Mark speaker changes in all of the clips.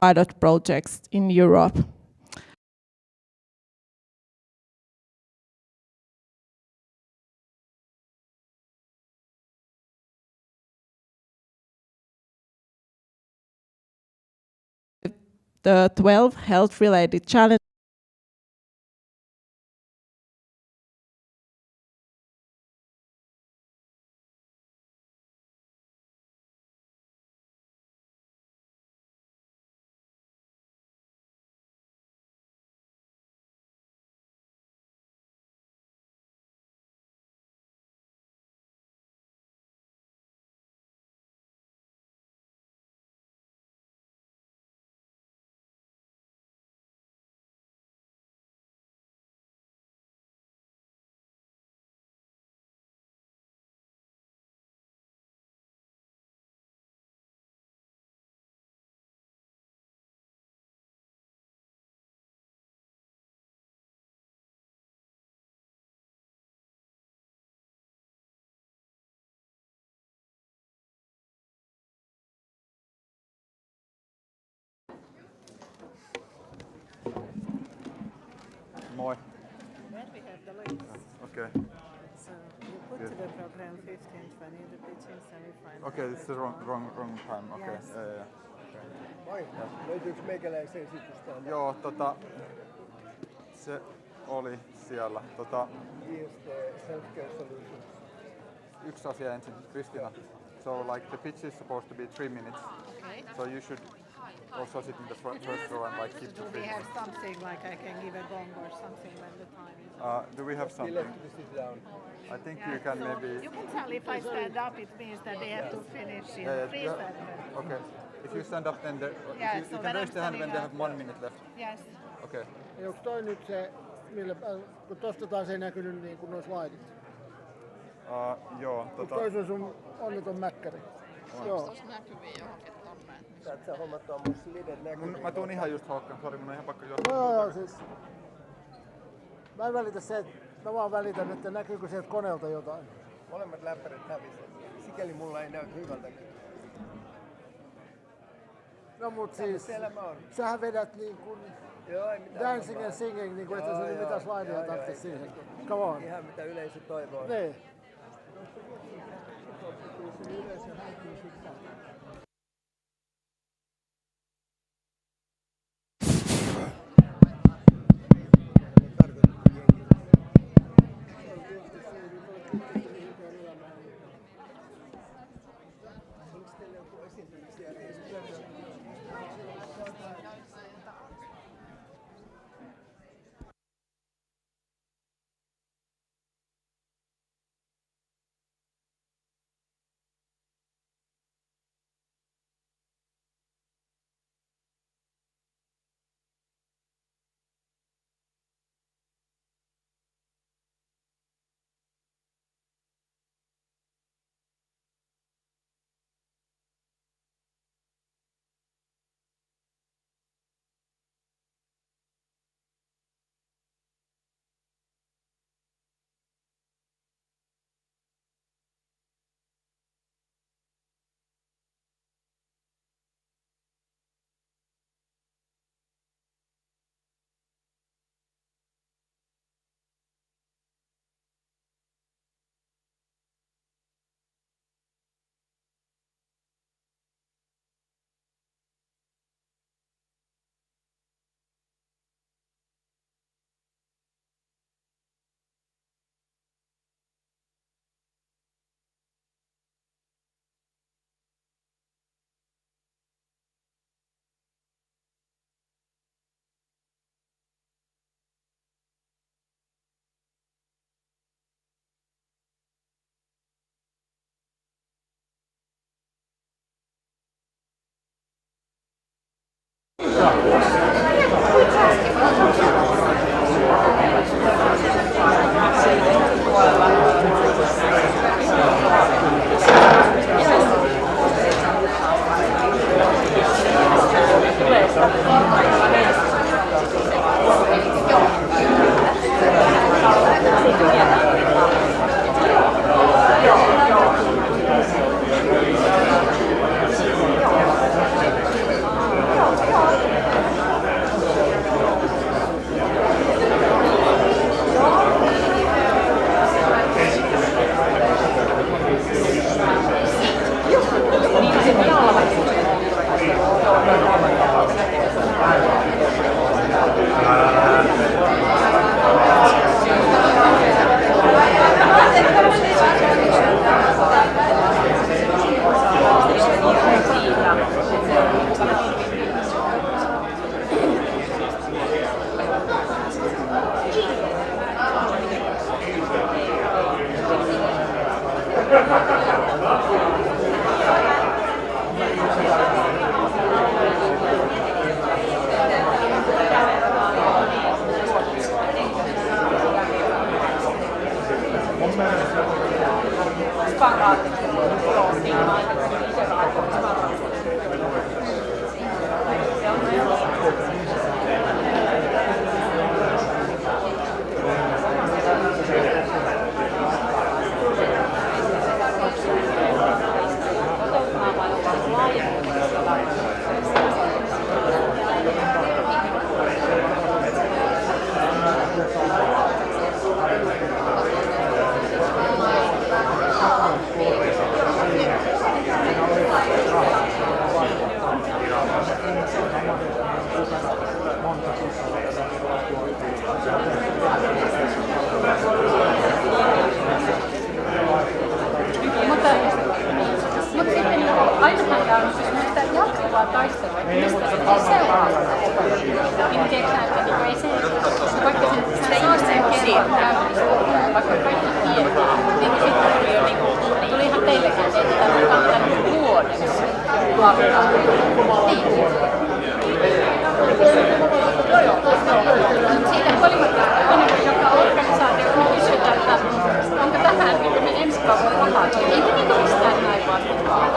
Speaker 1: pilot projects in Europe. The 12 health-related challenges
Speaker 2: Moi.
Speaker 3: Then we have the links.
Speaker 2: Okay.
Speaker 3: So you put to the program 15, 20, the pitching semi-final.
Speaker 2: Okay, this is the wrong time. Okay.
Speaker 3: Yes.
Speaker 4: Moi, löytyykö meikäläisen esitystä?
Speaker 2: Joo, se oli siellä.
Speaker 4: IST Self-Care Solutions.
Speaker 2: Yksi asia ensin, Kristina. So like the pitch is supposed to be 3 minutes.
Speaker 3: Okay.
Speaker 2: So you should also sit in the first row and like keep
Speaker 3: Do
Speaker 2: the
Speaker 3: we
Speaker 2: 3
Speaker 3: have
Speaker 2: minutes.
Speaker 3: something like I can give a gong or something when the time is
Speaker 2: Do we have
Speaker 4: We
Speaker 2: something?
Speaker 4: left to sit down.
Speaker 2: I think you can
Speaker 3: so
Speaker 2: maybe...
Speaker 3: you can tell if I stand up, it means that they have to finish in 3 seconds.
Speaker 2: Okay. If you stand up then
Speaker 3: Yeah,
Speaker 2: you
Speaker 3: so
Speaker 2: can
Speaker 3: when
Speaker 2: raise
Speaker 3: I'm
Speaker 2: the hand when
Speaker 3: standing
Speaker 2: they have
Speaker 3: up.
Speaker 2: 1 minute left.
Speaker 3: Yes.
Speaker 2: Okay.
Speaker 4: Onko toi nyt se, millä, kun tosta taas ei näkynyt niin kuin noissa laidit?
Speaker 2: Joo,
Speaker 4: Onko toi se sun onneton mäkkäri? Joo. Saat sä hommattua mun slidet näkyviin?
Speaker 2: Mä tuun ihan just Håkan, sori mun on ihan pakko johtaa.
Speaker 4: Joo, siis. Mä en välitä se, että mä vaan välitän, että näkyykö sieltä koneelta jotain. Molemmat läppärit hävisivät. Sikäli mulla ei näytä hyvältä. No mut siis, sähän vedät niin kuin dancing and singing, niin kuin että se mitään slidea tarvitse siihen. Come on. Ihan mitä yleisö toivoo. Niin.
Speaker 5: Ainahan tämä on siis sitä jatkuvaa taistelua, että mistä se seuraa sitä. Niin tiedätkö, että ei se, vaikka se saa sen kerran käynnissä, vaikka kaikki tietää, niin sitten tuli jo tuli ihan teillekin, että tämä on tämän vuodeksi luovuttaa. Siitä huolimatta, että joka organisaatio kysytään, että onko tähän niin me ensi kauden rahaa, niin ei me mistään näin vaan mukaan.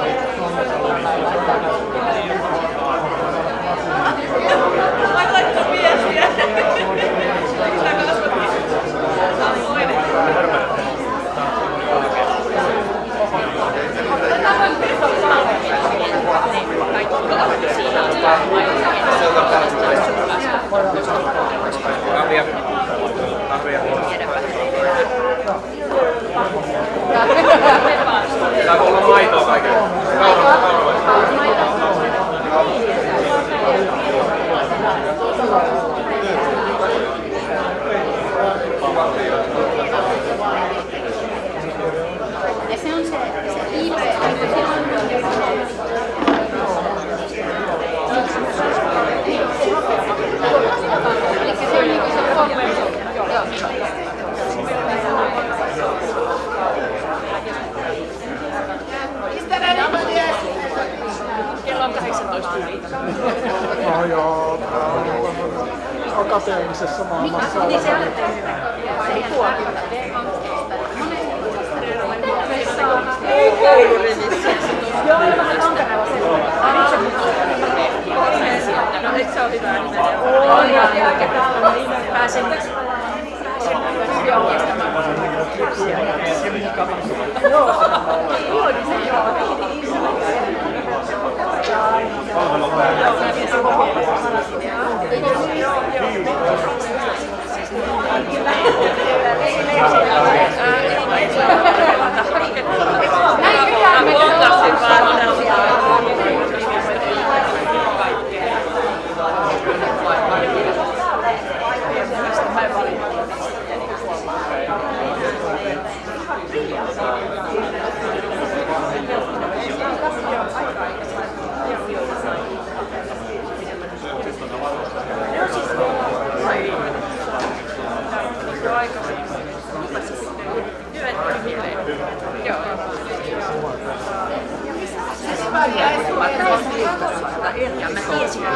Speaker 5: Mä laittaa viestiä.
Speaker 6: Tää voi olla maitoa kaikille.
Speaker 5: Ja se on se IP, että se on eli se on niinku se kommerso. Kello on 18 yli.
Speaker 4: No joo, akateemisessa maailmassa on.
Speaker 5: Joo, ja vähän Tampereella se on. No, eikö se ole hyvä nimeä? On, ja pääsen järjestämään kursia ja mukavaa. Joo, niin se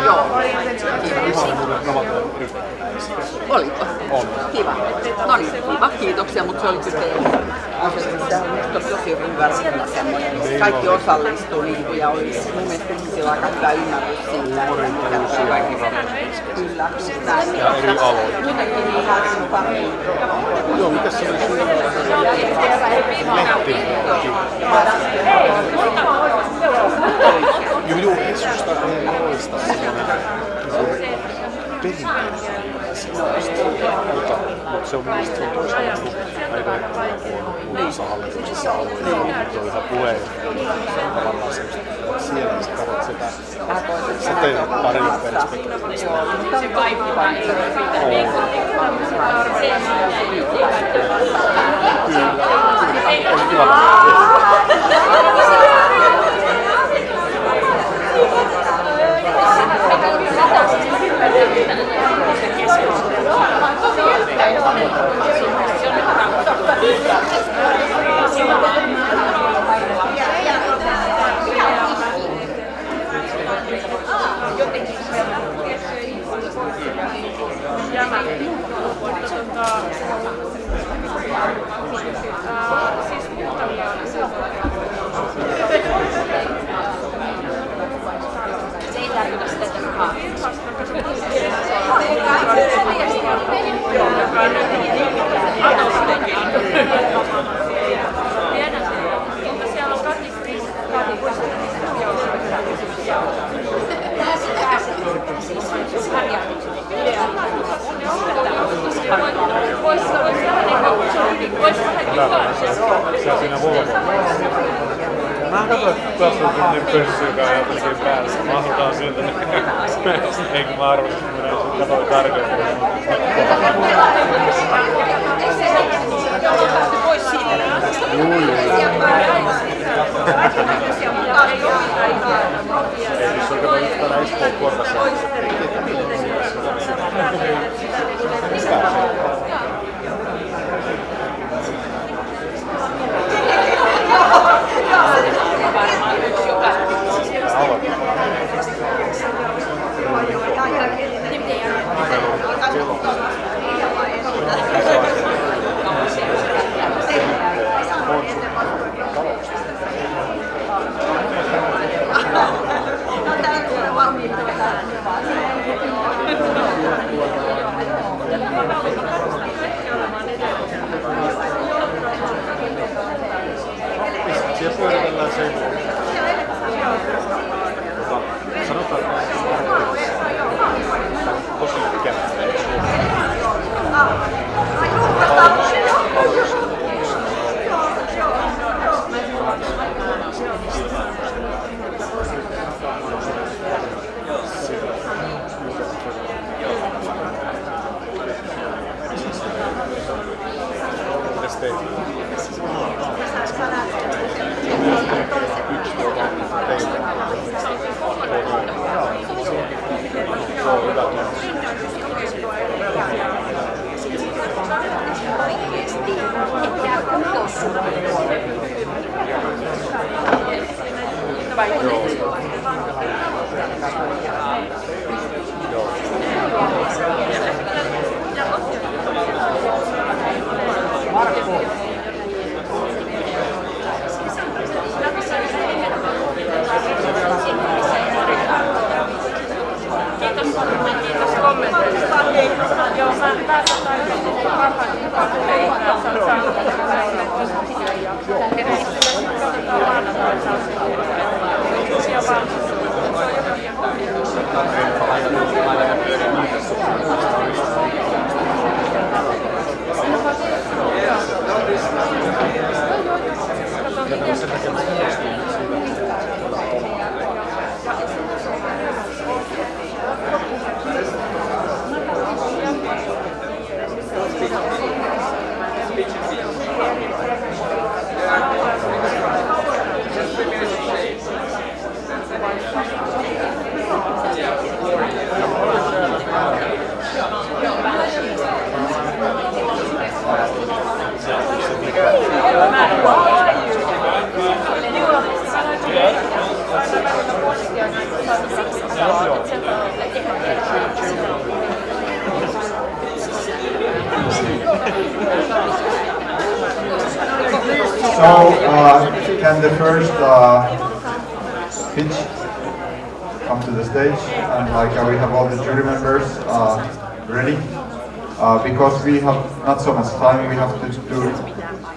Speaker 5: joo.
Speaker 7: Oliko? On. Kiva. No niin, kiva. Kiitoksia, mutta se oli kyllä tosi hyvä semmoinen. Kaikki osallistuu niin ja oli mun mielestä ihmisillä aika hyvä ymmärrys siitä, että kaikki kyllä.
Speaker 6: Ja eri aloilla. Joo, mitäs se oli siinä? Joo, Jeesusta ei loista mutta se on mielestäni se on toisaalta aika uudessa hallituksessa on ihan puheenjohtaja. Tavallaan siellä sä katsot sitä sateenvarjon perspektiivistä.
Speaker 5: Se kaikki vaan ei riitä. Kyllä.
Speaker 6: Se on siinä Volvo. Mä katsoin, että tuossa on sellainen pössy, joka on jotenkin päällä. Mahdutaan sieltä. Eikö mä arvasin, että menee sun katsoin tarkemmin. Ei, jos on kato just täällä Espoon korvassa. Siellä pyöritellään se. Sanotaan, tosi kättä. Mitäs teit?
Speaker 8: Kiitos kommenteista. Joo, mä pääsen parhaiten mukaan
Speaker 9: So, can the first pitch come to the stage? And we have all the jury members ready. Because we have not so much time, we have to do.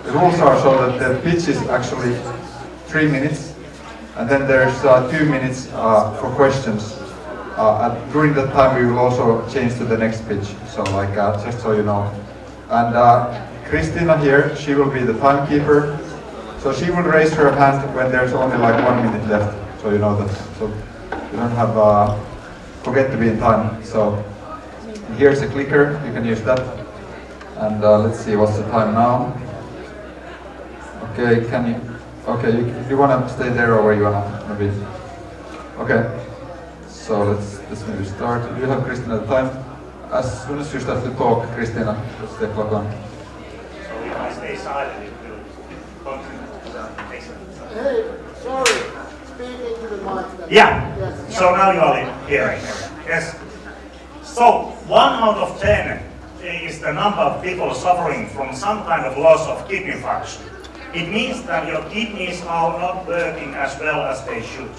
Speaker 9: The rules are so that the pitch is actually 3 minutes, and then there's 2 minutes for questions. During that time, we will also change to the next pitch. So, just so you know. And Christina here, she will be the timekeeper. So she will raise her hand when there's only 1 minute left. So you know that. So you don't have forget to be in time. So here's a clicker. You can use that. And let's see what's the time now. Okay, can you? Okay, you wanna stay there or where you wanna be? Okay. So let's maybe start. Do you have Christina at the time? As soon as you start to talk, Christina, let's take clock on.
Speaker 10: So if I stay silent, it will continue.
Speaker 4: Hey, sorry, speaking to the mic.
Speaker 10: Yeah,
Speaker 4: Yes.
Speaker 10: so now you are hearing. Yes. So 1 out of 10 is the number of people suffering from some kind of loss of kidney function. It means that your kidneys are not working as well as they should.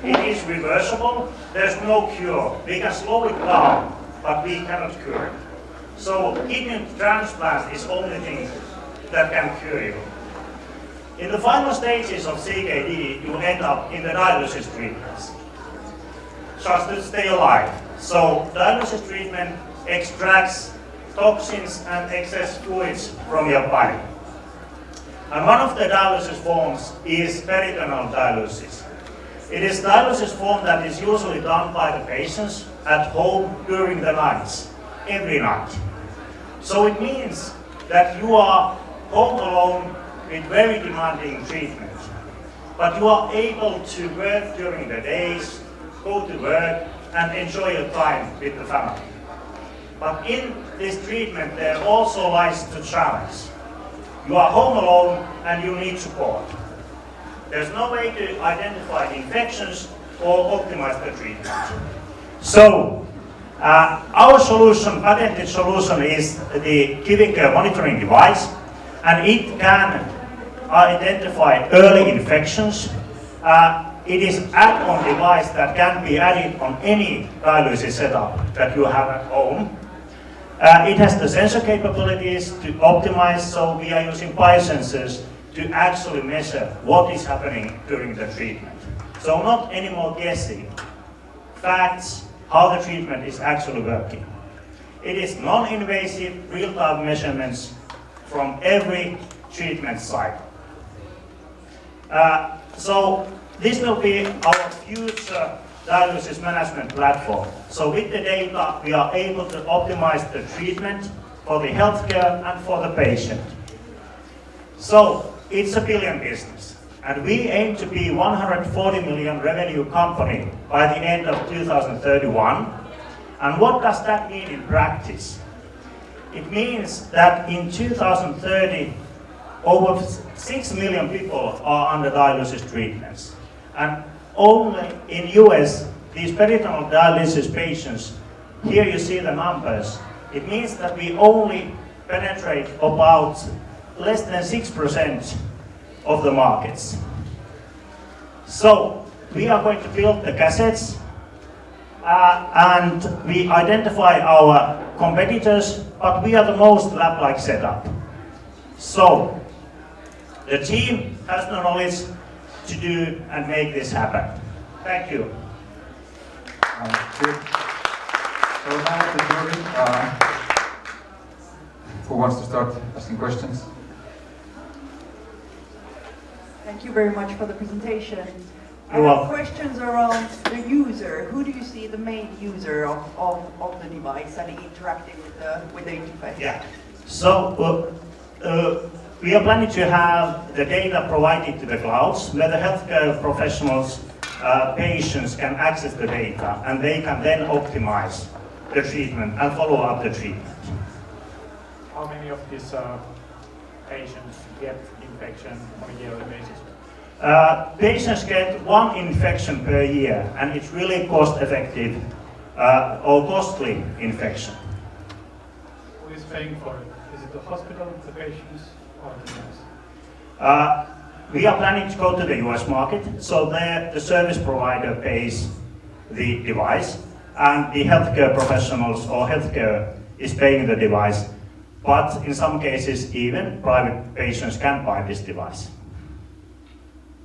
Speaker 10: It is reversible, there's no cure. We can slow it down, but we cannot cure it. So kidney transplant is the only thing that can cure you. In the final stages of CKD, you end up in the dialysis treatments, just to stay alive. So dialysis treatment extracts toxins and excess fluids from your body. And one of the dialysis forms is peritoneal dialysis. It is dialysis form that is usually done by the patients at home during the nights, every night. So it means that you are home alone with very demanding treatment, but you are able to work during the days, go to work, and enjoy your time with the family. But in this treatment, there also lies the challenge. You are home alone and you need support. There's no way to identify infections or optimize the treatment. So, our solution, patented solution, is the KiwiCare monitoring device, and it can identify early infections. It is an add-on device that can be added on any dialysis setup that you have at home. It has the sensor capabilities to optimize, so we are using biosensors to actually measure what is happening during the treatment. So not anymore guessing. Facts, how the treatment is actually working. It is non-invasive, real-time measurements from every treatment cycle. So this will be our future dialysis management platform. So with the data, we are able to optimize the treatment for the healthcare and for the patient. So it's a billion business, and we aim to be 140 million revenue company by the end of 2031. And what does that mean in practice? It means that in 2030, over 6 million people are under dialysis treatments. And only in US, these peritoneal dialysis patients, here you see the numbers, it means that we only penetrate about less than 6% of the markets. So we are going to build the cassettes and we identify our competitors, but we are the most lab-like setup. So the team has the knowledge to do and make this happen. Thank you.
Speaker 2: Good. So now the jury, who wants to start asking questions?
Speaker 11: Thank you very much for the presentation. I
Speaker 10: You're
Speaker 11: have
Speaker 10: welcome.
Speaker 11: questions around the user. Who do you see the main user of the device and interacting with the interface?
Speaker 10: Yeah. So we are planning to have the data provided to the clouds where the healthcare professionals, patients can access the data and they can then optimize the treatment and follow up the treatment.
Speaker 12: How many of these patients get infection on a yearly basis?
Speaker 10: Patients get 1 infection per year, and it's really cost-effective or costly infection.
Speaker 12: Who is paying for it? Is it the hospital, the patients, or the nurse?
Speaker 10: We are planning to go to the US market, so there the service provider pays the device, and the healthcare professionals or healthcare is paying the device. But in some cases, even private patients can buy this device.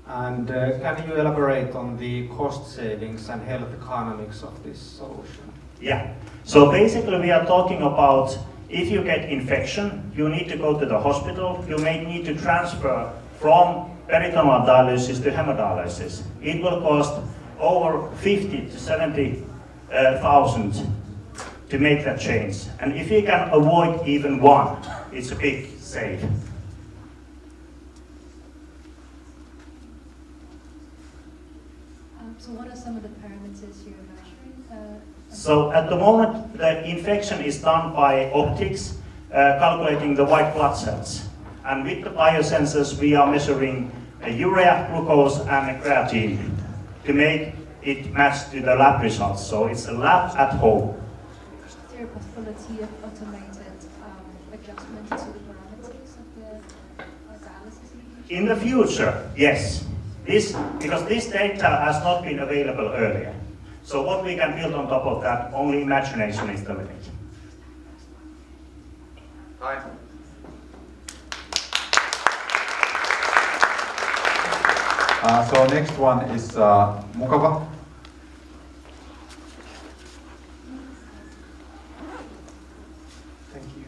Speaker 13: And can you elaborate on the cost savings and health economics of this solution?
Speaker 10: Yeah. So basically, we are talking about if you get infection, you need to go to the hospital. You may need to transfer from peritoneal dialysis to hemodialysis. It will cost over 50 to 70,000 to make that change. And if you can avoid even one, it's a big save.
Speaker 5: So what are some of the parameters you're measuring?
Speaker 10: So at the moment, the infection is done by optics, calculating the white blood cells. And with the biosensors, we are measuring urea, glucose, and creatine to make it match to the lab results. So it's a lab at home.
Speaker 5: Is there a possibility of automated adjustment to the parameters of the dialysis?
Speaker 10: In the future, yes. Because this data has not been available earlier. So what we can build on top of that, only imagination is the limit.
Speaker 2: Time. So next one is Mukava.
Speaker 14: Thank you.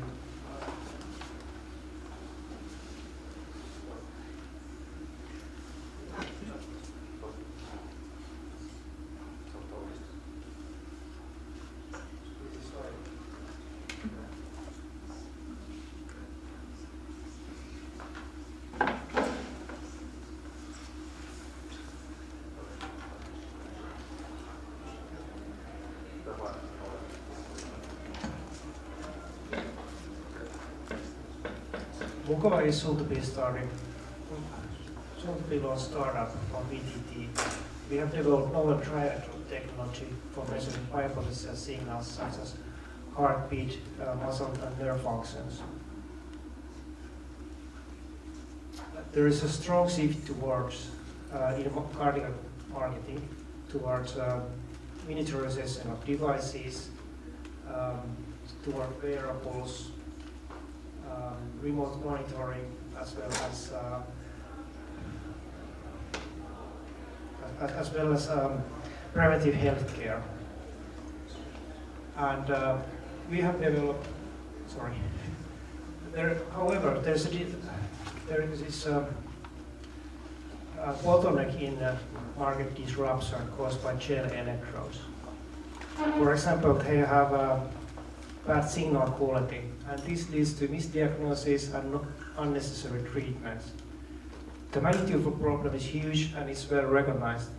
Speaker 12: Mukava is soon to be launched startup from VTT. We have developed novel trilateral technology for measuring biophysical signals such as heartbeat, muscle and nerve functions. There is a strong shift towards in cardiac marketing towards miniaturization of devices, toward wearables, remote monitoring, as well as preventive health care. And we have developed. Sorry. However, there is this bottleneck in market disruption caused by gel electrodes. For example, they have bad signal quality, and this leads to misdiagnosis and unnecessary treatments. The magnitude of the problem is huge and is well recognized.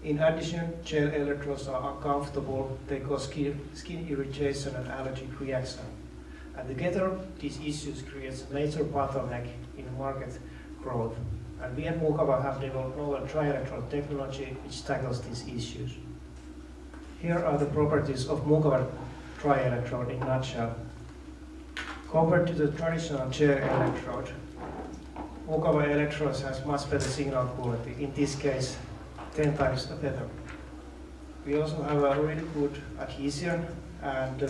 Speaker 12: In addition, gel electrodes are uncomfortable, they cause skin irritation and allergic reaction. And together, these issues create a major bottleneck in market growth. And we at Mukava have developed novel trilateral technology which tackles these issues. Here are the properties of Mukava tri-electrode in a nutshell. Compared to the traditional gel electrode, Mukava electrodes has much better signal quality, in this case 10 times better. We also have a really good adhesion, and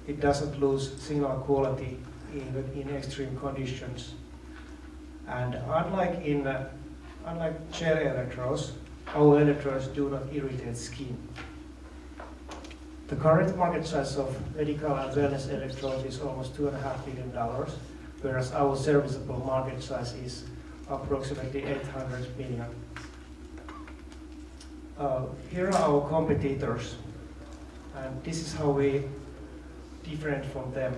Speaker 12: it doesn't lose signal quality even in extreme conditions. And unlike gel electrodes, our electrodes do not irritate skin. The current market size of medical and wellness electrodes is almost $2.5 billion, whereas our serviceable market size is approximately 800 million. Here are our competitors, and this is how we different from them.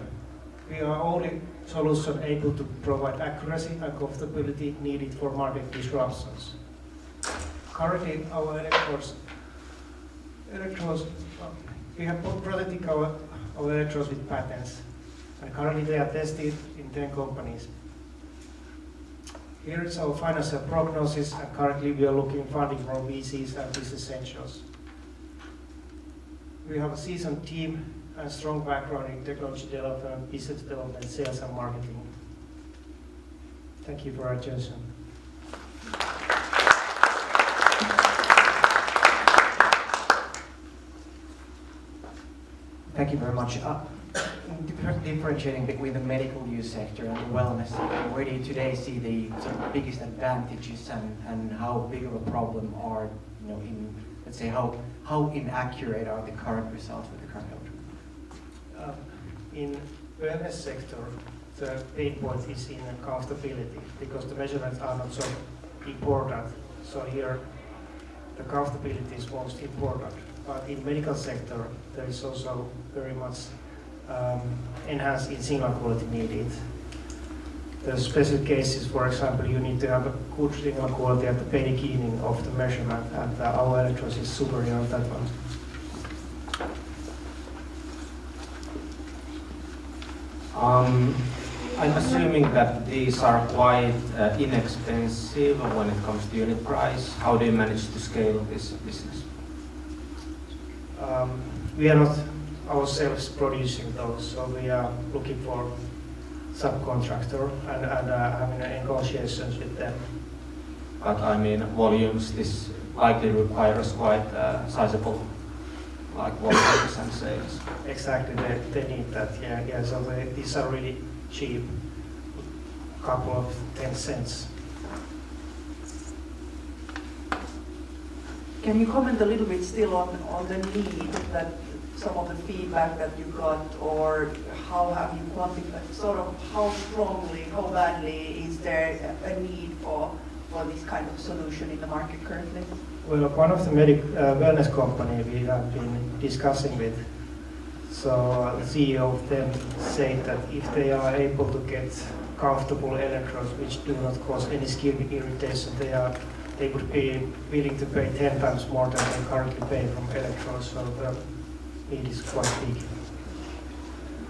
Speaker 12: We are only solution able to provide accuracy and comfortability needed for market disruptions. Currently, our electrodes we have protected our electrodes with patents, and currently they are tested in 10 companies. Here is our financial prognosis, and currently we are looking funding from VCs and business angels. We have a seasoned team and strong background in technology development, business development, sales and marketing. Thank you for your attention.
Speaker 14: Thank you very much. Differentiating between the medical use sector and the wellness sector, where do you today see the sort of biggest advantages and how big of a problem are, in, let's say, how inaccurate are the current results with the current electrode?
Speaker 12: In wellness sector, the pain point is in comfortability, because the measurements are not so important. So here, the comfortability is most important. But in medical sector, there is also very much enhanced in signal quality needed. There are special cases, for example, you need to have a good signal quality at the beginning of the measurement, and our electrodes is superior on that one.
Speaker 13: I'm assuming that these are quite inexpensive when it comes to unit price. How do you manage to scale this business?
Speaker 12: We are not ourselves producing those, so we are looking for subcontractor and having negotiations with them.
Speaker 13: But I mean, volumes, this likely requires quite sizable, like volumes and sales.
Speaker 12: Exactly, they need that, yeah. So these are really cheap, a couple of 10 cents.
Speaker 11: Can you comment a little bit still on the need, that some of the feedback that you got, or how have you quantified, sort of how strongly, how badly is there a need for this kind of solution in the market currently?
Speaker 12: Well, one of the wellness company we have been discussing with, so the CEO of them said that if they are able to get comfortable electrodes which do not cause any skin irritation, they would be willing to pay 10 times more than they currently pay from electrodes, so the need is quite big.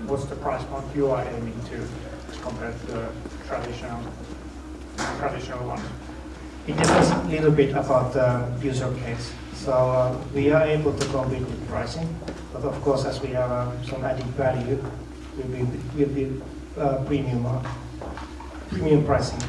Speaker 15: What's the price point you are aiming to?
Speaker 12: compared to the traditional one. It depends a little bit about the user case. So we are able to compete with pricing, but of course, as we have some added value, will be premium pricing.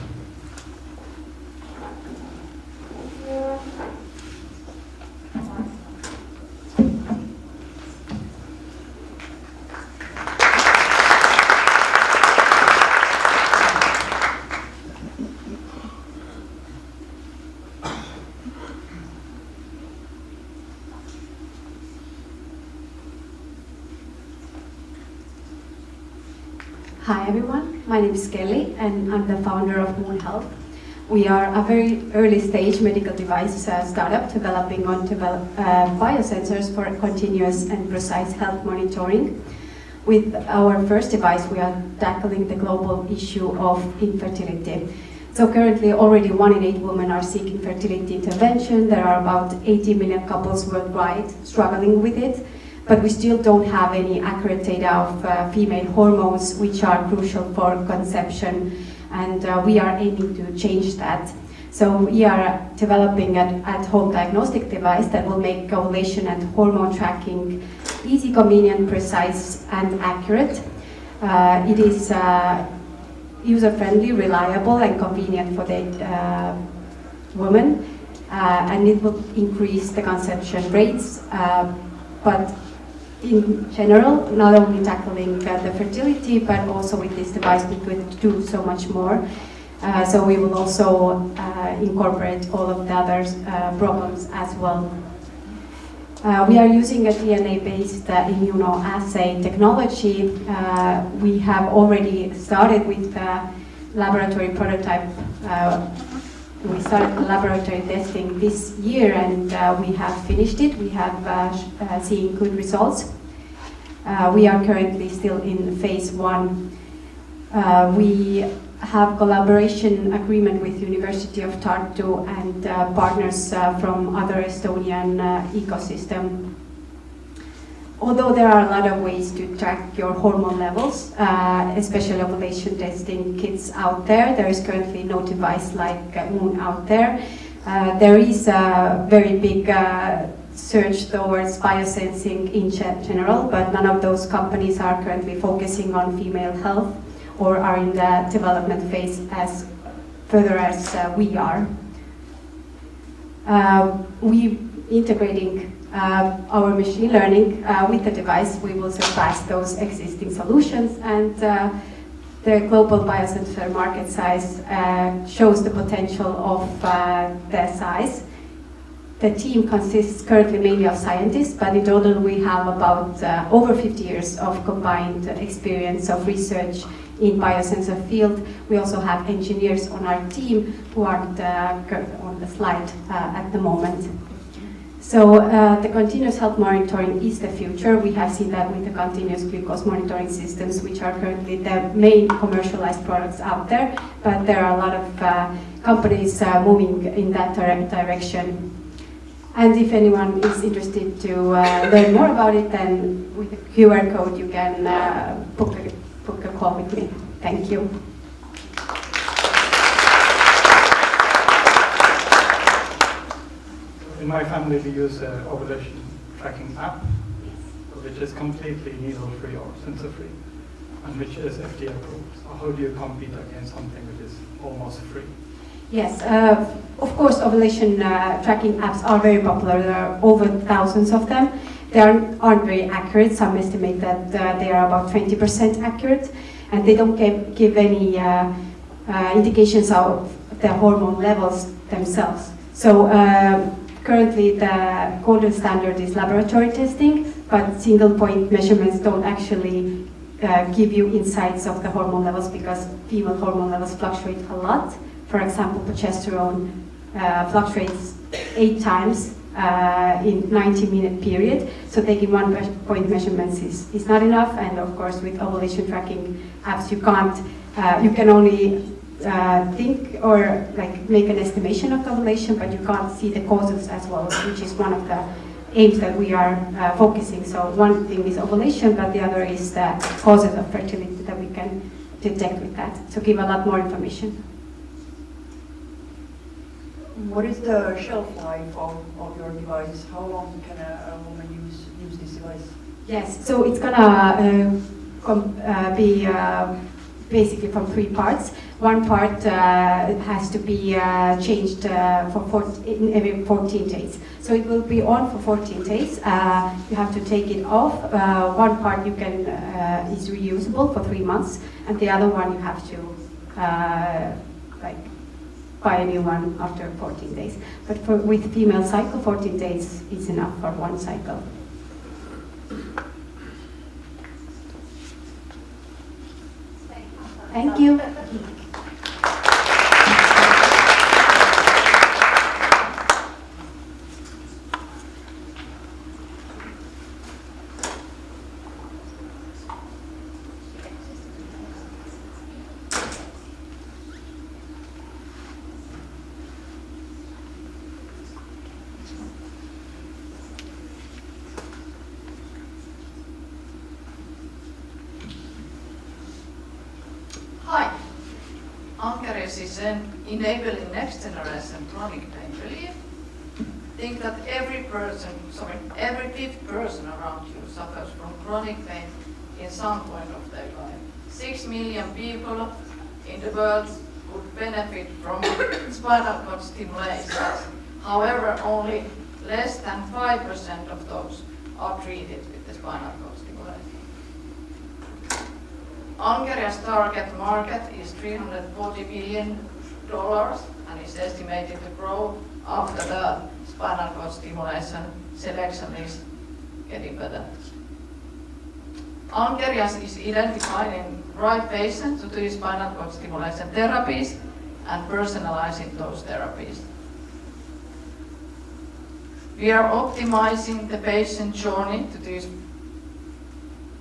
Speaker 15: Hi everyone, my name is Kelly and I'm the founder of Moon Health. We are a very early stage medical device startup developing on biosensors for continuous and precise health monitoring. With our first device, we are tackling the global issue of infertility. So currently already 1 in 8 women are seeking fertility intervention. There are about 80 million couples worldwide struggling with it. But we still don't have any accurate data of female hormones, which are crucial for conception, and we are aiming to change that. So we are developing an at-home diagnostic device that will make ovulation and hormone tracking easy, convenient, precise, and accurate. It is user-friendly, reliable, and convenient for the woman, and it will increase the conception rates, but in general, not only tackling the fertility, but also with this device we could do so much more. So we will also incorporate all of the other problems as well. We are using a DNA-based immunoassay technology. We have already started with laboratory prototype. We started laboratory testing this year and we have finished it. We have seen good results. We are currently still in phase 1. We have collaboration agreement with University of Tartu and partners from other Estonian ecosystem. Although there are a lot of ways to track your hormone levels, especially ovulation testing kits out there is currently no device like Moon out there. There is a very big search towards biosensing in general, but none of those companies are currently focusing on female health or are in the development phase as further as we are. We integrating our machine learning with the device, we will surpass those existing solutions, and the global biosensor market size shows the potential of the size. The team consists currently mainly of scientists, but in total we have about over 50 years of combined experience of research in biosensor field. We also have engineers on our team who aren't on the slide at the moment. So the continuous health monitoring is the future. We have seen that with the continuous glucose monitoring systems, which are currently the main commercialized products out there, but there are a lot of companies moving in that direction. And if anyone is interested to learn more about it, then with the QR code you can book a call with me. Thank you.
Speaker 12: In my family, we use an ovulation tracking app, which is completely needle-free or sensor-free, and which is FDA approved. So how do you compete against something which is almost free?
Speaker 15: Yes, of course, ovulation tracking apps are very popular. There are over thousands of them. They aren't very accurate. Some estimate that they are about 20% accurate, and they don't give any indications of the hormone levels themselves. So currently the golden standard is laboratory testing, but single point measurements don't actually give you insights of the hormone levels because female hormone levels fluctuate a lot. For example, progesterone fluctuates 8 times in 90-minute period, so taking 1 point measurements is not enough. And of course, with ovulation tracking apps, you can't. You can only think or like make an estimation of ovulation, but you can't see the causes as well, which is one of the aims that we are focusing. So one thing is ovulation, but the other is the causes of fertility that we can detect with that, to give a lot more information.
Speaker 11: What is the shelf life of your device? How long can a woman use this device?
Speaker 15: Yes, so it's gonna be basically from 3 parts. One part has to be changed in every 14 days. So it will be on for 14 days. You have to take it off. One part you can is reusable for 3 months, and the other one you have to buy a new one after 14 days. But with female cycle, 14 days is enough for one cycle. Thank you.
Speaker 16: Hi, Ankeris is enabling next generation chronic pain relief. Think that every 5th person around you suffers from chronic pain in some point of their life. 6 million people in the world would benefit from spinal cord stimulation. However, only less than 5% of those are treated with the spinal cord stimulation. Hungaria's target market is $340 billion and is estimated to grow after the spinal cord stimulation selection is getting better. Hungary is identifying right patients to do spinal cord stimulation therapies and personalizing those therapies. We are optimizing the patient journey to do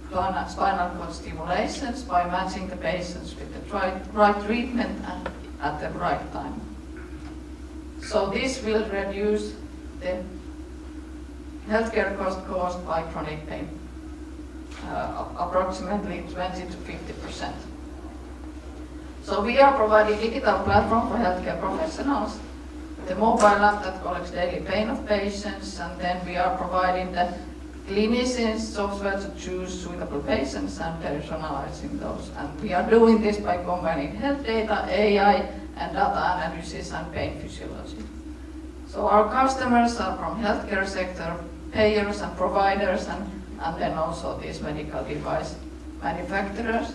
Speaker 16: spinal cord stimulations by matching the patients with the right treatment and at the right time. So this will reduce the healthcare cost caused by chronic pain, approximately 20 to 50%. So we are providing digital platform for healthcare professionals, the mobile app that collects daily pain of patients, and then we are providing the clinicians software to choose suitable patients and personalizing those. And we are doing this by combining health data, AI, and data analysis and pain physiology. So our customers are from healthcare sector, payers and providers, and then also these medical device manufacturers.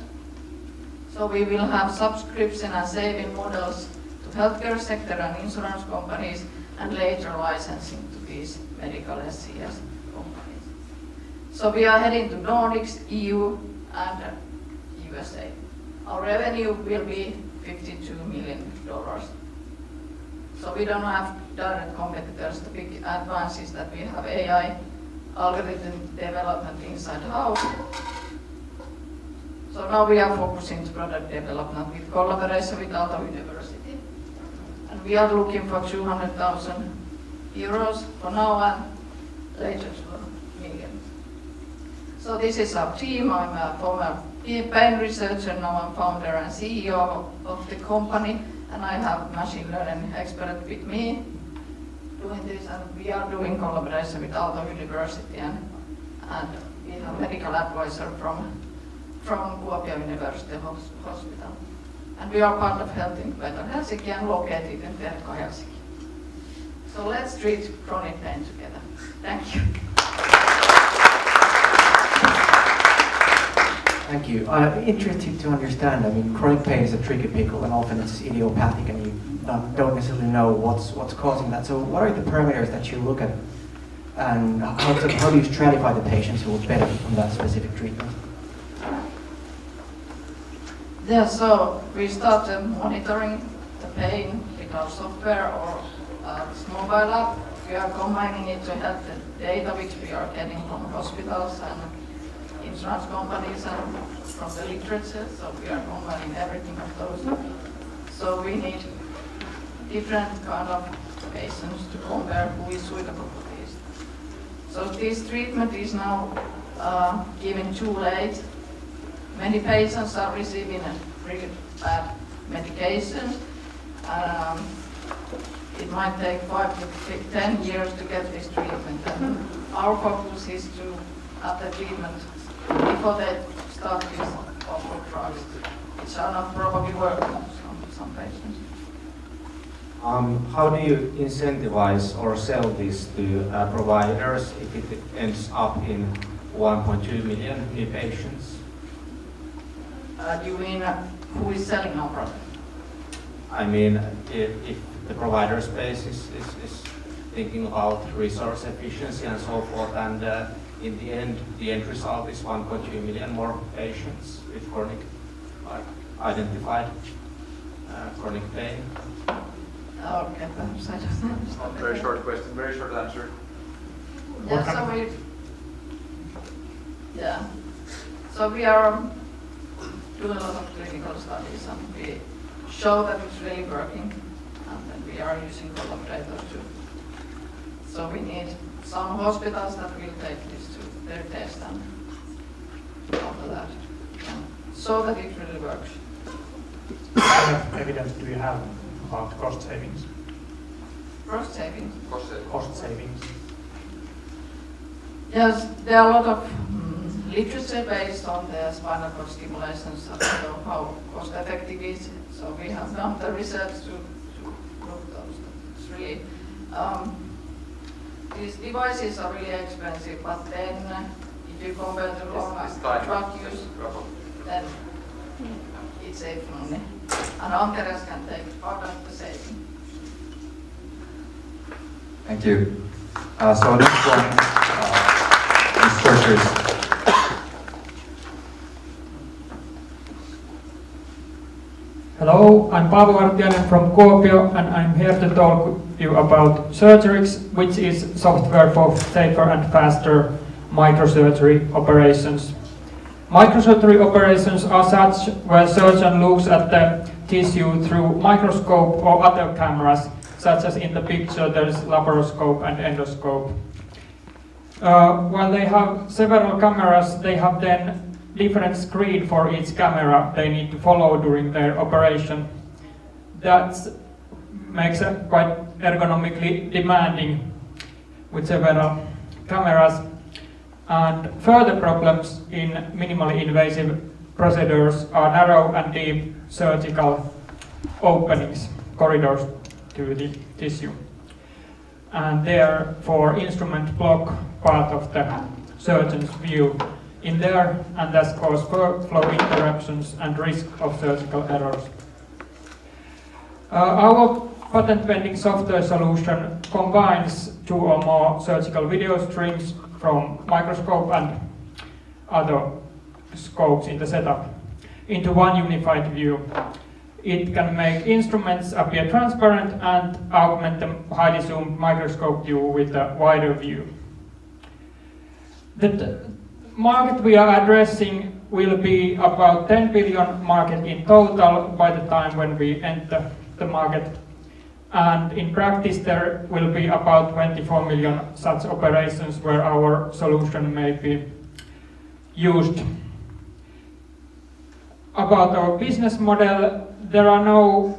Speaker 16: So we will have subscription and saving models to healthcare sector and insurance companies, and later licensing to these medical SCS companies. So we are heading to Nordics, EU, and USA. Our revenue will be $52 million. So we don't have direct competitors. The big advance is that we have AI algorithm development inside house. So now we are focusing to product development with collaboration with Aalto University. And we are looking for 200,000 euros for now and later to a million. So this is our team. I'm a former pain researcher, now I'm founder and CEO of the company, and I have machine learning expert with me doing this, and we are doing collaboration with Aalto University, and we have medical advisor from Kuopio University Hospital. And we are part of Health Incubator Helsinki and located in Terkko, Helsinki. So let's treat chronic pain together. Thank you.
Speaker 14: Thank you. I'm interested to understand, I mean, chronic pain is a tricky pickle and often it's idiopathic and you don't necessarily know what's causing that. So what are the parameters that you look at and how do you stratify the patients who will benefit from that specific treatment?
Speaker 16: Yeah, so we start monitoring the pain with our software or this mobile app. We are combining it to help the data which we are getting from hospitals and insurance companies and from the literature. So we are combining everything of those. So we need different kind of patients to compare who is suitable for this. So this treatment is now given too late Many patients are receiving really bad medications. It might take 5 to 10 years to get this treatment. And our focus is to have the treatment before they start these awful drugs, which are not probably working on some patients.
Speaker 13: How do you incentivize or sell this to providers if it ends up in 1.2 million new patients?
Speaker 16: Do you mean who is selling our product?
Speaker 13: I mean, if the provider space is thinking about resource efficiency and so forth, and in the end result is 1.2 million more patients with chronic, identified chronic pain.
Speaker 16: Okay, perhaps I don't understand.
Speaker 2: Very short question, very short answer.
Speaker 16: So we are doing a lot of clinical studies, and we show that it's really working, and then we are using a lot of data too. So we need some hospitals that will take this to their test, and after that, so that it really works.
Speaker 17: What kind of evidence do you have about cost savings?
Speaker 16: Cost savings?
Speaker 17: Cost savings.
Speaker 16: Yes, there are a lot of literature based on the spinal cord stimulation, so how cost effective is it. So we have done the research to look those. It's really, these devices are really expensive, but then if you compare to long drug use, then it saves money. And Ankeres can take part of the saving.
Speaker 18: Thank you. So next one, instructors.
Speaker 19: Hello, I'm Paavo Vartiainen from Kuopio, and I'm here to talk to you about Surgeryx, which is software for safer and faster microsurgery operations. Microsurgery operations are such where surgeon looks at the tissue through microscope or other cameras, such as in the picture there is laparoscope and endoscope. While they have several cameras, they have then different screen for each camera they need to follow during their operation. That makes it quite ergonomically demanding with several cameras. And further problems in minimally invasive procedures are narrow and deep surgical openings, corridors to the tissue. And therefore instrument block part of the surgeon's view in there, and thus cause flow interruptions and risk of surgical errors. Our patent-pending software solution combines 2 or more surgical video streams from microscope and other scopes in the setup into one unified view. It can make instruments appear transparent and augment the highly zoomed microscope view with a wider view. The market we are addressing will be about 10 billion market in total by the time when we enter the market. And in practice there will be about 24 million such operations where our solution may be used. About our business model, there are no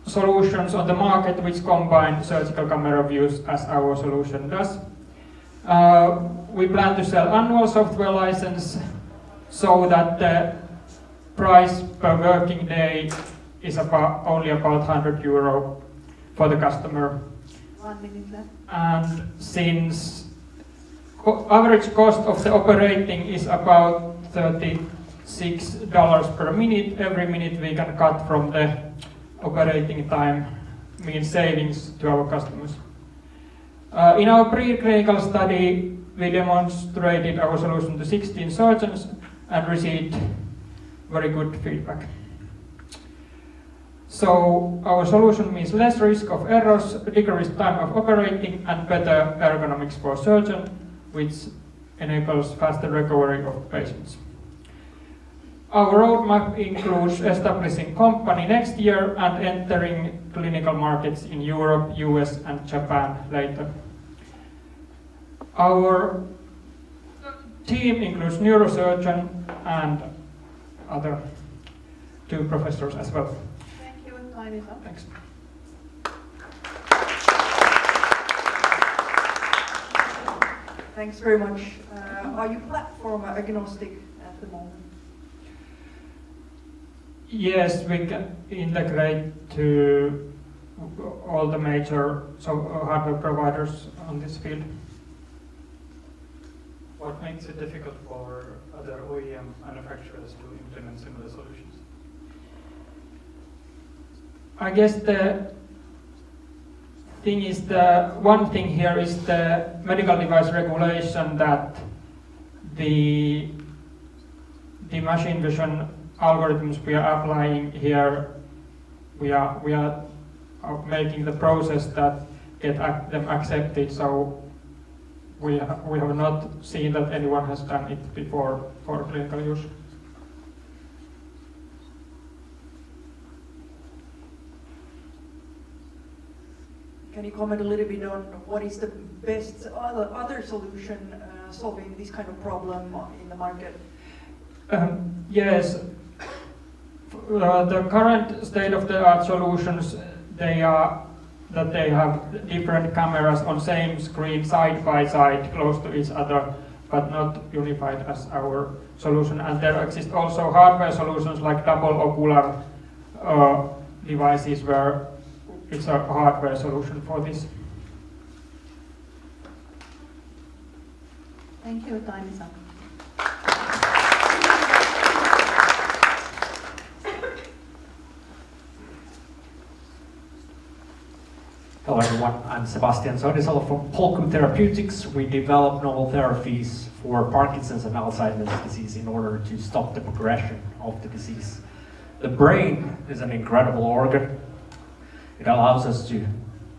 Speaker 19: solutions on the market which combine surgical camera views as our solution does. We plan to sell annual software license so that the price per working day is only about €100 for the customer.
Speaker 3: 1 minute left.
Speaker 19: And since average cost of the operating is about $36 per minute, every minute we can cut from the operating time means savings to our customers. In our preclinical study, we demonstrated our solution to 16 surgeons and received very good feedback. So our solution means less risk of errors, decreased time of operating, and better ergonomics for surgeon, which enables faster recovery of patients. Our roadmap includes establishing company next year and entering clinical markets in Europe, US, and Japan later. Our team includes neurosurgeon and other two professors as well.
Speaker 11: Thank you. Time is up.
Speaker 19: Thanks.
Speaker 11: Thanks very much. Are you platform agnostic at the moment?
Speaker 19: Yes, we can integrate to all the major hardware providers on this field.
Speaker 17: What makes it difficult for other OEM manufacturers to implement similar solutions?
Speaker 19: I guess the thing is, the one thing here is the medical device regulation, that the machine vision algorithms we are applying here, we are making the process that get them accepted. So we have not seen that anyone has done it before for clinical use.
Speaker 11: Can you comment a little bit on what is the best other solution solving this kind of problem in the market?
Speaker 19: Yes, the current state-of-the-art solutions, they have different cameras on same screen side by side, close to each other, but not unified as our solution. And there exist also hardware solutions like double ocular devices, where it's a hardware solution for this.
Speaker 11: Thank you. Time is up.
Speaker 20: Hello everyone, I'm Sebastian Soidisalo from Polkum Therapeutics. We develop novel therapies for Parkinson's and Alzheimer's disease in order to stop the progression of the disease. The brain is an incredible organ. It allows us to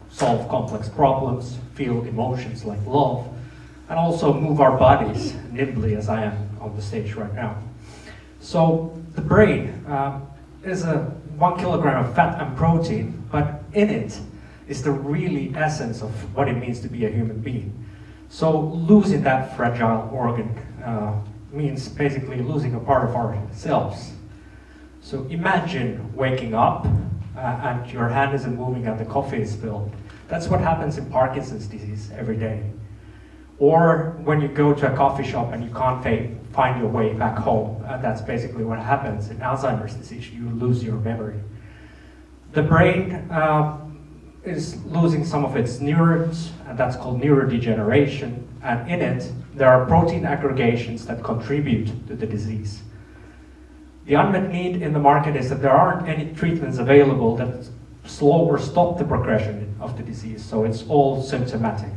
Speaker 20: solve complex problems, feel emotions like love, and also move our bodies nimbly, as I am on the stage right now. So the brain is 1 kilogram of fat and protein, but in it is the really essence of what it means to be a human being. So losing that fragile organ means basically losing a part of ourselves. So imagine waking up and your hand isn't moving and the coffee is spilled. That's what happens in Parkinson's disease every day. Or when you go to a coffee shop and you can't find your way back home, that's basically what happens in Alzheimer's disease. You lose your memory. The brain is losing some of its neurons, and that's called neurodegeneration. And in it, there are protein aggregations that contribute to the disease. The unmet need in the market is that there aren't any treatments available that slow or stop the progression of the disease, so it's all symptomatic.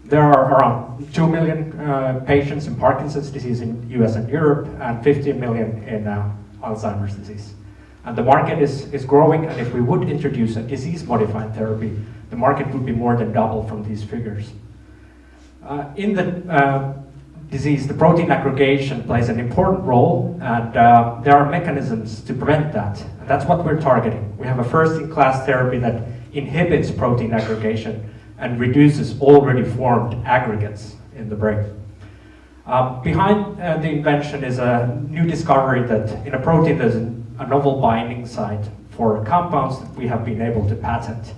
Speaker 20: There are around 2 million patients in Parkinson's disease in US and Europe, and 15 million in Alzheimer's disease. And the market is growing, and if we would introduce a disease-modifying therapy, the market would be more than double from these figures. In the disease, the protein aggregation plays an important role, and there are mechanisms to prevent that. And that's what we're targeting. We have a first-in-class therapy that inhibits protein aggregation and reduces already formed aggregates in the brain. Behind the invention is a new discovery that in a protein there's a novel binding site for compounds that we have been able to patent.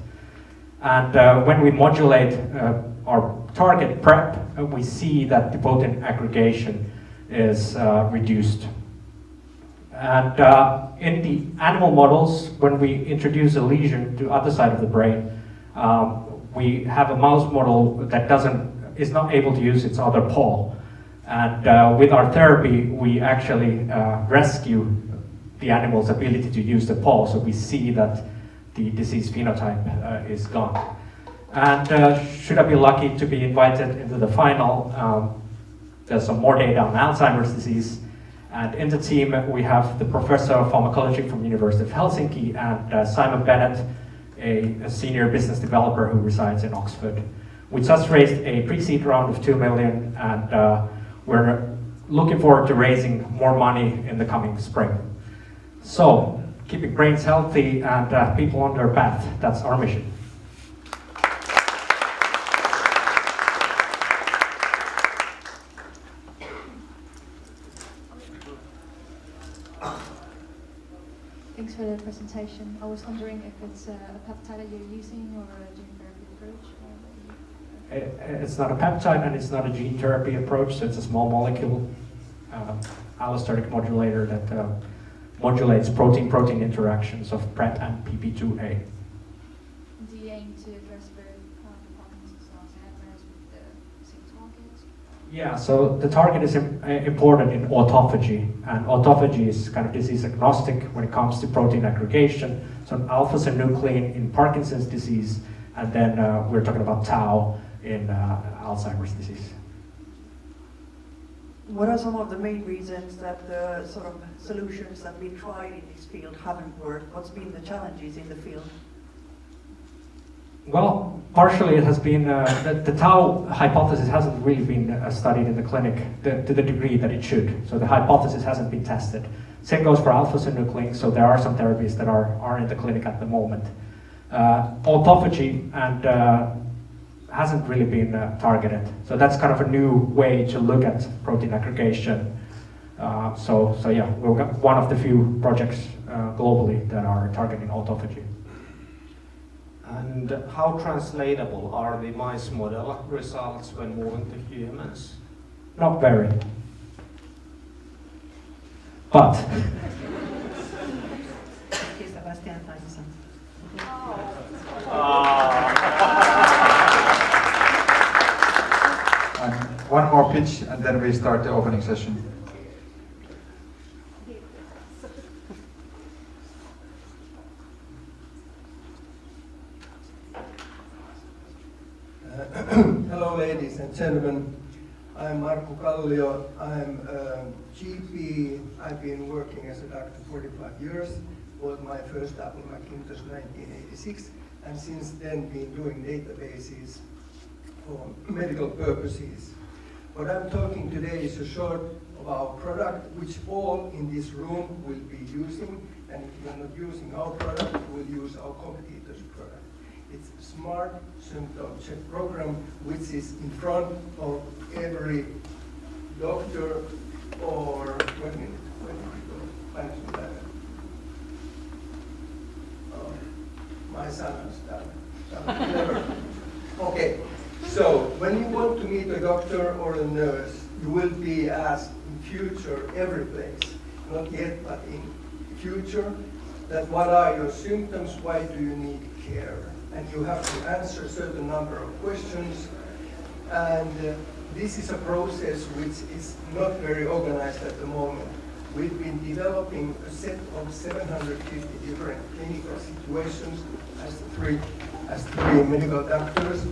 Speaker 20: And when we modulate our target PrEP, we see that the protein aggregation is reduced. And in the animal models, when we introduce a lesion to the other side of the brain, we have a mouse model that is not able to use its other paw. And with our therapy, we actually rescue the animal's ability to use the paw, so we see that the disease phenotype is gone. And should I be lucky to be invited into the final, there's some more data on Alzheimer's disease. And in the team, we have the professor of pharmacology from University of Helsinki and Simon Bennett, a senior business developer who resides in Oxford. We just raised a pre-seed round of 2 million, and we're looking forward to raising more money in the coming spring. So, keeping brains healthy and people on their path, that's our mission.
Speaker 21: Thanks for the presentation. I was wondering if it's a peptide that you're using or a gene therapy approach?
Speaker 20: It's not a peptide and it's not a gene therapy approach, so it's a small molecule allosteric modulator that modulates protein-protein interactions of PrEP and PP2A.
Speaker 21: Do you aim to address both Parkinson's and Alzheimer's with the same targets?
Speaker 20: Yeah, so the target is important in autophagy, and autophagy is kind of disease agnostic when it comes to protein aggregation. So an alpha-synuclein in Parkinson's disease, and then we're talking about tau in Alzheimer's disease.
Speaker 11: What are some of the main reasons that the sort of solutions that we tried in this field haven't worked? What's been the challenges in the field?
Speaker 20: Well, partially it has been, the tau hypothesis hasn't really been studied in the clinic to the degree that it should. So the hypothesis hasn't been tested. Same goes for alpha-synuclein, so there are some therapies that are in the clinic at the moment. Autophagy and hasn't really been targeted. So that's kind of a new way to look at protein aggregation. So yeah, we're one of the few projects globally that are targeting autophagy.
Speaker 13: And how translatable are the mice model results when moving to humans?
Speaker 20: Not very. But
Speaker 11: Sebastian Tyson.
Speaker 9: One more pitch and then we start the opening session.
Speaker 22: Hello ladies and gentlemen, I'm Markku Kallio, I'm a GP, I've been working as a doctor 45 years, bought my first Apple Macintosh 1986, and since then been doing databases for medical purposes. What I'm talking today is a short of our product, which all in this room will be using, and if you're not using our product, you will use our competitor's product. It's a smart symptom check program which is in front of every doctor or, wait a minute, where did we go? Oh, my son has done. Okay, so when you want to meet a doctor or a nurse, you will be asked in future every place, not yet, but in future, that what are your symptoms, why do you need care? And you have to answer a certain number of questions. And this is a process which is not very organized at the moment. We've been developing a set of 750 different clinical situations as three medical doctors.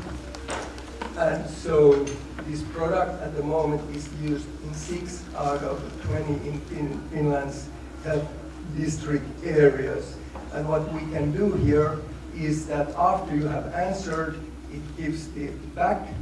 Speaker 22: And so this product at the moment is used in 6 out of 20 in Finland's health district areas. And what we can do here is that after you have answered, it gives back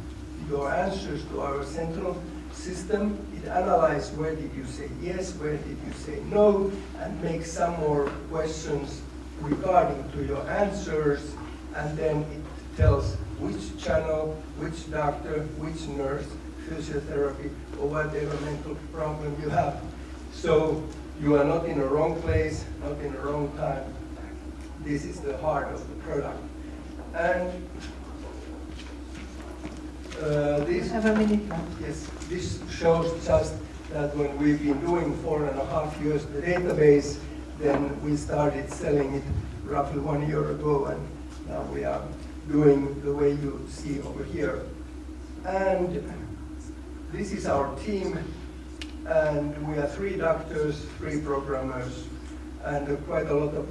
Speaker 22: your answers to our central system. It analyzes where did you say yes, where did you say no, and makes some more questions regarding to your answers, and then it tells which channel, which doctor, which nurse, physiotherapy, or whatever mental problem you have. So you are not in the wrong place, not in the wrong time. This is the heart of the product. And this, yes, this shows just that when we've been doing 4.5 years the database, then we started selling it roughly 1 year ago, and now we are doing the way you see over here. And this is our team, and we are 3 doctors, 3 programmers, and quite a lot of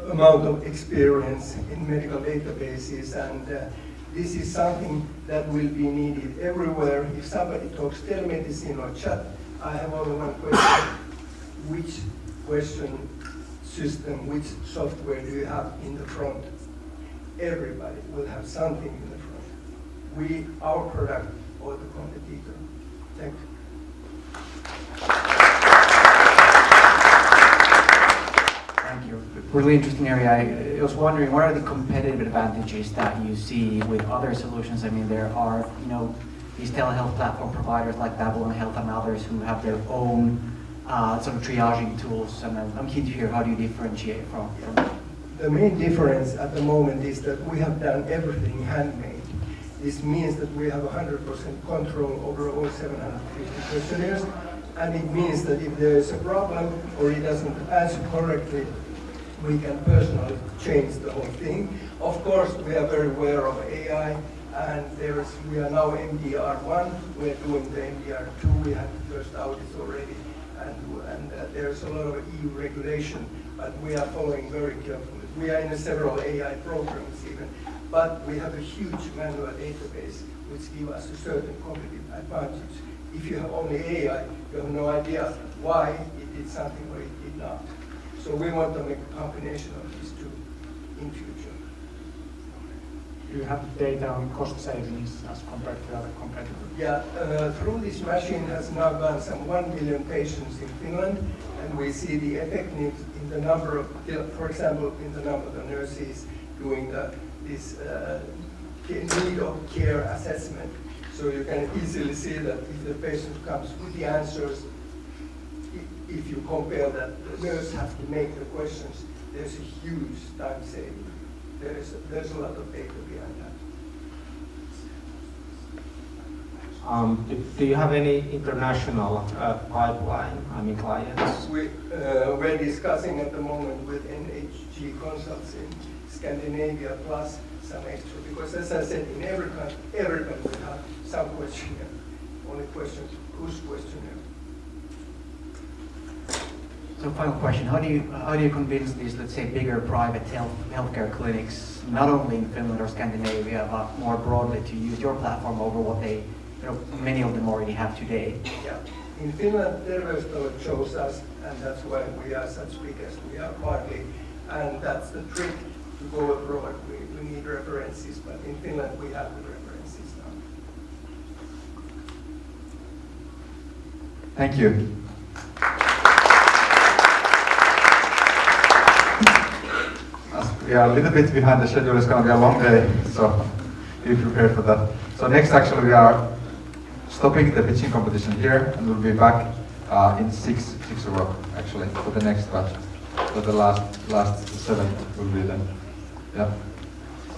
Speaker 22: amount of experience in medical databases, and this is something that will be needed everywhere. If somebody talks telemedicine or chat, I have only one question. Which question system, which software do you have in the front? Everybody will have something in the front. Our product or the competitor. Thank you.
Speaker 14: Thank you. Really interesting area. I was wondering, what are the competitive advantages that you see with other solutions? I mean, there are, these telehealth platform providers like Babylon Health and others who have their own sort of triaging tools, and I'm keen to hear how do you differentiate from
Speaker 22: The main difference at the moment is that we have done everything handmade. This means that we have 100% control over all 750 questionnaires, and it means that if there is a problem or it doesn't answer correctly, we can personally change the whole thing. Of course, we are very aware of AI, and we are now MDR1, we are doing the MDR2, we have the first audits already, and there's a lot of EU regulation, but we are following very carefully. We are in several AI programs even, but we have a huge manual database which gives us a certain competitive advantage. If you have only AI, you have no idea why it did something or it did not. So we want to make a combination of these two in future.
Speaker 1: You have data on cost savings as compared to other competitors?
Speaker 22: Yeah, through this machine has now gone some 1 million patients in Finland, and we see the effectiveness in the number of, for example, in the number of the nurses doing this need of care assessment. So you can easily see that if the patient comes with the answers, if you compare that the nurse has to make the questions, there's a huge time saving. There's a lot of data behind that.
Speaker 13: Do you have any international pipeline, clients?
Speaker 22: We're discussing at the moment with NHG Consults in Scandinavia plus some extra, because as I said, in every country we have some questionnaire. Only question, whose questionnaire?
Speaker 14: So final question, how do you convince these, let's say, bigger private healthcare clinics, not only in Finland or Scandinavia, but more broadly, to use your platform over what they, many of them already have today?
Speaker 22: Yeah. In Finland, Terveystalo chose us, and that's why we are such big as we are partly, and that's the trick to go abroad. We need references, but in Finland we have the references now.
Speaker 18: Thank you. We are a little bit behind the schedule. It's going to be a long day, so be prepared for that. So next, actually, we are stopping the pitching competition here, and we'll be back in 6 o'clock, actually, for the next batch. So the last 7 will be then. Yeah.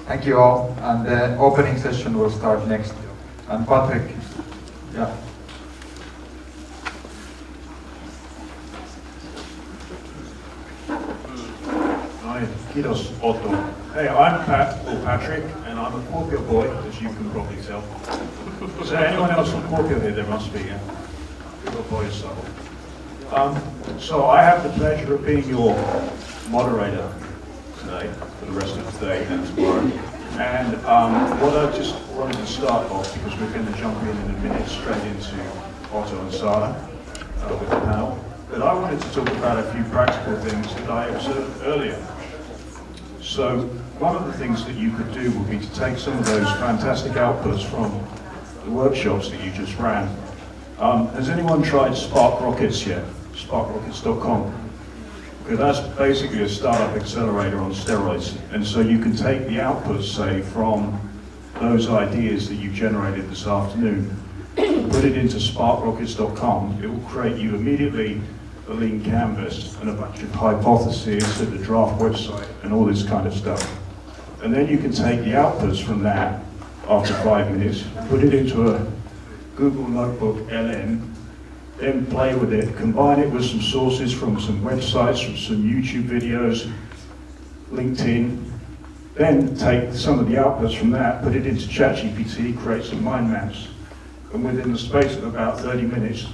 Speaker 18: Thank you all, and the opening session will start next. And Patrick, yeah.
Speaker 7: Hi, kiitos Otto. Hey, I'm Patrick, and I'm a Kuopio boy, as you can probably tell. Is there anyone else from Kuopio here? There must be, yeah? Kuopio boy is subtle. So I have the pleasure of being your moderator today, for the rest of today and tomorrow. And what I just wanted to start off, because we're going to jump in a minute straight into Otto and Sara with the panel, but I wanted to talk about a few practical things that I observed earlier. So one of the things that you could do would be to take some of those fantastic outputs from the workshops that you just ran. Has anyone tried Spark Rockets yet? SparkRockets.com? Because that's basically a startup accelerator on steroids. And so you can take the outputs, say, from those ideas that you generated this afternoon, put it into SparkRockets.com. It will create you immediately a lean canvas and a bunch of hypotheses and a draft website and all this kind of stuff. And then you can take the outputs from that after 5 minutes, put it into a Google Notebook LN, then play with it, combine it with some sources from some websites, from some YouTube videos, LinkedIn, then take some of the outputs from that, put it into ChatGPT, create some mind maps, and within the space of about 30 minutes,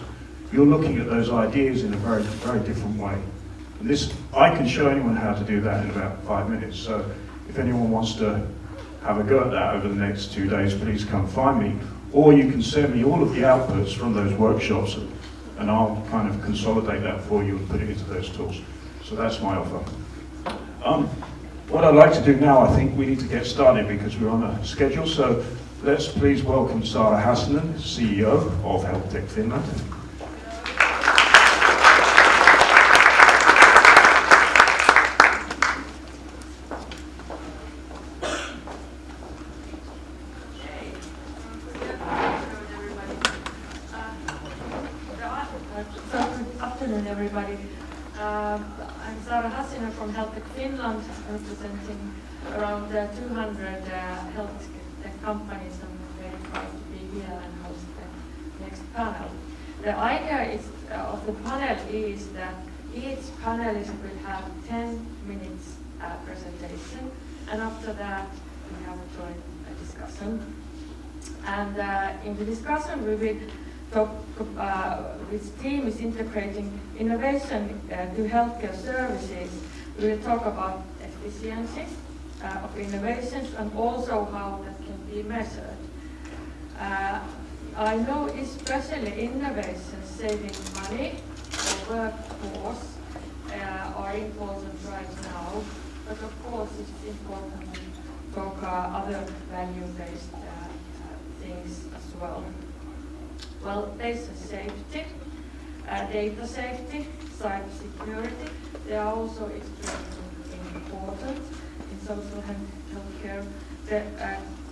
Speaker 7: you're looking at those ideas in a very, very different way. And this, I can show anyone how to do that in about 5 minutes. So if anyone wants to have a go at that over the next 2 days, please come find me. Or you can send me all of the outputs from those workshops, and I'll kind of consolidate that for you and put it into those tools. So that's my offer. What I'd like to do now, I think we need to get started because we're on a schedule. So let's please welcome Sara Hassanen, CEO of HealthTech Finland.
Speaker 6: Sara Hassinen from HealthTech Finland, representing around 200 health tech companies, and I'm very proud to be here and host the next panel. The idea of the panel is that each panelist will have 10 minutes presentation, and after that we have a joint discussion. And in the discussion we will talk which team is integrating innovation to healthcare services. We will talk about efficiency of innovations and also how that can be measured. I know especially innovations saving money for workforce are important right now, but of course it's important to talk other value-based things as well. Well, patient safety, data safety, cyber security, they are also extremely important in social healthcare. The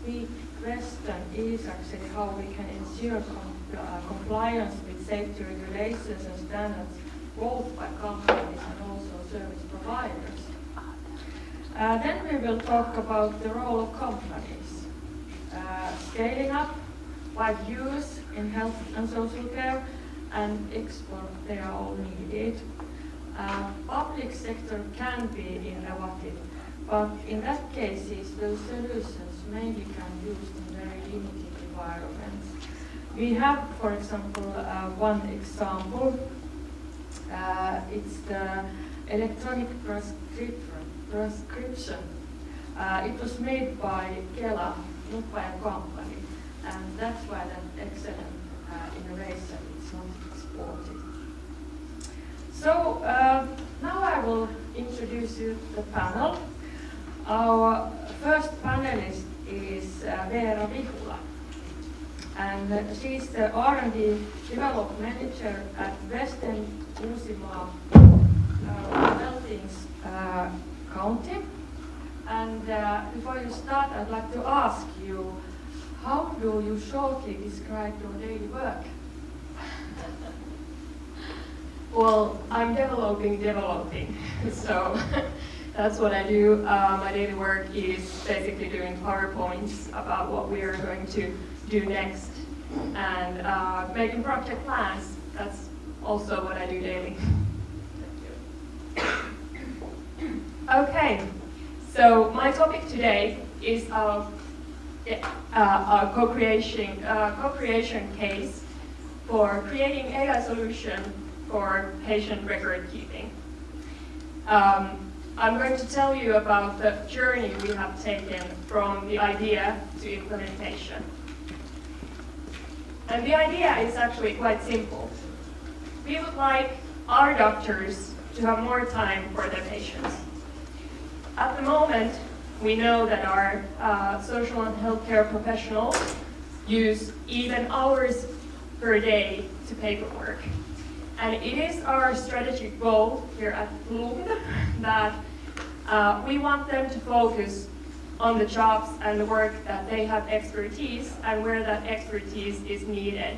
Speaker 6: key question is actually how we can ensure compliance with safety regulations and standards, both by companies and also service providers. Then we will talk about the role of companies, scaling up, wide use in health and social care, and export they are all needed. Public sector can be innovative, but in that cases, those solutions mainly can be used in very limited environments. We have, for example, one example. It's the electronic prescription. It was made by Kela, not by a company, and that's why that excellent innovation is not exported. So now I will introduce you to the panel. Our first panelist is Veera Vihula, and she's the R&D Development Manager at Western Uusimaa, Veltins County. And before you start, I'd like to ask you, how do you shortly describe your daily work?
Speaker 8: Well, I'm developing, so that's what I do. My daily work is basically doing PowerPoints about what we are going to do next, and making project plans. That's also what I do daily. Okay, so my topic today is a co-creation case for creating AI solution for patient record keeping. I'm going to tell you about the journey we have taken from the idea to implementation. And the idea is actually quite simple. We would like our doctors to have more time for their patients. At the moment, we know that our social and healthcare professionals use even hours per day to paperwork. And it is our strategic goal here at Lund that we want them to focus on the jobs and the work that they have expertise and where that expertise is needed.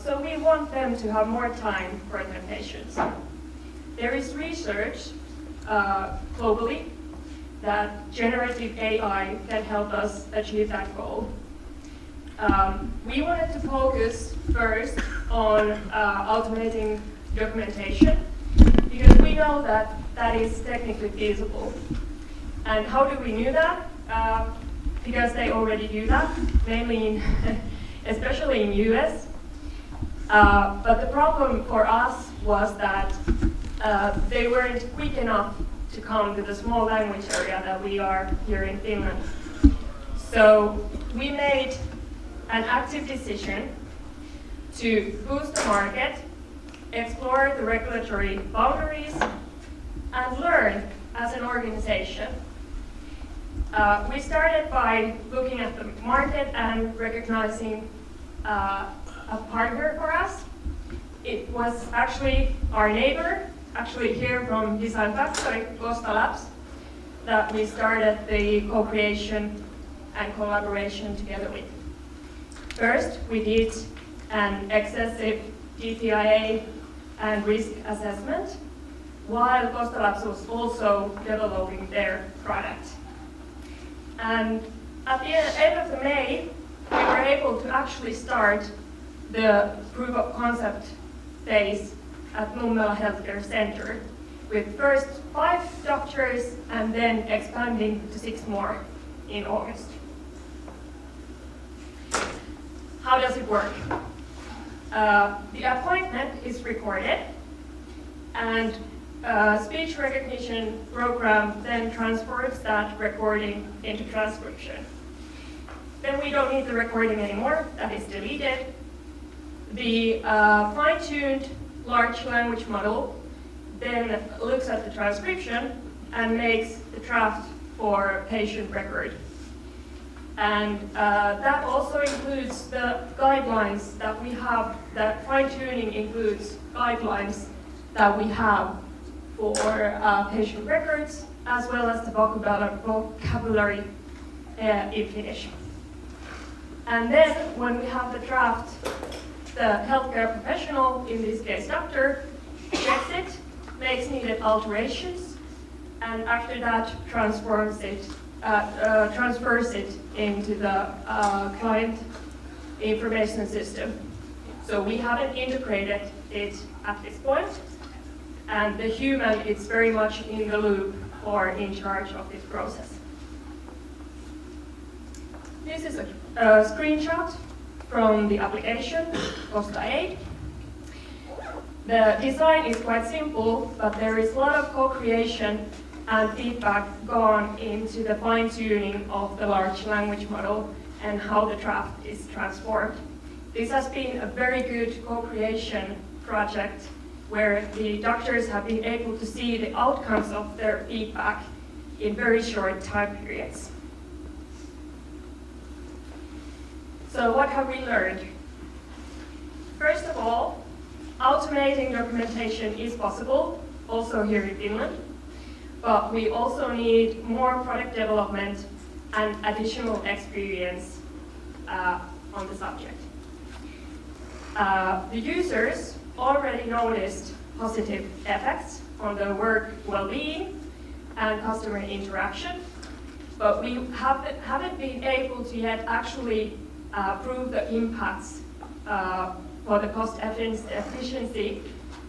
Speaker 8: So we want them to have more time for their patients. There is research globally that generative AI can help us achieve that goal. We wanted to focus first on automating documentation because we know that that is technically feasible. And how do we know that? Because they already do that, mainly especially in US. But the problem for us was that they weren't quick enough to come to the small language area that we are here in Finland. So we made an active decision to boost the market, explore the regulatory boundaries, and learn as an organization. We started by looking at the market and recognizing a partner for us. It was actually our neighbor, actually here from Design Factory, Costa Labs, that we started the co-creation and collaboration together with. First, we did an excessive DTIA and risk assessment while Costa Labs was also developing their product. And at the end of May, we were able to actually start the proof of concept phase at Nummela Healthcare Center, with first 5 doctors and then expanding to 6 more in August. How does it work? The appointment is recorded, and speech recognition program then transfers that recording into transcription. Then we don't need the recording anymore, that is deleted. The fine-tuned large language model then looks at the transcription and makes the draft for patient record. And that also includes the guidelines that we have, that fine-tuning includes guidelines that we have for patient records, as well as the vocabulary in Finnish. And then when we have the draft, the healthcare professional, in this case doctor, checks it, makes needed alterations, and after that transfers it into the client information system. So we haven't integrated it at this point, and the human is very much in the loop or in charge of this process. This is a screenshot from the application, Costa Aid. The design is quite simple, but there is a lot of co-creation and feedback gone into the fine-tuning of the large language model and how the draft is transformed. This has been a very good co-creation project where the doctors have been able to see the outcomes of their feedback in very short time periods. So what have we learned? First of all, automating documentation is possible, also here in Finland, but we also need more product development and additional experience on the subject. The users already noticed positive effects on the work well-being and customer interaction, but we haven't been able to yet actually prove the impacts for the cost efficiency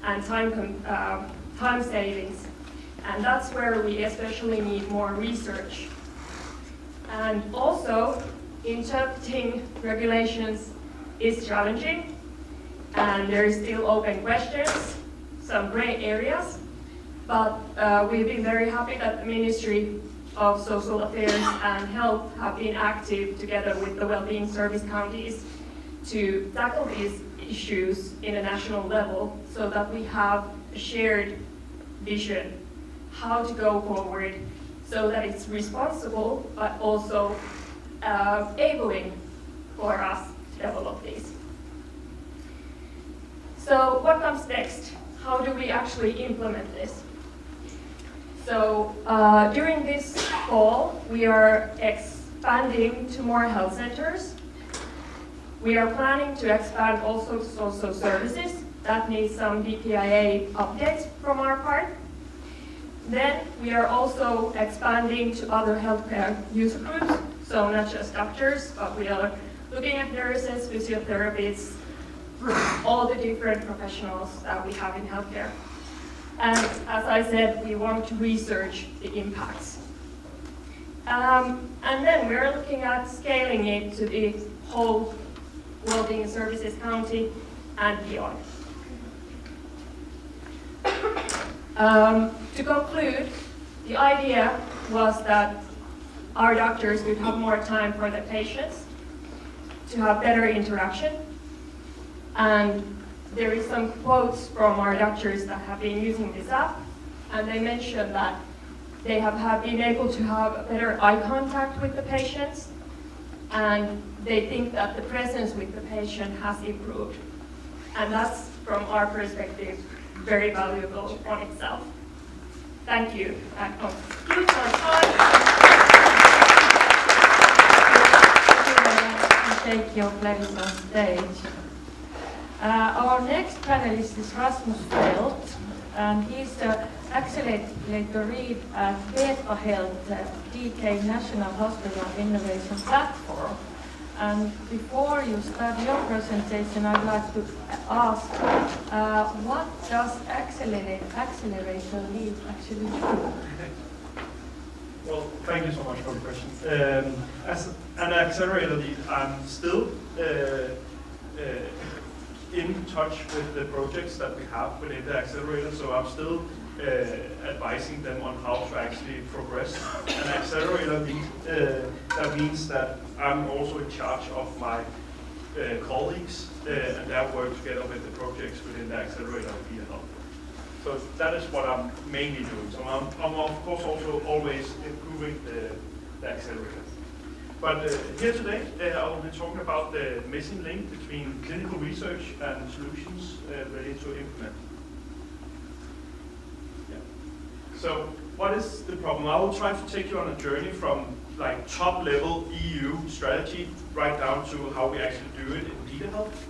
Speaker 8: and time savings. And that's where we especially need more research. And also, interpreting regulations is challenging, and there is still open questions, some gray areas, but we've been very happy that the Ministry of Social Affairs and Health have been active together with the Wellbeing Service counties to tackle these issues in a national level so that we have a shared vision how to go forward so that it's responsible but also enabling for us to develop these. So what comes next? How do we actually implement this? So during this fall, we are expanding to more health centers. We are planning to expand also to social services. That needs some DPIA updates from our part. Then we are also expanding to other healthcare user groups, so not just doctors, but we are looking at nurses, physiotherapists, all the different professionals that we have in healthcare. And as I said, we want to research the impacts. And then we're looking at scaling it to the whole Wellbeing Services County and beyond. To conclude, the idea was that our doctors would have more time for their patients, to have better interaction, and there is some quotes from our doctors that have been using this app, and they mentioned that they have been able to have better eye contact with the patients, and they think that the presence with the patient has improved. And that's, from our perspective, very valuable on itself. Thank you. That concludes our time.
Speaker 6: Take your place on stage. Our next panelist is Rasmus Felt, and he's the accelerator lead at Beta Health, DK National Hospital Innovation Platform. And before you start your presentation, I'd like to ask, what does accelerator lead actually do?
Speaker 4: Well, thank you so much for the question. As an accelerator lead, I'm still in touch with the projects that we have within the accelerator, so I'm still advising them on how to actually progress. An accelerator lead, that means that I'm also in charge of my colleagues and their work together with the projects within the accelerator of Vita Health. So that is what I'm mainly doing. So I'm of course also always improving the accelerator. But here today, I will be talking about the missing link between clinical research and solutions ready to implement. Yeah. So what is the problem? I will try to take you on a journey from like top level EU strategy right down to how we actually do it in Vita Health.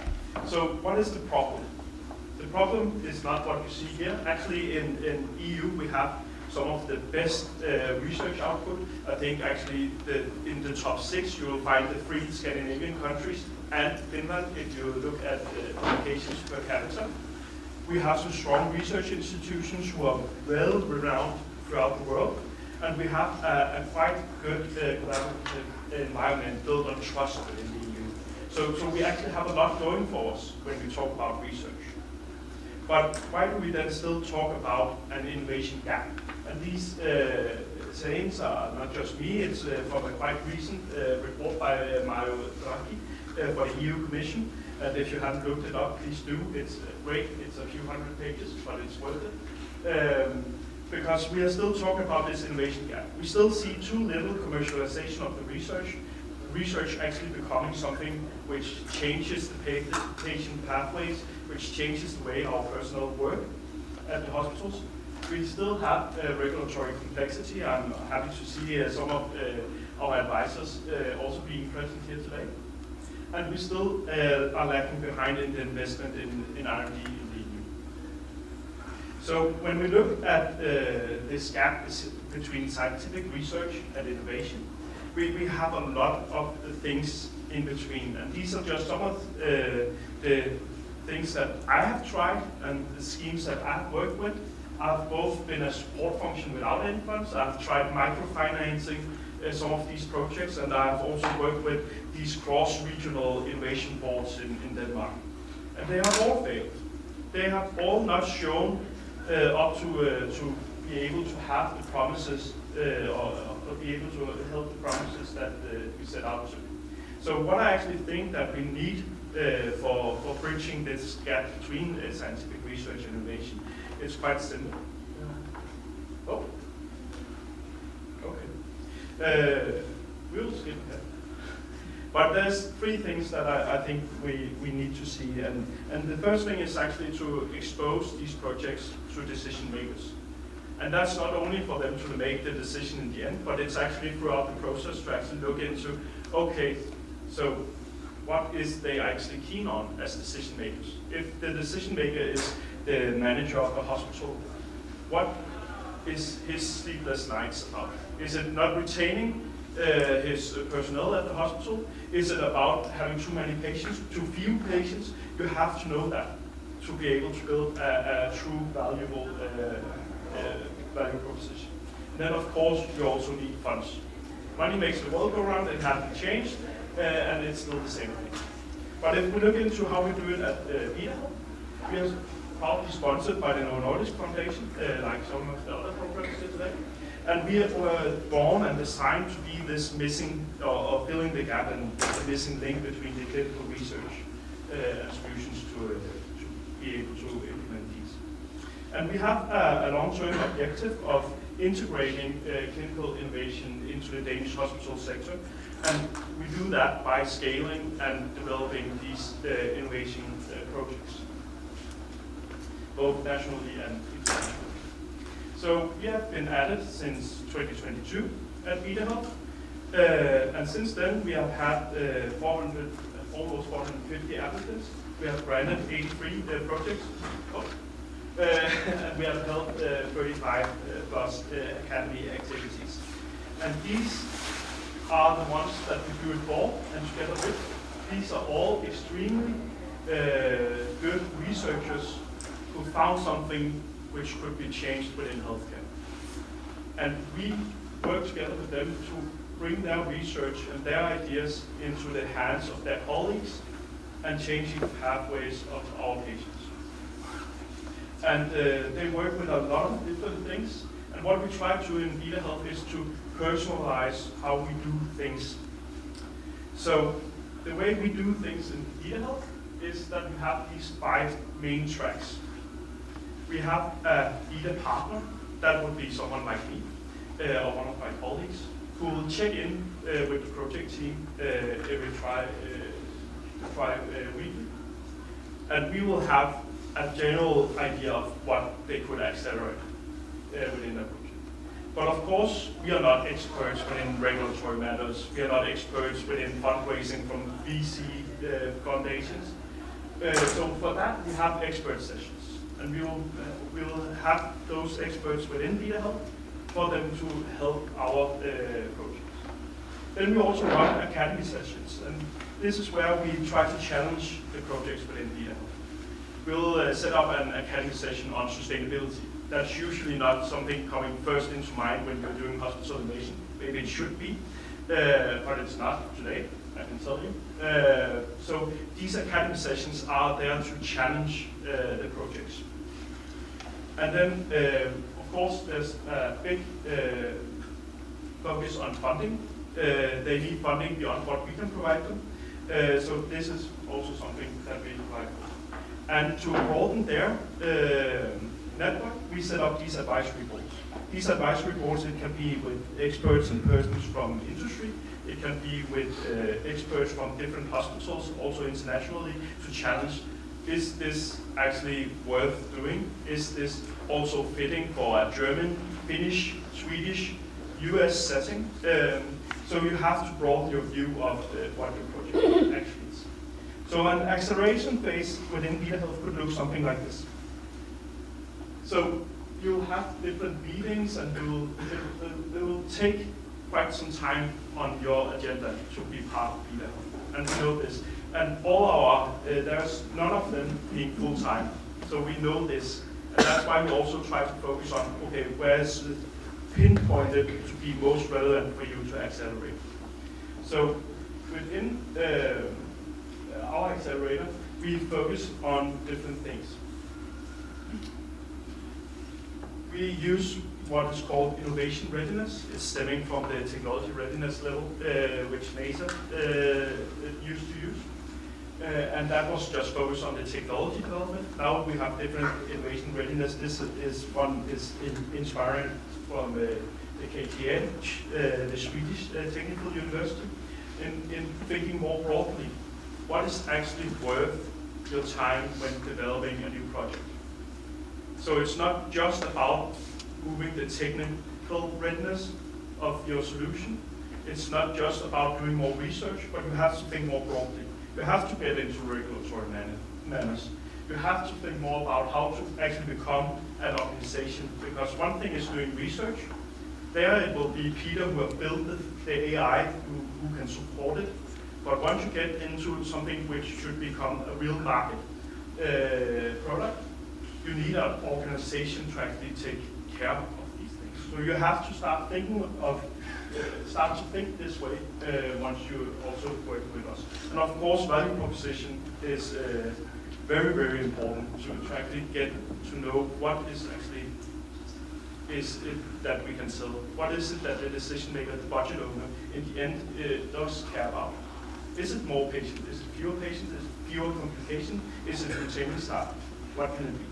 Speaker 4: So what is the problem? The problem is not what you see here. Actually in EU we have some of the best research output. I think actually in the top 6 you will find the 3 Scandinavian countries and Finland if you look at publications per capita. We have some strong research institutions who are well renowned throughout the world, and we have a quite good collaborative environment built on trust within the EU. So we actually have a lot going for us when we talk about research. But why do we then still talk about an innovation gap? And these sayings are not just me, it's from a quite recent report by Mario Draghi for the EU Commission. And if you haven't looked it up, please do. It's great, it's a few hundred pages, but it's worth it. Because we are still talking about this innovation gap. We still see too little commercialization of the research actually becoming something which changes the patient pathways, which changes the way our personnel work at the hospitals. We still have regulatory complexity. I'm happy to see some of our advisors also being present here today. And we still are lacking behind in the investment in R&D in the EU. So when we look at this gap between scientific research and innovation, we have a lot of things in between. And these are just some of the things that I have tried and the schemes that I've worked with. I've both been a support function without any funds. I've tried microfinancing some of these projects, and I've also worked with these cross-regional innovation boards in Denmark. And they have all failed. They have all not shown up to be able to have the promises or be able to help the promises that we set out to. So what I actually think that we need for bridging this gap between scientific research and innovation, it's quite simple. Oh, okay. We'll skip that. But there's 3 things that I think we need to see, and the first thing is actually to expose these projects to decision makers. And that's not only for them to make the decision in the end, but it's actually throughout the process to actually look into, okay, so what is they actually keen on as decision makers? If the decision maker is the manager of the hospital, what is his sleepless nights about? Is it not retaining his personnel at the hospital? Is it about having too many patients, too few patients? You have to know that to be able to build a true valuable value proposition. And then of course you also need funds. Money makes the world go round, it hasn't changed, and it's still the same thing. But if we look into how we do it at Vita, we are proudly sponsored by the Novo Nordisk Foundation, like some of the other programs here today. And we were born and designed to be this missing, or filling the gap and the missing link between the clinical research and solutions to be able to implement these. And we have a long-term objective of integrating clinical innovation into the Danish hospital sector. And we do that by scaling and developing these innovation projects, both nationally and internationally. So we have been at it since 2022 at Vita Health. And since then we have had almost 450 applicants. We have granted 83 projects. Oh, and we have held 35 plus academy activities. And these are the ones that we do it for and together with. These are all extremely good researchers who found something which could be changed within healthcare. And we work together with them to bring their research and their ideas into the hands of their colleagues and changing the pathways of our patients. And they work with a lot of different things. And what we try to do in Vita Health is to personalize how we do things. So the way we do things in Vita Health is that we have these 5 main tracks. We have a Vita partner, that would be someone like me, or one of my colleagues, who will check in with the project team every weekly. And we will have a general idea of what they could accelerate within that project. But of course, we are not experts within regulatory matters. We are not experts within fundraising from VC foundations. So for that, we have expert sessions. And we will have those experts within Vita Health for them to help our projects. Then we also run academy sessions. And this is where we try to challenge the projects within Vita Health. We'll set up an academy session on sustainability. That's usually not something coming first into mind when you're doing hospital innovation. Maybe it should be, but it's not today, I can tell you. So these academy sessions are there to challenge the projects. And then, of course, there's a big focus on funding. They need funding beyond what we can provide them. So this is also something that we provide. And to broaden their network, we set up these advisory boards. These advisory boards, it can be with experts and persons from industry. It can be with experts from different hospitals, also internationally, to challenge, is this actually worth doing? Is this also fitting for a German, Finnish, Swedish, US setting? So you have to broaden your view of what your project actually is. So an acceleration phase within Vita Health could look something like this. So you'll have different meetings and they will take quite some time on your agenda to be part of Vita Health. And we know this. And all our, there's none of them being full-time. So we know this. And that's why we also try to focus on, okay, where's it pinpointed to be most relevant for you to accelerate. So within our accelerator, we focus on different things. We use what is called innovation readiness. It's stemming from the technology readiness level, which NASA used to use. And that was just focused on the technology development. Now we have different innovation readiness. This is inspired from the KTH, the Swedish Technical University, in thinking more broadly. What is actually worth your time when developing a new project? So it's not just about moving the technical readiness of your solution. It's not just about doing more research, but you have to think more broadly. You have to get into regulatory manners. You have to think more about how to actually become an organization. Because one thing is doing research. There it will be Peter who have built the AI who can support it. But once you get into something which should become a real market product, you need an organization to actually take care of these things. So you have to start thinking start to think this way once you also work with us. And of course, value proposition is very, very important to actually get to know what is actually it that we can sell. What is it that the decision maker, the budget owner, in the end does care about? Is it more patients? Is it fewer patients? Is it fewer complications? Is it retaining staff? What can it be?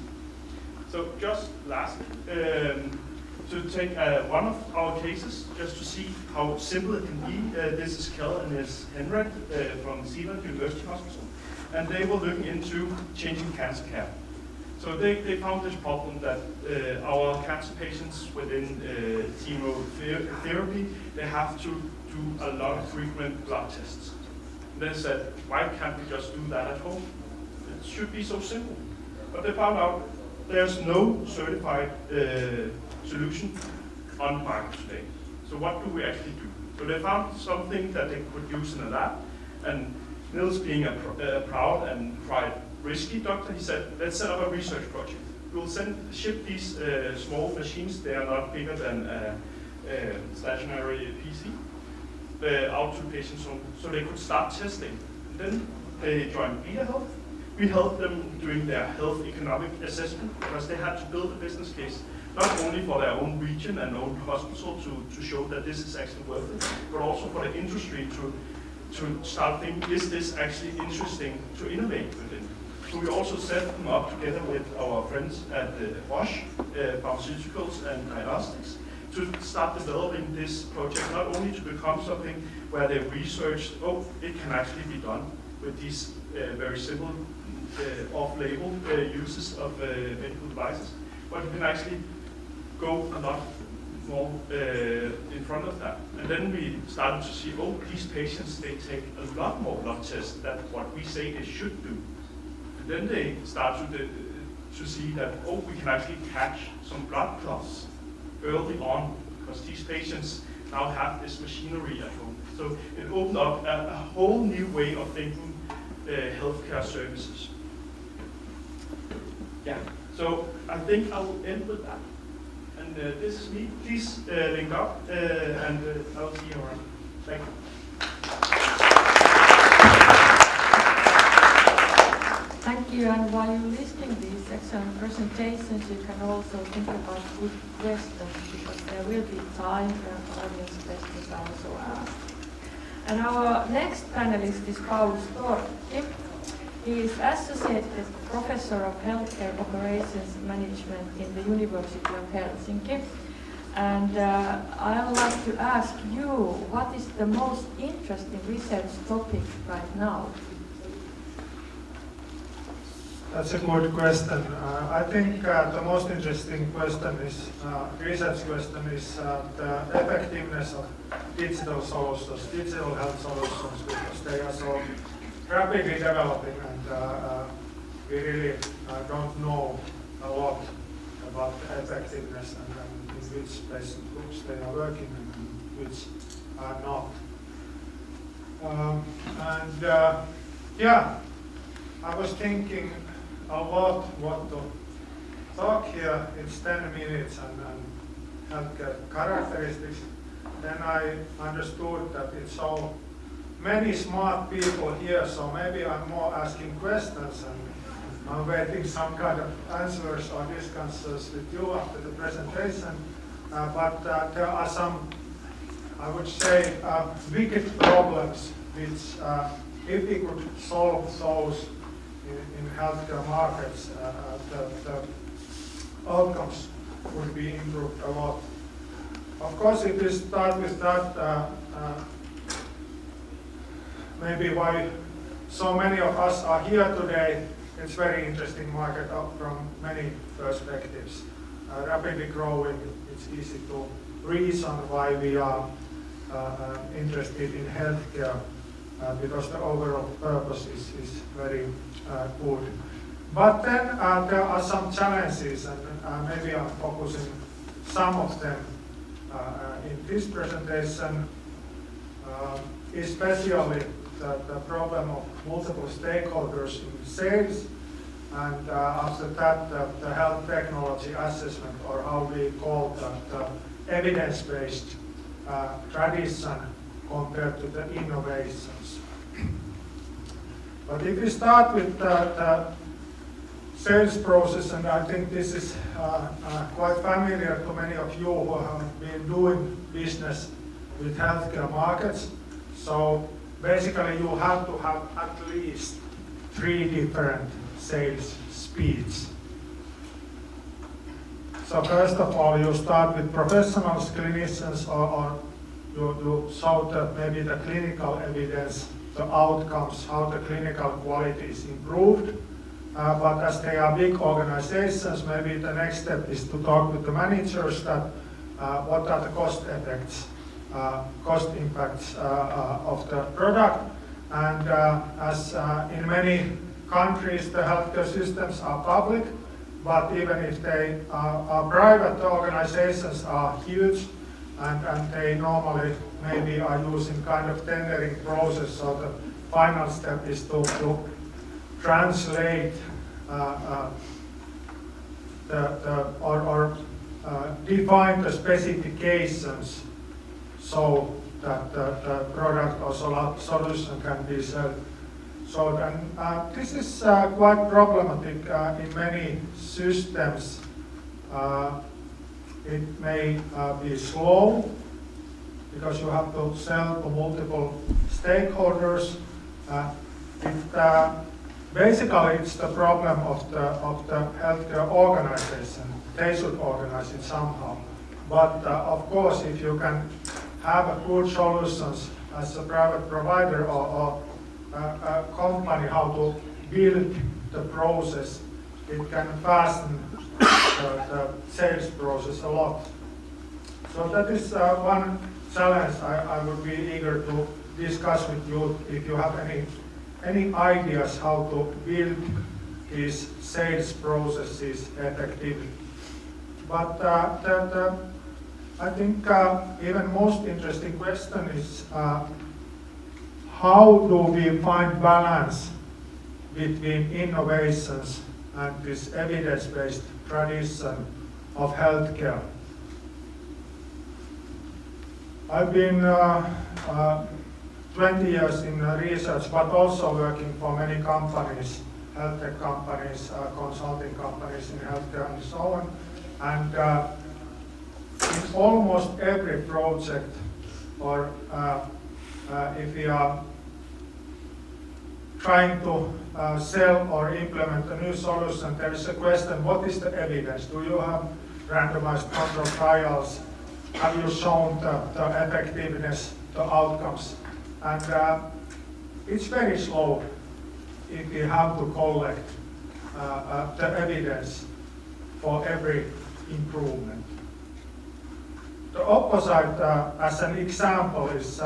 Speaker 4: So just lastly, to take one of our cases, just to see how simple it can be. This is Kjell and his Henrik from Zealand University Hospital, and they were looking into changing cancer care. So they found this problem that our cancer patients within chemotherapy, they have to do a lot of frequent blood tests. And they said, why can't we just do that at home? It should be so simple. But they found out there's no certified solution on the market today. So what do we actually do? So they found something that they could use in a lab, and Niels, being a proud and quite risky doctor, he said, let's set up a research project. We'll ship these small machines, they are not bigger than a stationary PC, out to patients so they could start testing. And then they joined Vita Health. We helped them doing their health economic assessment because they had to build a business case, not only for their own region and own hospital to show that this is actually worth it, but also for the industry to start thinking, is this actually interesting to innovate within? So we also set them up together with our friends at Roche, Pharmaceuticals and Diagnostics, to start developing this project, not only to become something where they researched, oh, it can actually be done with these very simple off-label uses of medical devices, but you can actually go a lot more in front of that. And then we started to see, oh, these patients, they take a lot more blood tests than what we say they should do. And then they start to see that, oh, we can actually catch some blood clots early on, because these patients now have this machinery at home. So it opened up a whole new way of thinking healthcare services. Yeah, so I think I will end with that. And this is me. Please link up, and I'll see you around. Thank you.
Speaker 6: Thank you, and while you're listening to these excellent presentations, you can also think about good questions, because there will be time for audience questions also asked. And our next panelist is Paul Storkki. He is Associate Professor of Healthcare Operations Management in the University of Helsinki. And I would like to ask you, what is the most interesting research topic right now?
Speaker 1: That's a good question. I think the most interesting question is, research question is the effectiveness of digital solutions, digital health solutions, because they are so rapidly developing, and we really don't know a lot about the effectiveness and in which patient groups they are working and which are not. Yeah, I was thinking a lot what to talk here. It's 10 minutes and healthcare characteristics. Then I understood that it's so many smart people here, so maybe I'm more asking questions and I'm waiting some kind of answers or discussions with you after the presentation. But there are some, I would say, wicked problems which, if we could solve those in healthcare markets, the outcomes would be improved a lot. Of course, if we start with that, maybe why so many of us are here today, it's very interesting market from many perspectives. Rapidly growing, it's easy to reason why we are interested in healthcare, because the overall purpose is very good. But then there are some challenges, and maybe I'm focusing some of them in this presentation, especially the problem of multiple stakeholders in sales, and after that the health technology assessment, or how we call that evidence-based tradition compared to the innovations. But if we start with the sales process, and I think this is quite familiar to many of you who have been doing business with healthcare markets. So basically you have to have at least 3 different sales speeds. So first of all, you start with professionals, clinicians, or you show that maybe the clinical evidence, the outcomes, how the clinical quality is improved. But as they are big organizations, maybe the next step is to talk with the managers that what are the cost effects, cost impacts of the product. And as in many countries, the healthcare systems are public, but even if they are private organizations are huge, and they normally maybe are using kind of tendering process, so the final step is to translate define the specifications so that the product or solution can be sold. So then, this is quite problematic in many systems. It may be slow because you have to sell to multiple stakeholders. Basically, it's the problem of the healthcare organization. They should organize it somehow. But of course, if you can have a good solutions as a private provider or a company how to build the process, it can fasten the sales process a lot. So that is one challenge I would be eager to discuss with you if you have any ideas how to build these sales processes effectively. But I think even most interesting question is how do we find balance between innovations and this evidence-based tradition of healthcare? I've been 20 years in research, but also working for many companies, health tech companies, consulting companies in healthcare and so on. And in almost every project, or if we are trying to sell or implement a new solution, there is a question, what is the evidence? Do you have randomized control trials? Have you shown the effectiveness, the outcomes? And it's very slow if we have to collect the evidence for every improvement. The opposite, as an example, is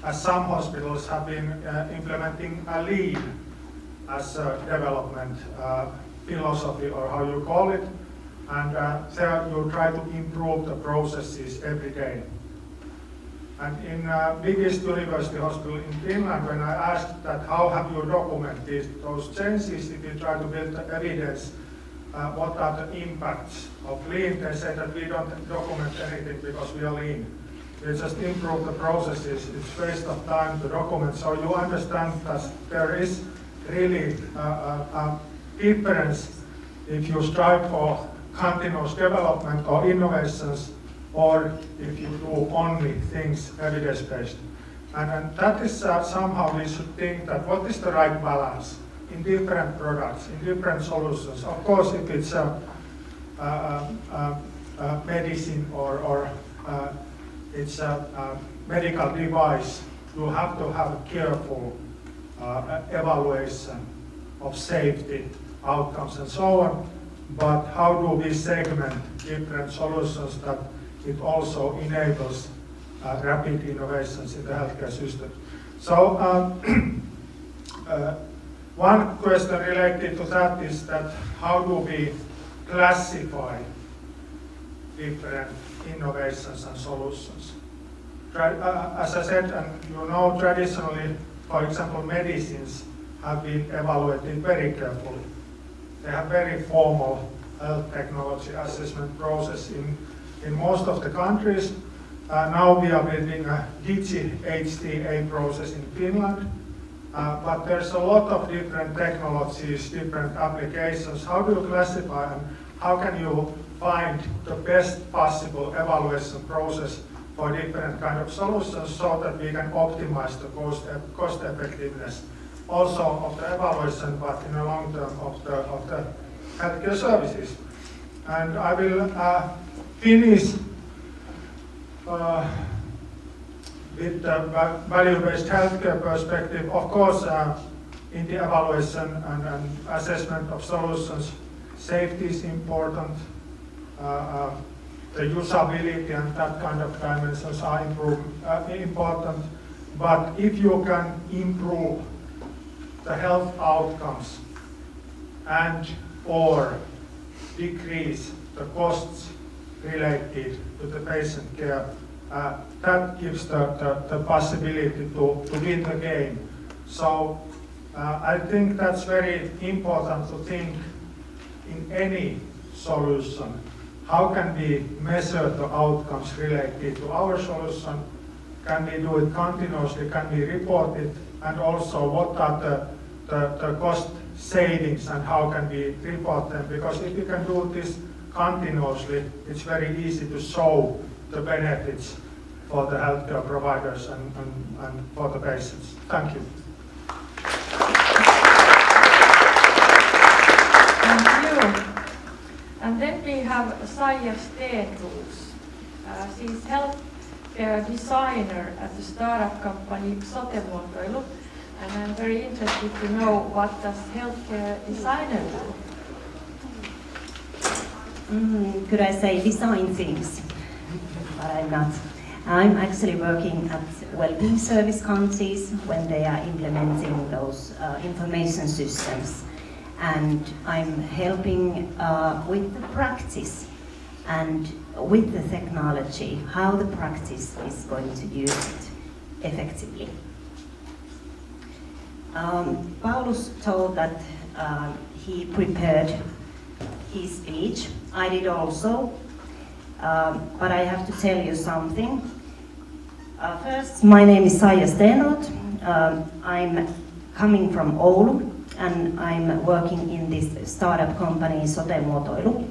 Speaker 1: as some hospitals have been implementing a lean as a development philosophy, or how you call it, and there you try to improve the processes every day. And in biggest university hospital in Finland, when I asked that how have you documented those changes, if you try to build the evidence, what are the impacts of lean, they said that we don't document anything because we are lean. We just improve the processes. It's waste of time to document. So you understand that there is really a difference if you strive for continuous development or innovations, or if you do only things evidence-based. And that is somehow we should think that what is the right balance in different products, in different solutions. Of course, if it's medicine or it's a medical device, you have to have a careful evaluation of safety, outcomes, and so on. But how do we segment different solutions that it also enables rapid innovations in the healthcare system? So one question related to that is that how do we classify different innovations and solutions? As I said, and you know, traditionally, for example, medicines have been evaluated very carefully. They have very formal health technology assessment process in most of the countries. Now we are building a Digi-HTA process in Finland, but there's a lot of different technologies, different applications. How do you classify and how can you find the best possible evaluation process for different kind of solutions so that we can optimize the cost effectiveness also of the evaluation, but in the long term of the healthcare services. And I will finish with the value-based healthcare perspective. Of course, in the evaluation and assessment of solutions, safety is important. The usability and that kind of dimensions are important. But if you can improve the health outcomes and or decrease the costs related to the patient care, that gives the possibility to win the game. So I think that's very important to think in any solution. How can we measure the outcomes related to our solution? Can we do it continuously? Can we report it? And also, what are the cost savings and how can we report them? Because if we can do this continuously, it's very easy to show the benefits for the healthcare providers and for the patients. Thank you.
Speaker 6: Thank you. And then we have Saija Stenroos. She's healthcare designer at the startup company Sote-Muotoilu. And I'm very interested to know, what does healthcare designer do?
Speaker 5: Could I say design things? But I'm not. I'm actually working at well-being service councils when they are implementing those information systems. And I'm helping with the practice and with the technology, how the practice is going to use it effectively. Paulus told that he prepared his speech. I did also, but I have to tell you something. First, my name is Saija Stenroos. I'm coming from Oulu, and I'm working in this startup company Sote-Muotoilu.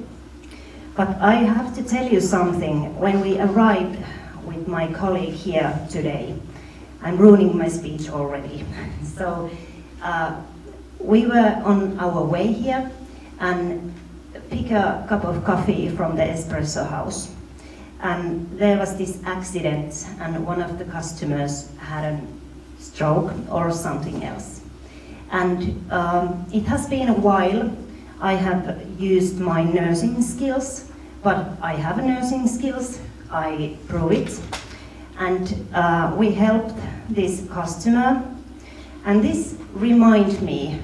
Speaker 5: But I have to tell you something. When we arrived with my colleague here today, I'm ruining my speech already. So we were on our way here and pick a cup of coffee from the espresso house. And there was this accident, and one of the customers had a stroke or something else. And it has been a while. I have used my nursing skills, but I have nursing skills, I prove it. And we helped this customer, and this reminded me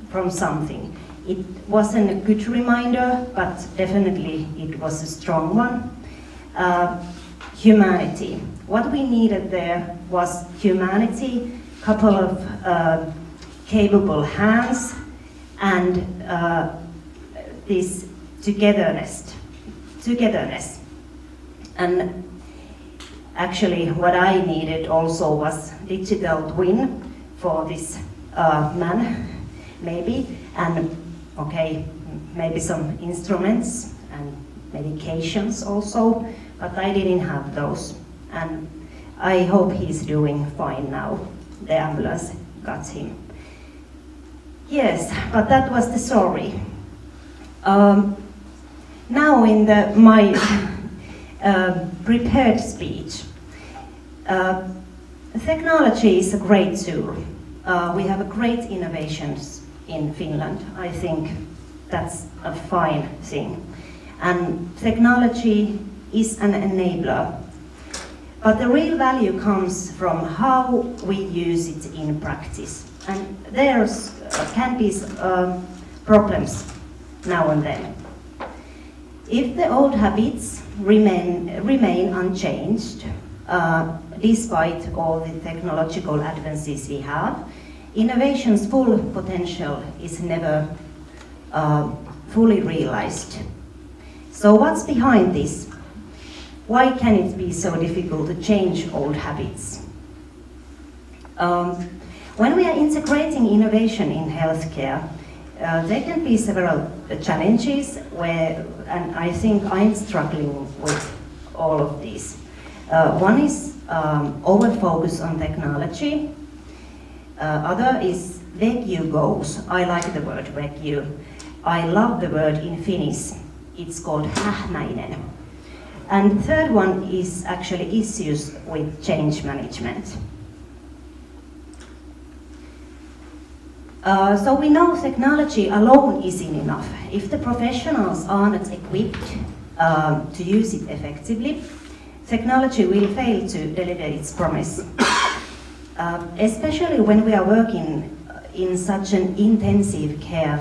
Speaker 5: from something. It wasn't a good reminder, but definitely it was a strong one. Humanity. What we needed there was humanity, couple of capable hands, and this togetherness. And actually what I needed also was digital twin for this man, maybe, and okay, maybe some instruments and medications also, but I didn't have those. And I hope he's doing fine now. The ambulance got him. Yes, but that was the story. Now in my prepared speech, technology is a great tool. We have great innovations in Finland. I think that's a fine thing. And technology is an enabler. But the real value comes from how we use it in practice. And there can be problems now and then. If the old habits remain unchanged, despite all the technological advances we have, innovation's full potential is never fully realized. So what's behind this? Why can it be so difficult to change old habits? When we are integrating innovation in healthcare, there can be several challenges and I think I'm struggling with all of these. One is over-focus on technology. Other is vegu goals. I like the word vegu. I love the word in Finnish. It's called hähmäinen. And third one is actually issues with change management. So we know technology alone isn't enough. If the professionals are not equipped to use it effectively, technology will fail to deliver its promise. Especially when we are working in such an intensive care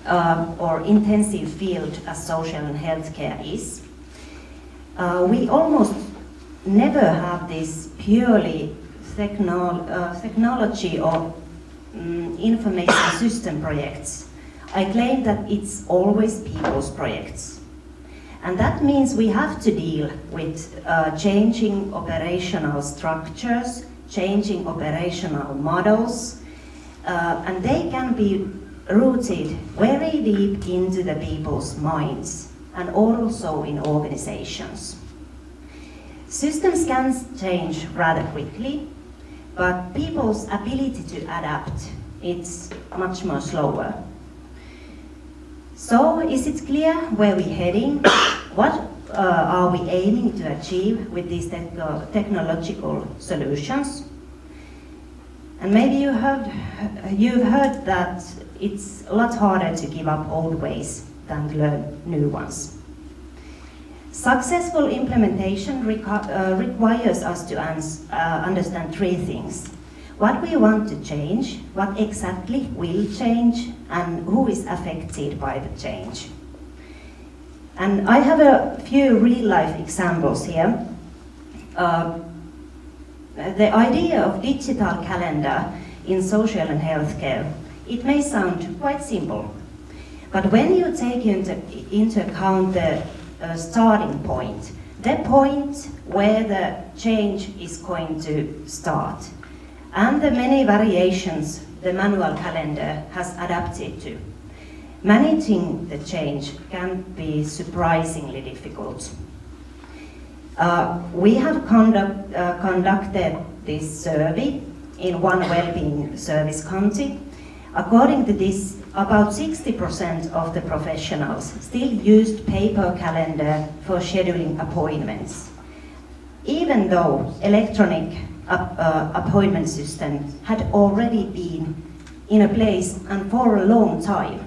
Speaker 5: or intensive field as social and healthcare is, we almost never have this purely technology or information system projects. I claim that it's always people's projects. And that means we have to deal with changing operational structures, changing operational models, and they can be rooted very deep into the people's minds and also in organizations. Systems can change rather quickly, but people's ability to adapt, it's much more slower. So is it clear where we're heading? What are we aiming to achieve with these technological solutions? And maybe you've heard that it's a lot harder to give up old ways than to learn new ones. Successful implementation requires us to understand three things. What we want to change, what exactly will change, and who is affected by the change. And I have a few real-life examples here. The idea of digital calendar in social and healthcare, it may sound quite simple, but when you take into account the starting point, the point where the change is going to start, and the many variations the manual calendar has adapted to, managing the change can be surprisingly difficult. We have conducted this survey in one well-being service county. According to this, about 60% of the professionals still used paper calendar for scheduling appointments, even though electronic appointment system had already been in a place and for a long time.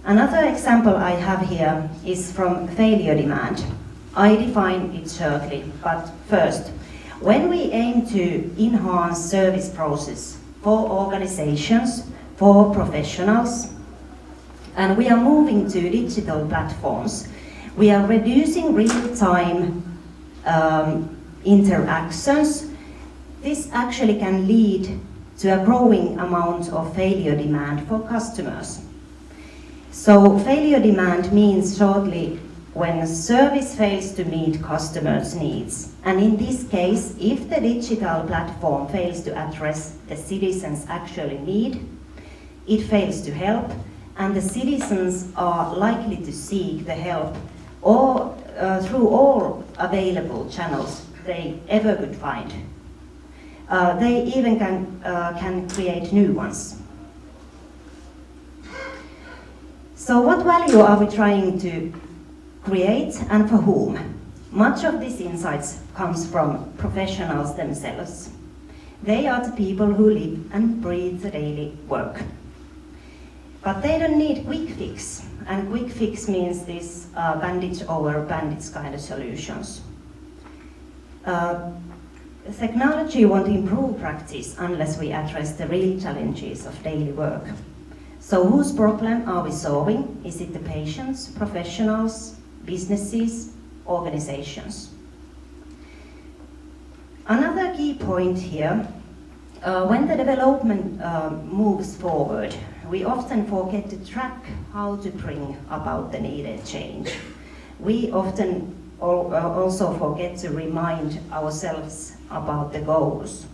Speaker 5: Another example I have here is from failure demand. I define it shortly, but first, when we aim to enhance service process for organizations, for professionals, and we are moving to digital platforms, we are reducing real-time interactions. This actually can lead to a growing amount of failure demand for customers. So failure demand means shortly when a service fails to meet customers' needs. And in this case, if the digital platform fails to address the citizens' actual need, it fails to help, and the citizens are likely to seek the help or through all available channels they ever could find. They even can create new ones. So what value are we trying to create and for whom? Much of these insights comes from professionals themselves. They are the people who live and breathe the daily work. But they don't need quick fix, and quick fix means this bandage over bandage kind of solutions. Technology won't improve practice unless we address the real challenges of daily work. So whose problem are we solving? Is it the patients, professionals, businesses, organizations? Another key point here, when the development moves forward, we often forget to track how to bring about the needed change. We often also forget to remind ourselves about the goals.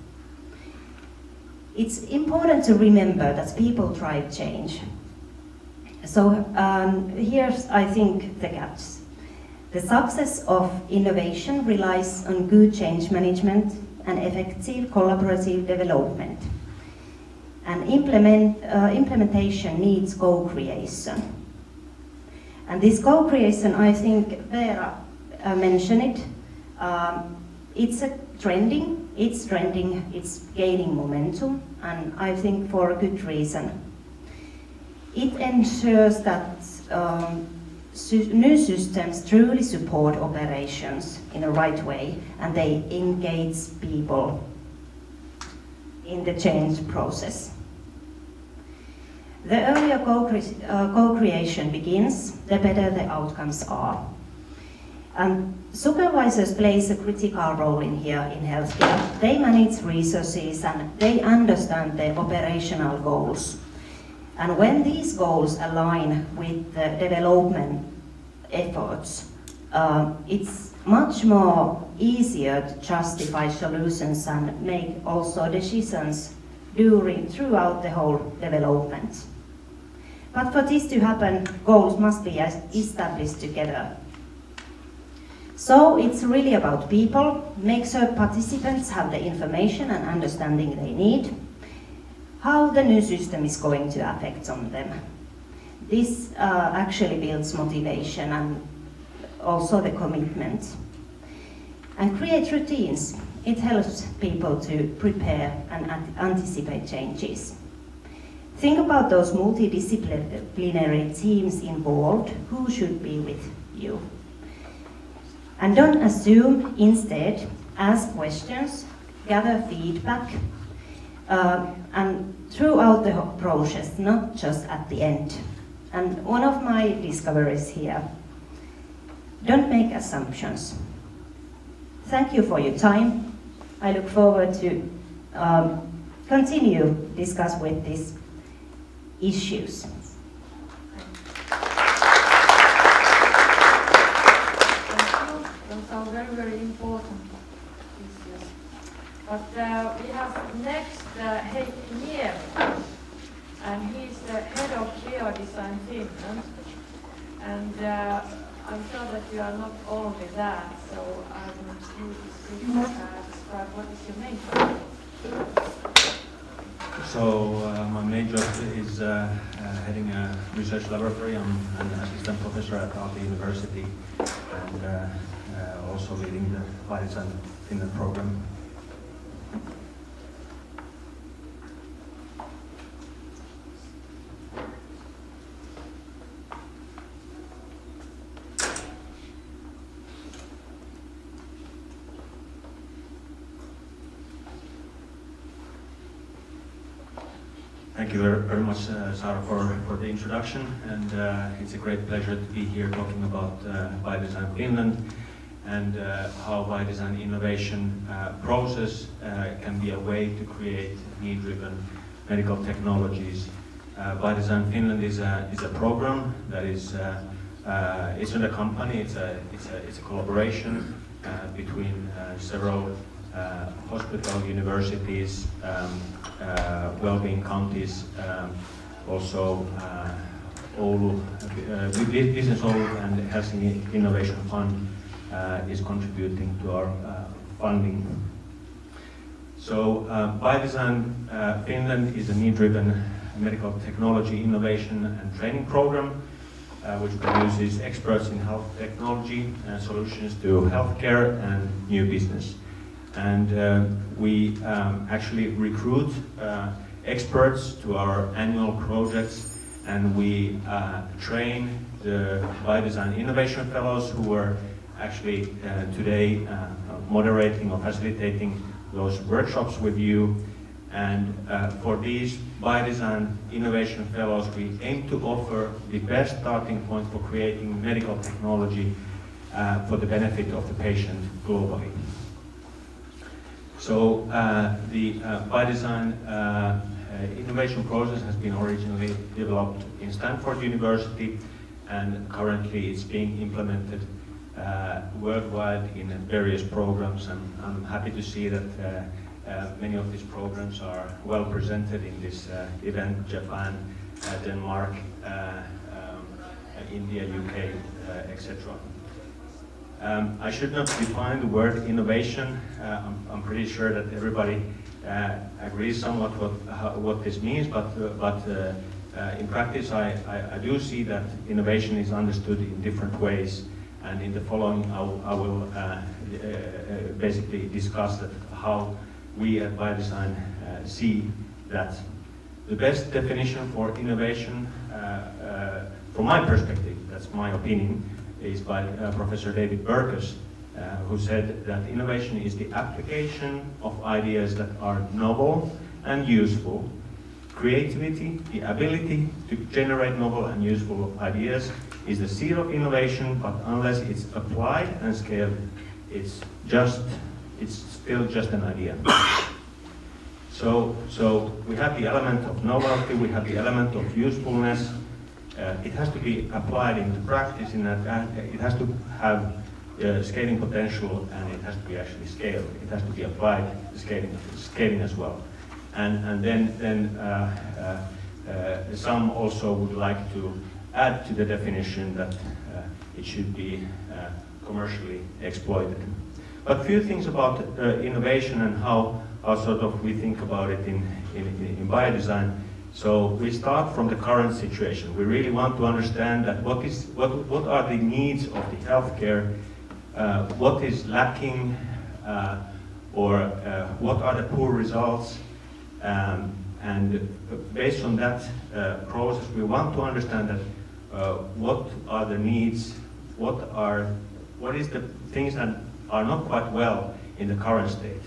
Speaker 5: It's important to remember that people drive change. So here's, I think, the gaps. The success of innovation relies on good change management and effective collaborative development. And implementation needs co-creation. And this co-creation, I think Vera mentioned it, it's trending, it's gaining momentum, and I think for a good reason. It ensures that new systems truly support operations in a right way, and they engage people in the change process. The earlier co-creation begins, the better the outcomes are. And supervisors plays a critical role in here in healthcare. They manage resources and they understand the operational goals. And when these goals align with the development efforts, it's much more easier to justify solutions and make also decisions throughout the whole development. But for this to happen, goals must be established together. So it's really about people, make sure participants have the information and understanding they need, how the new system is going to affect on them. This actually builds motivation and also the commitment. And create routines. It helps people to prepare and anticipate changes. Think about those multidisciplinary teams involved, who should be with you. And don't assume, instead, ask questions, gather feedback, and throughout the whole process, not just at the end. And one of my discoveries here, don't make assumptions. Thank you for your time. I look forward to continue discuss with these issues.
Speaker 6: Those are very, very important issues. But we have next Heikki Niemi, and he's the head of Biodesign Finland. And I'm sure that you are not only that, so I want you to describe what is your main job.
Speaker 10: So my main job is heading a research laboratory. I'm an assistant professor at Aalto University and also leading the Biodesign Finland program. Thank you very much, Sara, for the introduction, and it's a great pleasure to be here talking about Biodesign Finland and how Biodesign innovation process can be a way to create need-driven medical technologies. Biodesign Finland is a program that is it's not a company. It's a collaboration between several hospital, universities, well-being counties, also Oulu, Business Oulu and Helsinki Innovation Fund is contributing to our funding. So Biodesign Finland is a need-driven medical technology innovation and training program which produces experts in health technology and solutions to healthcare and new business. And we actually recruit experts to our annual projects, and we train the Biodesign Innovation Fellows who are actually today moderating or facilitating those workshops with you. And for these Biodesign Innovation Fellows, we aim to offer the best starting point for creating medical technology for the benefit of the patient globally. So the Biodesign innovation process has been originally developed in Stanford University, and currently it's being implemented worldwide in various programs. And I'm happy to see that many of these programs are well presented in this event: Japan, Denmark, India, UK, etc. I should not define the word innovation. I'm pretty sure that everybody agrees somewhat what this means, but in practice I do see that innovation is understood in different ways, and in the following I will basically discuss that, how we at Biodesign see that. The best definition for innovation, from my perspective, that's my opinion, is by Professor David Burkus, who said that innovation is the application of ideas that are novel and useful creativity, the ability to generate novel and useful ideas is the seed of innovation, but unless it's applied and scaled, it's still just an idea. So we have the element of novelty, we have the element of usefulness. It has to be applied into practice, it has to have scaling potential, and it has to be actually scaled. It has to be applied to scaling as well. And then some also would like to add to the definition that it should be commercially exploited. But few things about innovation and how sort of we think about it in biodesign. So we start from the current situation. We really want to understand that what are the needs of the healthcare, what is lacking, or what are the poor results, and based on that process, we want to understand that what are the needs, what is the things that are not quite well in the current state.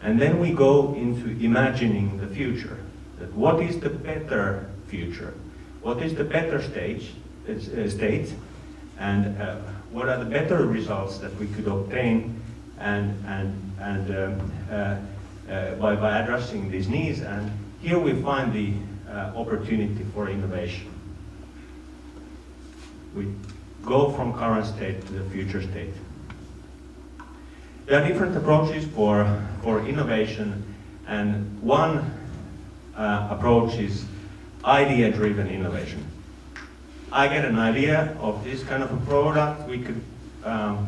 Speaker 10: And then we go into imagining the future. That what is the better future? What is the better state? And what are the better results that we could obtain by addressing these needs? And here we find the opportunity for innovation. We go from current state to the future state. There are different approaches for innovation, and one approach is idea-driven innovation. I get an idea of this kind of a product. We could, how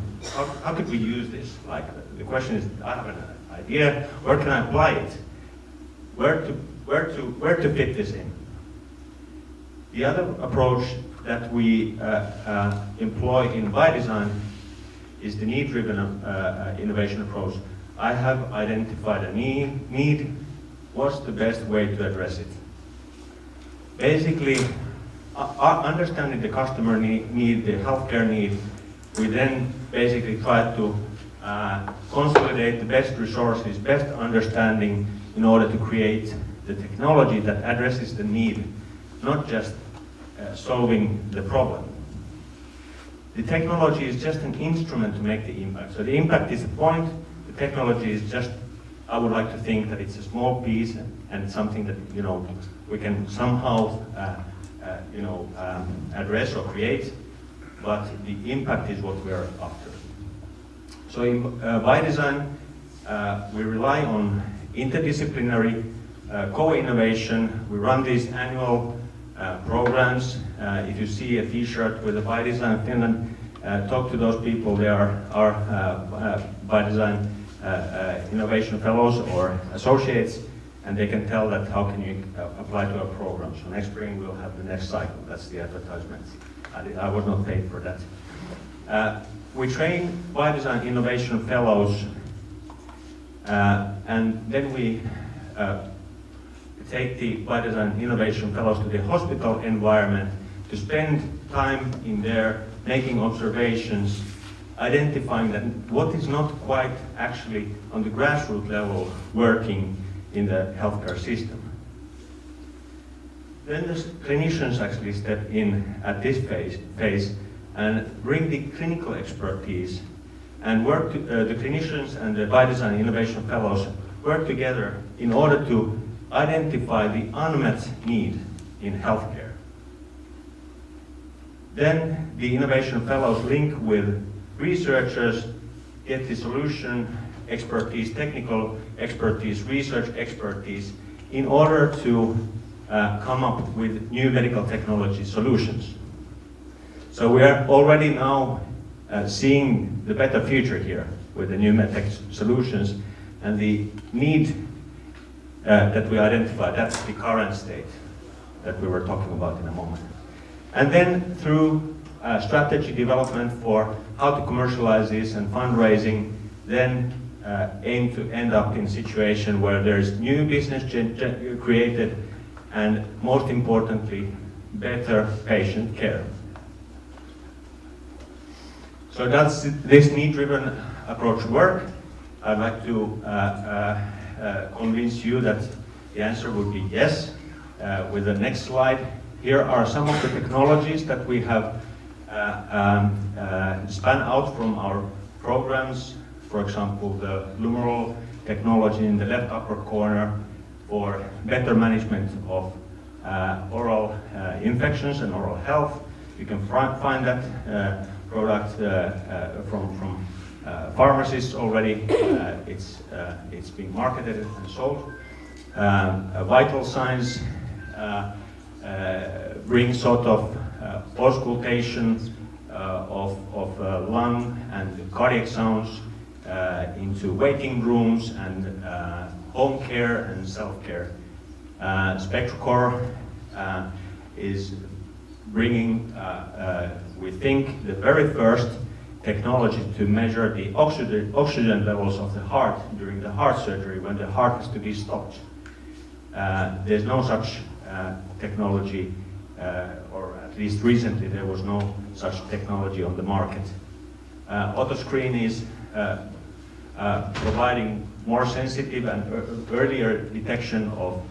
Speaker 10: could we use this? Like the question is, I have an idea. Where can I apply it? Where to fit this in? The other approach that we employ in biodesign is the need-driven innovation approach. I have identified a need. What's the best way to address it? Basically, understanding the customer need, the healthcare need, we then basically try to consolidate the best resources, best understanding in order to create the technology that addresses the need, not just solving the problem. The technology is just an instrument to make the impact. So the impact is the point, the technology is just, I would like to think that it's a small piece and something that, you know, we can somehow, address or create, but the impact is what we are after. So in biodesign, we rely on interdisciplinary co-innovation. We run these annual programs. If you see a t-shirt with a Biodesign Finland, talk to those people. They are our Biodesign Innovation Fellows or Associates, and they can tell that how can you apply to our program. So next spring we'll have the next cycle. That's the advertisement. I was not paid for that. We train Biodesign Innovation Fellows, and then we take the Biodesign Innovation Fellows to the hospital environment to spend time in there making observations, identifying that what is not quite actually on the grassroots level working in the healthcare system. Then the clinicians actually step in at this phase and bring the clinical expertise and work the clinicians and the Biodesign Innovation Fellows work together in order to identify the unmet need in healthcare. Then the Innovation Fellows link with researchers, get the solution expertise, technical expertise, research expertise, in order to come up with new medical technology solutions. So we are already now seeing the better future here with the new medtech solutions, and the need that we identified, that's the current state that we were talking about in a moment. And then through strategy development for how to commercialize this and fundraising, then aim to end up in a situation where there's new business created and, most importantly, better patient care. So does this need-driven approach work? I'd like to convince you that the answer would be yes. with the next slide. Here are some of the technologies that we have spun out from our programs. For example, the Lumeral technology in the left upper corner for better management of oral infections and oral health. You can find that product from pharmacists already. It's being marketed and sold. Vital signs bring sort of auscultation of lung and cardiac sounds into waiting rooms and home care and self-care. SpectraCore is bringing, we think, the very first technology to measure the oxygen levels of the heart during the heart surgery when the heart has to be stopped. There's no such technology, or at least recently there was no such technology on the market. Autoscreen is providing more sensitive and earlier detection of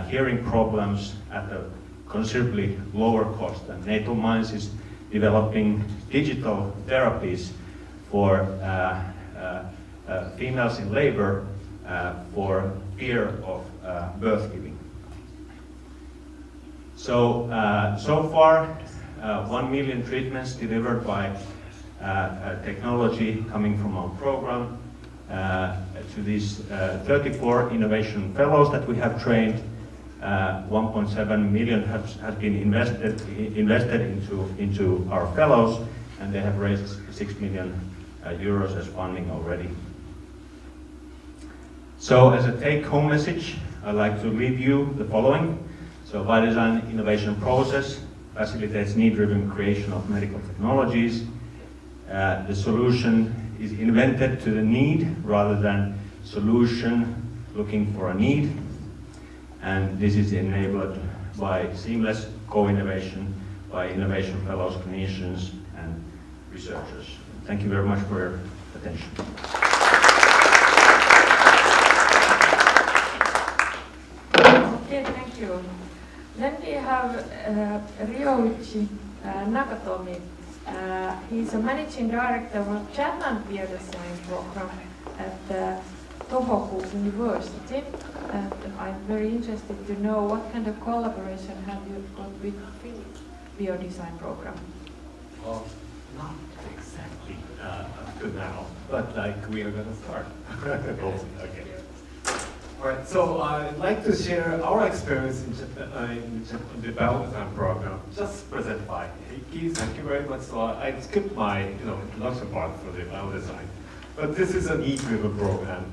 Speaker 10: hearing problems at a considerably lower cost. And NATO Minds is developing digital therapies for females in labor for fear of birth giving. So, so far, 1 million treatments delivered by technology coming from our program to these 34 innovation fellows that we have trained. 1.7 million has been invested into our fellows, and they have raised 6 million euros as funding already. So as a take-home message, I'd like to leave you the following. So by design innovation process facilitates need-driven creation of medical technologies. The solution is invented to the need rather than solution looking for a need. And this is enabled by seamless co-innovation by innovation fellows, clinicians, and researchers. Thank you very much for your attention.
Speaker 6: Okay, thank you. Then we have Ryouichi Nakatomi. He's a managing director of Japan Peer Design Program at Tohoku University, and I'm very interested to know what kind of collaboration have you got with the Biodesign Program?
Speaker 12: Well, not exactly up to now, but like we are going to start. Okay. All right, so I'd like to share our experience in the Biodesign Program, just presented by Heikki. Thank you very much. So I skipped my introduction part for the Biodesign. But this is a need-driven program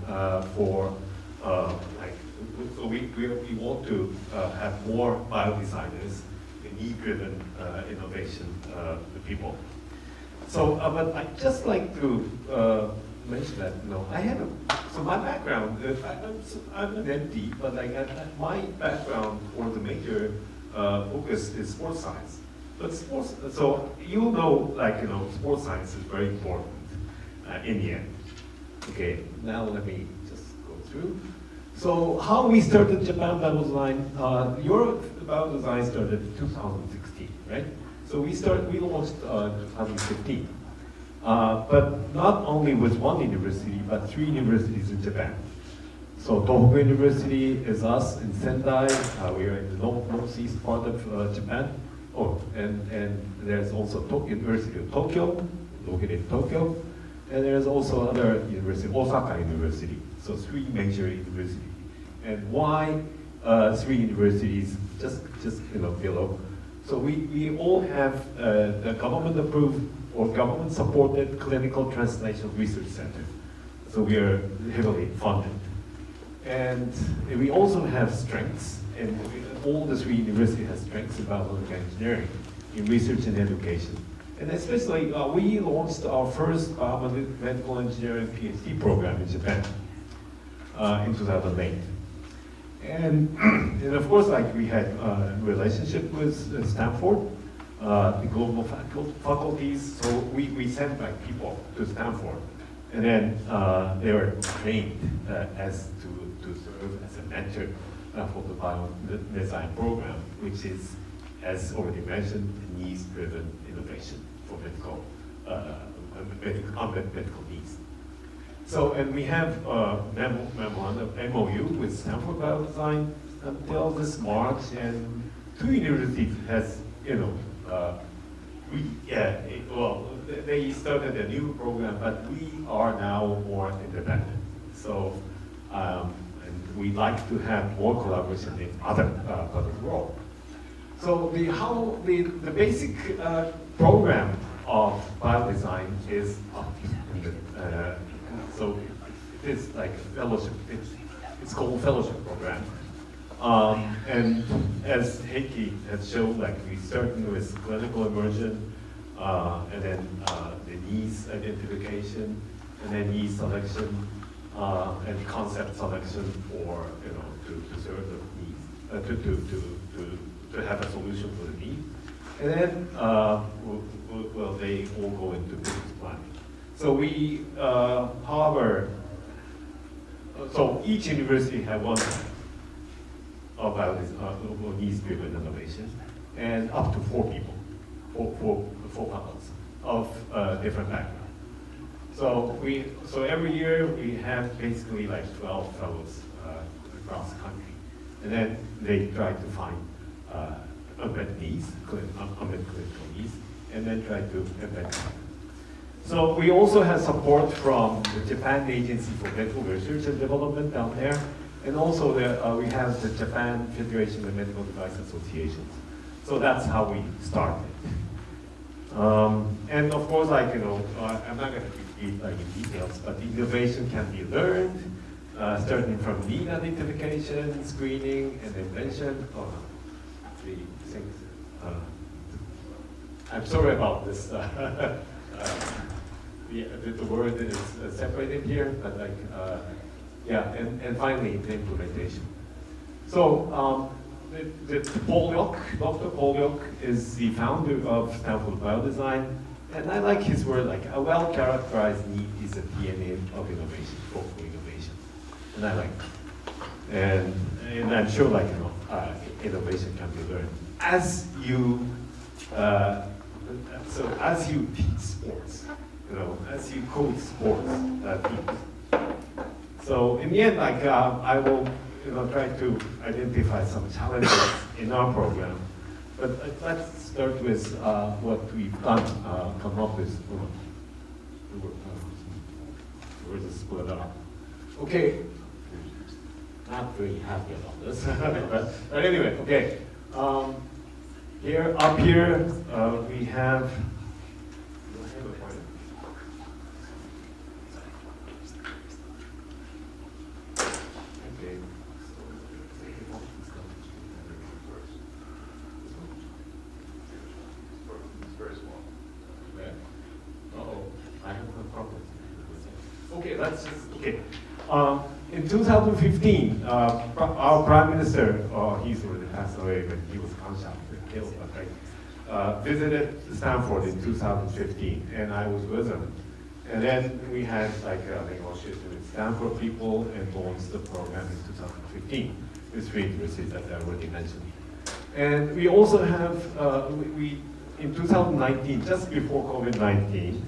Speaker 12: for, so we want to have more biodesigners, need-driven innovation people. So, but I'd just like to mention that, I have so my background, I'm an MD, but my background for the major focus is sports science. But sports, so sports science is very important. In the end. Okay, now let me just go through. So how we started Japan Biodesign, your Biodesign started in 2016, right? So we launched 2015. But not only with one university, but 3 universities in Japan. So Tohoku University is us in Sendai. We are in the northeast part of Japan. Oh, and there's also University of Tokyo, located in Tokyo. And there's also another university, Osaka University. So 3 major universities. And why 3 universities? Just below. So we all have the government-approved or government-supported clinical translational research center. So we are heavily funded. And we also have strengths, and all the 3 universities have strengths in biomedical engineering, in research and education. And especially, we launched our first medical engineering PhD program in Japan in 2008. And of course, we had a relationship with Stanford, the global faculties. So we sent people to Stanford, and then they were trained to serve as a mentor
Speaker 2: for the bio-design program, which is, as already mentioned, needs-driven innovation for unmet medical needs. So, and we have a memorandum MOU with Stanford Biodesign until this March, and 2 universities has, they started a new program, but we are now more independent. So, and we'd like to have more collaboration in other parts of the world. So the basic program of biodesign is so it is like a fellowship. It's called fellowship program. And as Heikki has shown, like we start with clinical immersion, and then the needs identification, and then needs selection, and concept selection for to serve the needs, to have a solution for the need, and then well they all go into business planning. So we, however, so each university had one about this needs-driven innovation, and up to 4 people, four fellows of different backgrounds. So every year we have basically like 12 fellows across the country, and then they try to find unmet needs, unmet clinical needs, and then try to embed them. So we also have support from the Japan Agency for Medical Research and Development down there, and also we have the Japan Federation of Medical Device Associations. So that's how we started. And of course, like I'm not going to repeat like in details, but innovation can be learned, starting from need identification, screening, and invention. Oh, 3 things. I'm sorry about this. The word is separated here, but like, yeah, and finally the implementation. So Dr. Paul Yock is the founder of Stanford Biodesign, and I like his word, like a well-characterized need is a DNA of innovation, for innovation, and I like that. And I'm sure like innovation can be learned as you so as you teach sports, as you coach sports teams. So in the end, like I will try to identify some challenges in our program, but let's start with what we've done, come up with. Where's the split up? Okay, not very happy about this, but anyway, okay. Up here, we have. Okay, let's just, okay. In 2015, our Prime Minister, he's already passed away when he was killed, but visited Stanford in 2015, and I was with him. And then we had like a negotiation with Stanford people and launched the program in 2015 with 3 universities that I already mentioned. And we also have, in 2019, just before COVID-19,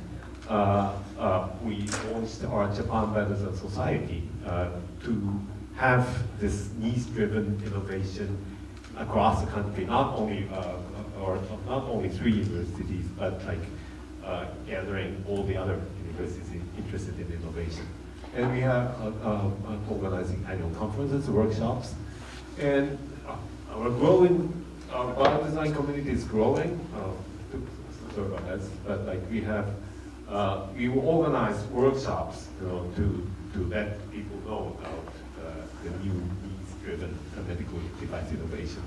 Speaker 2: we launched our Japan Biodesign Society to have this needs-driven innovation across the country, not only 3 universities, but like gathering all the other universities interested in innovation. And we are organizing annual conferences, workshops, and our biodesign community is growing. Sorry about that, but like we have. We will organize workshops, to let people know about the new needs-driven medical device innovation,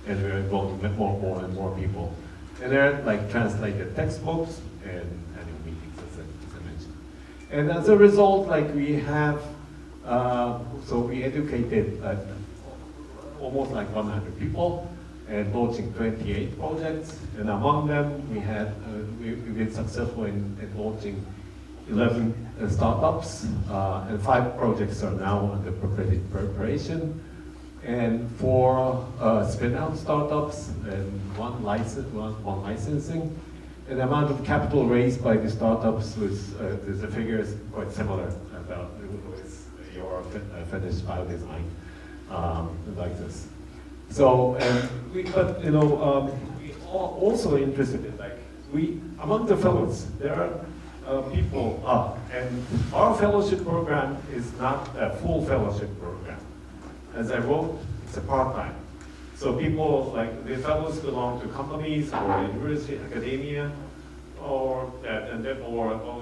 Speaker 2: and we're involving more and more people. And they're like translated textbooks and annual meetings, as I mentioned. And as a result, like we have, so we educated almost like 100 people, and launching 28 projects, and among them we had we've been successful in launching 11 startups, and 5 projects are now under preparation, and 4 spin-out startups, and one licensing. And the amount of capital raised by the startups was, the figure is quite similar about with your finished file design, like this. So, but you know, we are also interested in, like, among the fellows, there are people, and our fellowship program is not a full fellowship program. As I wrote, it's a part-time. So people, like, the fellows belong to companies or university, academia, or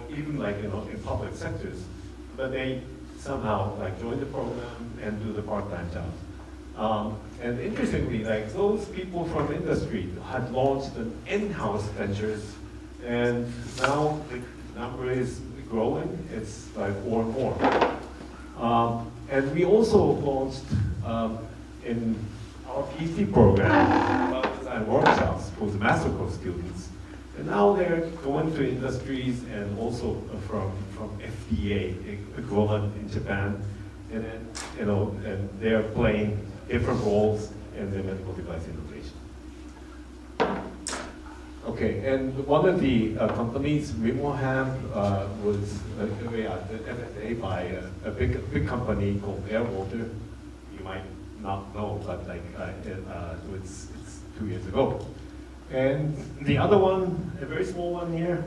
Speaker 2: even, like, you know, in public sectors, but they somehow, like, join the program and do the part-time job. And interestingly, like, those people from industry had launched an in-house ventures, and now the number is growing. It's like more and more. And we also launched in our PhD program design workshops for the master course students. And now they're going to industries and also from FDA equivalent in Japan, and then, you know, and they're playing different roles in the medical device innovation. Okay, and one of the companies RemoHab was the FFA by a big company called Airwater. You might not know, but like it's 2 years ago. And the other one, a very small one here.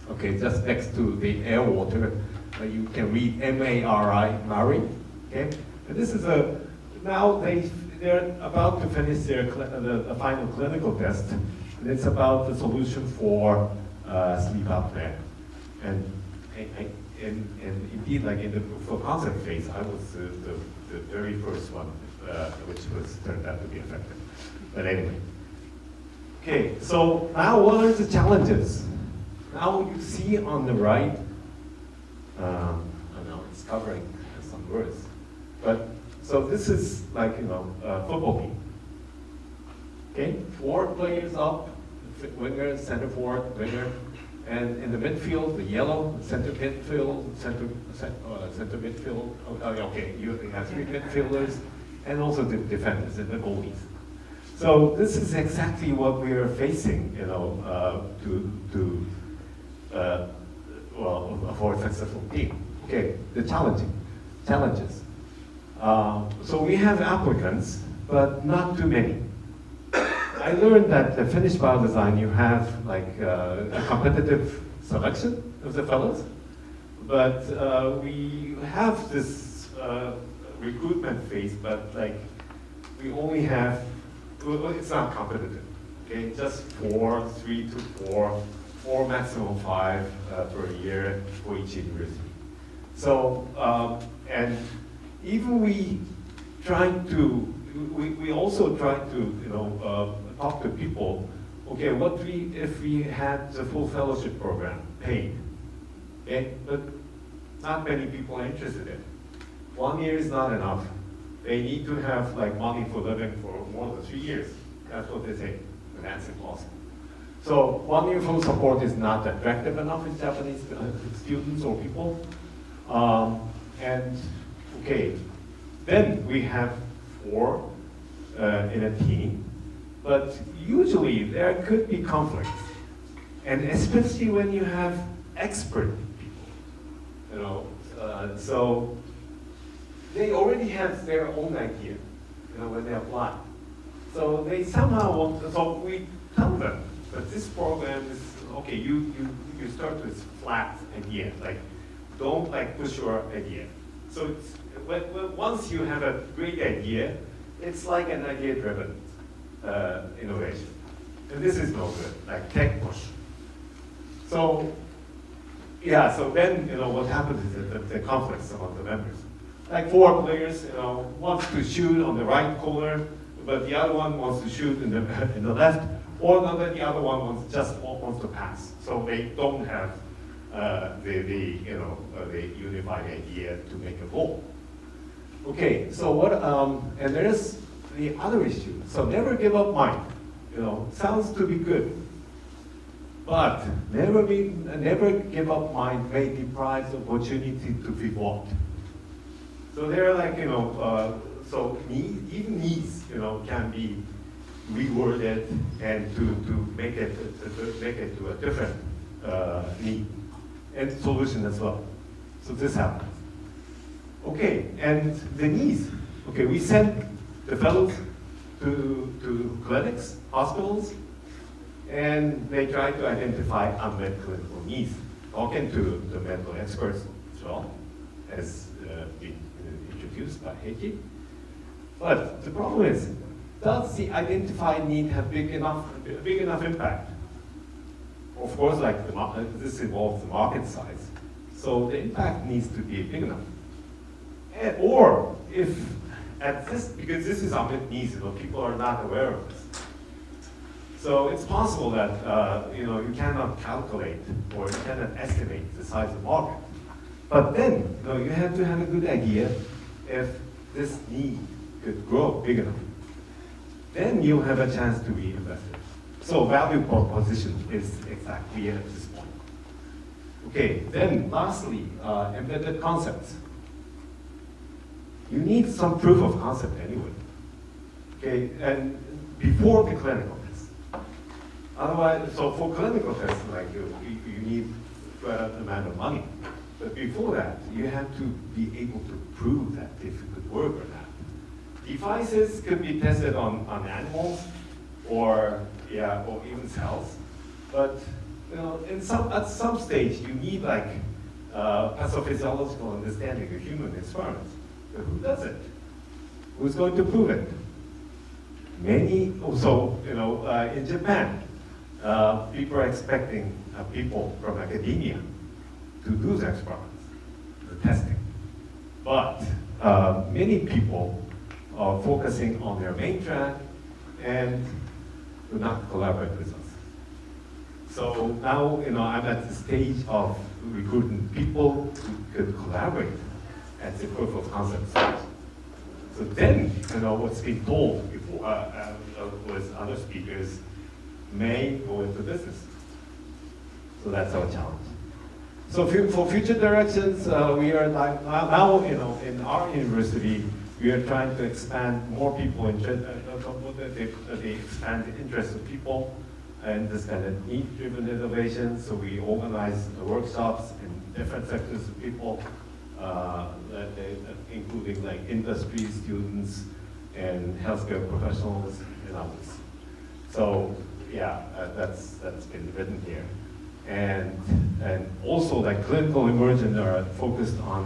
Speaker 2: Okay, just next to the Airwater, you can read M-A-R-I, Mari. Okay, and this is now they're about to finish their the final clinical test, and it's about the solution for sleep apnea. And indeed, like in the proof of concept phase, I was the very first one, which was turned out to be effective. But anyway, okay. So now, what are the challenges? Now you see on the right. I know it's covering some words, but so this is like, you know, a football team. Okay, 4 players up, winger, center forward, winger, and in the midfield, the yellow, center midfield, center midfield. Okay, you have 3 midfielders, and also the defenders and the goalies. So this is exactly what we are facing, you know, well, for a successful team. Okay, the challenges. So we have applicants, but not too many. I learned that the Finnish biodesign, you have like a competitive selection of the fellows, but we have this recruitment phase, but like we only have, well, it's not competitive. Okay, just 3 to 4, maximum 5 per year for each university. So, and even we also try to, you know, talk to people. Okay, what if we had the full fellowship program paid? Okay, but not many people are interested in it. 1 year is not enough. They need to have like money for living for more than 3 years. That's what they say, and that's impossible. So 1 year full support is not attractive enough in Japanese students or people. And okay, then we have 4 in a team, but usually there could be conflicts, and especially when you have expert people, you know. So they already have their own idea, you know, when they apply. So they somehow want. So we tell them, but this program is okay. You start with flat idea, like don't like push your idea. So it's, once you have a great idea, it's like an idea-driven innovation. And this is no good, like tech push. So, yeah, so then, you know, what happens is that the conflicts among the members. Like 4 players, you know, wants to shoot on the right corner, but the other one wants to shoot in the left, or the other one wants to pass. So they don't have the unified idea to make a goal. Okay, so what, and there's the other issue. So never give up mind. You know, sounds to be good, but never give up mind may deprive the opportunity to be bought. So they're like, so even needs, can be reworded and to make it to a different need and solution as well. So this happens. Okay, and the needs. Okay, we send the fellows to clinics, hospitals, and they try to identify unmet clinical needs, talking to the medical experts as well, as been introduced by Heikki. But the problem is, does the identified need have big enough impact? Of course, like this involves the market size, so the impact needs to be big enough. Or if at this, because this is unmet needs, people are not aware of this. So it's possible that you cannot calculate or you cannot estimate the size of the market. But then you have to have a good idea if this need could grow big enough. Then you have a chance to be invested. So value proposition is exactly at this point. Okay, then lastly, embedded concepts. You need some proof of concept anyway. Okay, and before the clinical test. Otherwise, so for clinical tests, like you need an amount of money. But before that, you have to be able to prove that if it could work or not. Devices could be tested on animals or even cells. But at some stage you need like pathophysiological understanding of human experiments. But who does it? Who's going to prove it? Many also, in Japan, people are expecting people from academia to do the experiments, the testing. But many people are focusing on their main track and do not collaborate with us. So now, I'm at the stage of recruiting people who could collaborate at the proof of concept stage. So then, what's been told before with other speakers may go into business. So that's our challenge. So for future directions, we are like now, in our university, we are trying to expand more people, they expand the interest of people and this kind of need-driven innovation. So we organize workshops in different sectors of people, including like industry students and healthcare professionals and others. So yeah, that's been written here. And also like clinical emergent are focused on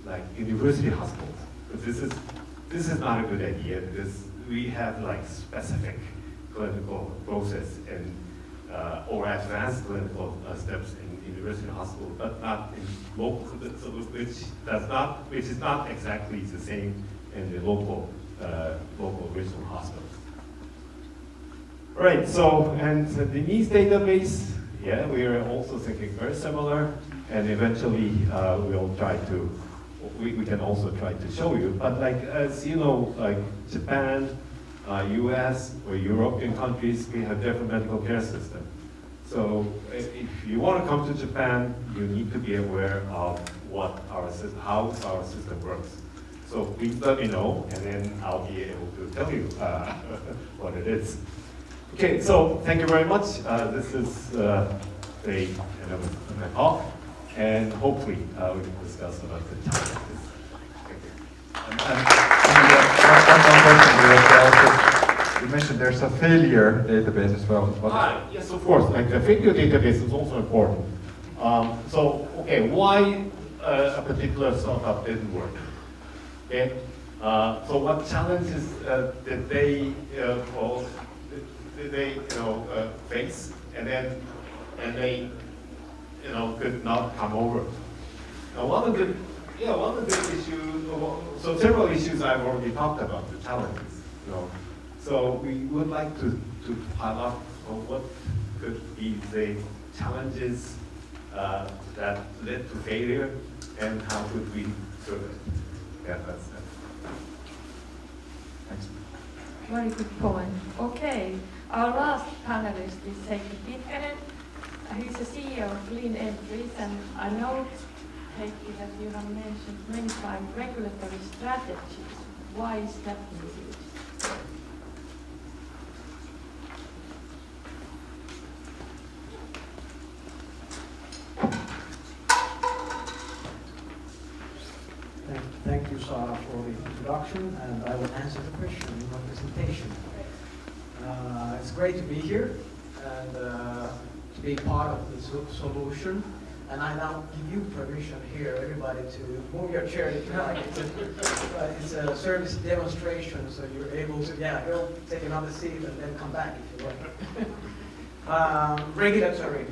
Speaker 2: like university hospitals. But this is not a good idea because we have like specific clinical process and or advanced clinical steps in university hospitals, but not in local, which is not exactly the same in the local regional hospitals. Right. So and the needs database. Yeah, we are also thinking very similar, and eventually we'll try to, we can also try to show you. But like, as you know, like Japan, US, or European countries, we have different medical care system. So if you want to come to Japan, you need to be aware of how our system works. So please let me know, and then I'll be able to tell you what it is. Okay, so thank you very much. This is the end of my talk, and hopefully we can discuss about the challenges.
Speaker 18: You mentioned there's a failure database as well.
Speaker 2: Yes, of course. Like the failure database is also important. So, okay, why a particular startup didn't work? Okay, so what challenges did they face, and they could not come over. Now one of the issues, so several issues I've already talked about, the challenges. So we would like to highlight what could be the challenges that led to failure, and how could we serve it. Yeah, that's it. Thanks.
Speaker 6: Very good point. Okay. Our last panelist is Heikki Pitkänen. He's the CEO of Lean Entries, and I know Heikki, that you have mentioned many times regulatory strategies. Why is that needed?
Speaker 20: Thank you, Sarah, for the introduction, and I will answer the question in my presentation. It's great to be here and to be part of the solution. And I now give you permission here, everybody, to move your chair if you like. It's a service demonstration, so you're able to, go take another seat and then come back if you like. Regulatory.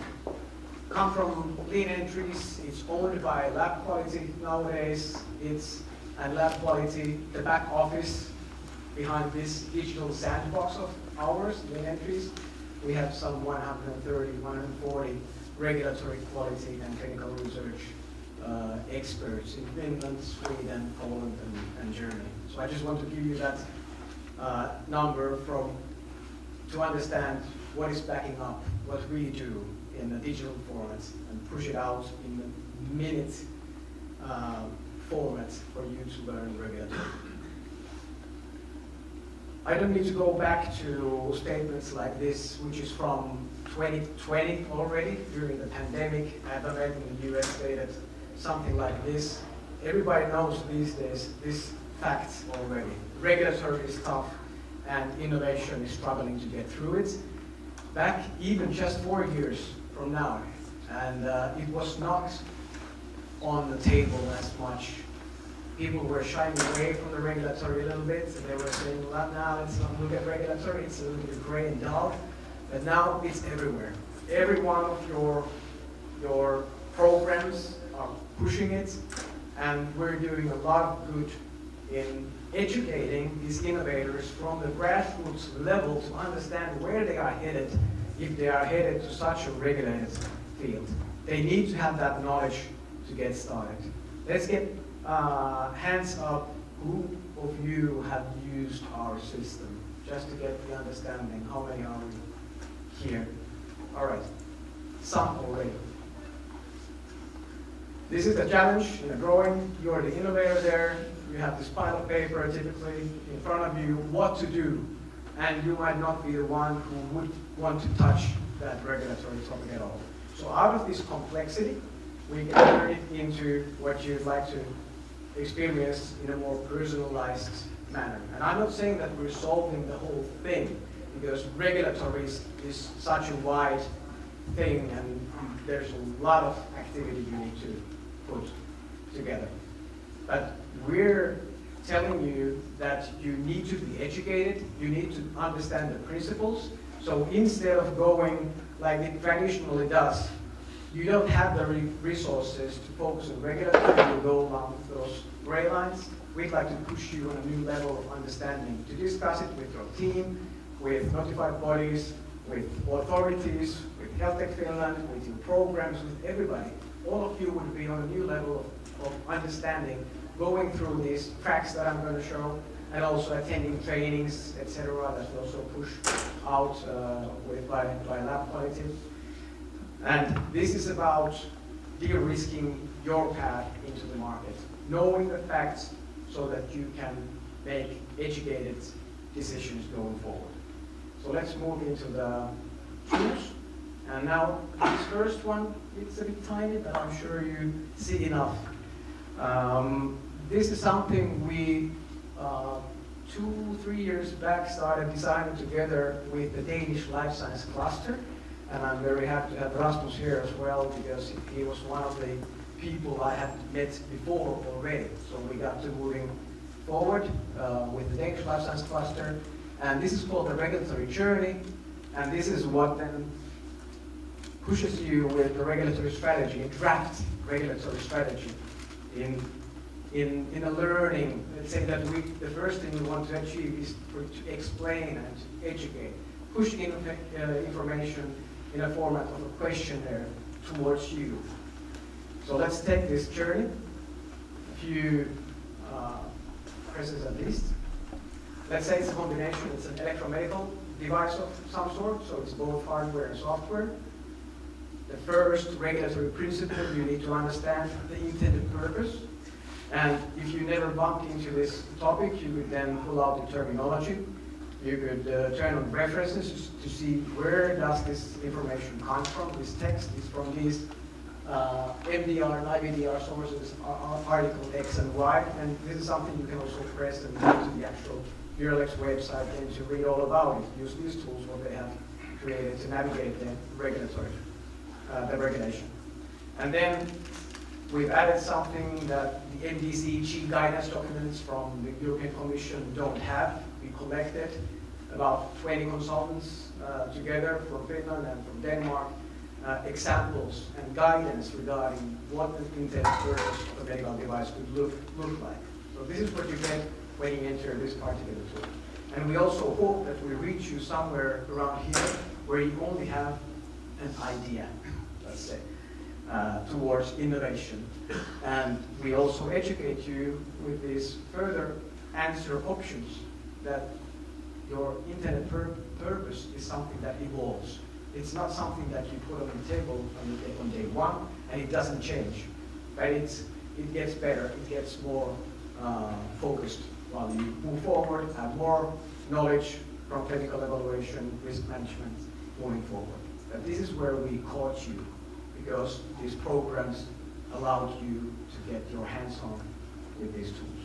Speaker 20: Come from Clean Entries. It's owned by Lab Quality nowadays. And Lab Quality, the back office behind this digital sandbox of ours, Clean Entries. We have some 130, 140 regulatory quality and clinical research experts in Finland, Sweden, Poland, and Germany. So I just want to give you that number to understand what is backing up what we do in a digital format and push it out in a minute format for you to learn regulatory. I don't need to go back to statements like this, which is from 2020 already, during the pandemic. Advamed in the US stated something like this. Everybody knows these days this fact already. Regulatory is tough and innovation is struggling to get through it. Back even just 4 years from now, and it was not on the table as much. People were shying away from the regulatory a little bit, and they were saying, well, now let's not look at regulatory, it's a little bit gray and dull. But now it's everywhere. Every one of your programs are pushing it, and we're doing a lot of good in educating these innovators from the grassroots level to understand where they are headed if they are headed to such a regulated field. They need to have that knowledge to get started. Let's get hands up. Who of you have used our system? Just to get the understanding. How many are we here? All right. Some already. This is the challenge in the growing. You're the innovator there. You have this pile of paper typically in front of you, what to do. And you might not be the one who would want to touch that regulatory topic at all. So out of this complexity, we can turn it into what you'd like to experience in a more personalized manner. And I'm not saying that we're solving the whole thing, because regulatory is such a wide thing, and there's a lot of activity you need to put together. But we're telling you that you need to be educated, you need to understand the principles. So instead of going like it traditionally does, you don't have the resources to focus on regulatory, you go along those gray lines. We'd like to push you on a new level of understanding, to discuss it with your team, with notified bodies, with authorities, with HealthTech Finland, with your programs, with everybody. All of you would be on a new level of understanding, going through these tracks that I'm going to show, and also attending trainings, etc. that we also push out by Lab Quality. And this is about de-risking your path into the market, knowing the facts so that you can make educated decisions going forward. So let's move into the tools. And now this first one, it's a bit tiny, but I'm sure you see enough. This is something we 2-3 years back started designing together with the Danish Life Science Cluster. And I'm very happy to have Rasmus here as well, because he was one of the people I had met before already. So we got to moving forward with the Danish Life Science Cluster. And this is called the regulatory journey. And this is what then pushes you with the regulatory strategy, a draft regulatory strategy in a learning. Let's say that the first thing we want to achieve is to explain and to educate, push information in a format of a questionnaire towards you. So let's take this journey. A few presses at least. Let's say it's a combination. It's an electromedical device of some sort, so it's both hardware and software.
Speaker 15: the first regulatory principle, you need to understand the intended purpose. And if you never bumped into this topic, you could then pull out the terminology. You could turn on references to see where does this information come from. This text is from these MDR and IVDR sources, article X and Y, and this is something you can also press and go to the actual Eurelex website and to read all about it. Use these tools, what they have created to navigate the regulatory, the regulation. And then we've added something that the MDCG guidance documents from the European Commission don't have. We collected about 20 consultants together from Finland and from Denmark, examples and guidance regarding what the intended purpose of a medical device could look like. So this is what you get when you enter this particular tool. And we also hope that we reach you somewhere around here where you only have an idea, let's say, towards innovation. And we also educate you with these further answer options that your intended purpose is something that evolves. It's not something that you put on the table on day one and it doesn't change. But it gets better, it gets more focused while you move forward, have more knowledge from clinical evaluation, risk management, moving forward. But this is where we caught you, because these programs allowed you to get your hands on with these tools.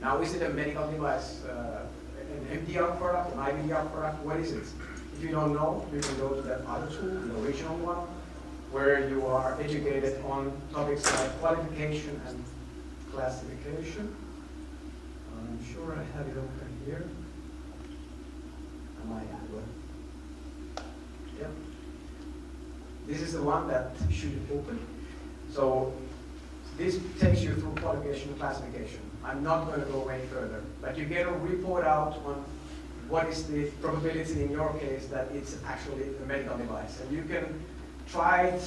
Speaker 15: Now, is it a medical device, an MDR product, an IVDR product? What is it? If you don't know, you can go to that other tool, the original one, where you are educated on topics like qualification and classification. I'm sure I have it open here. Am I good? Yeah. This is the one that should open. So this takes you through qualification and classification. I'm not going to go any further, but you get a report out on what is the probability in your case that it's actually a medical device. And you can try it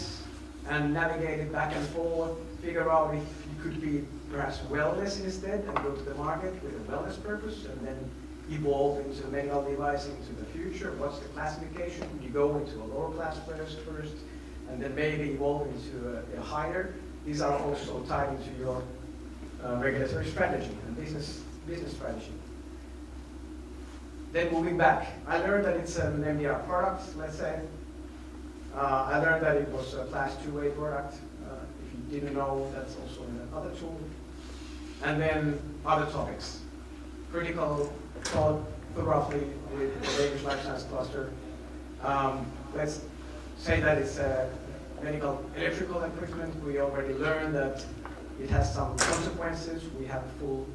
Speaker 15: and navigate it back and forth, figure out if you could be perhaps wellness instead and go to the market with a wellness purpose and then evolve into a medical device into the future. What's the classification? You go into a lower class first and then maybe evolve into a higher. These are also tied into your regulatory strategy and business strategy. Then moving back, I learned that it's an MDR product, let's say. I learned that it was a class 2A product. If you didn't know, that's also in another tool. And then other topics. Critical thought, roughly, with the Danish Life Science Cluster. Let's say that it's a medical electrical equipment. We already learned that it has some consequences. We have a full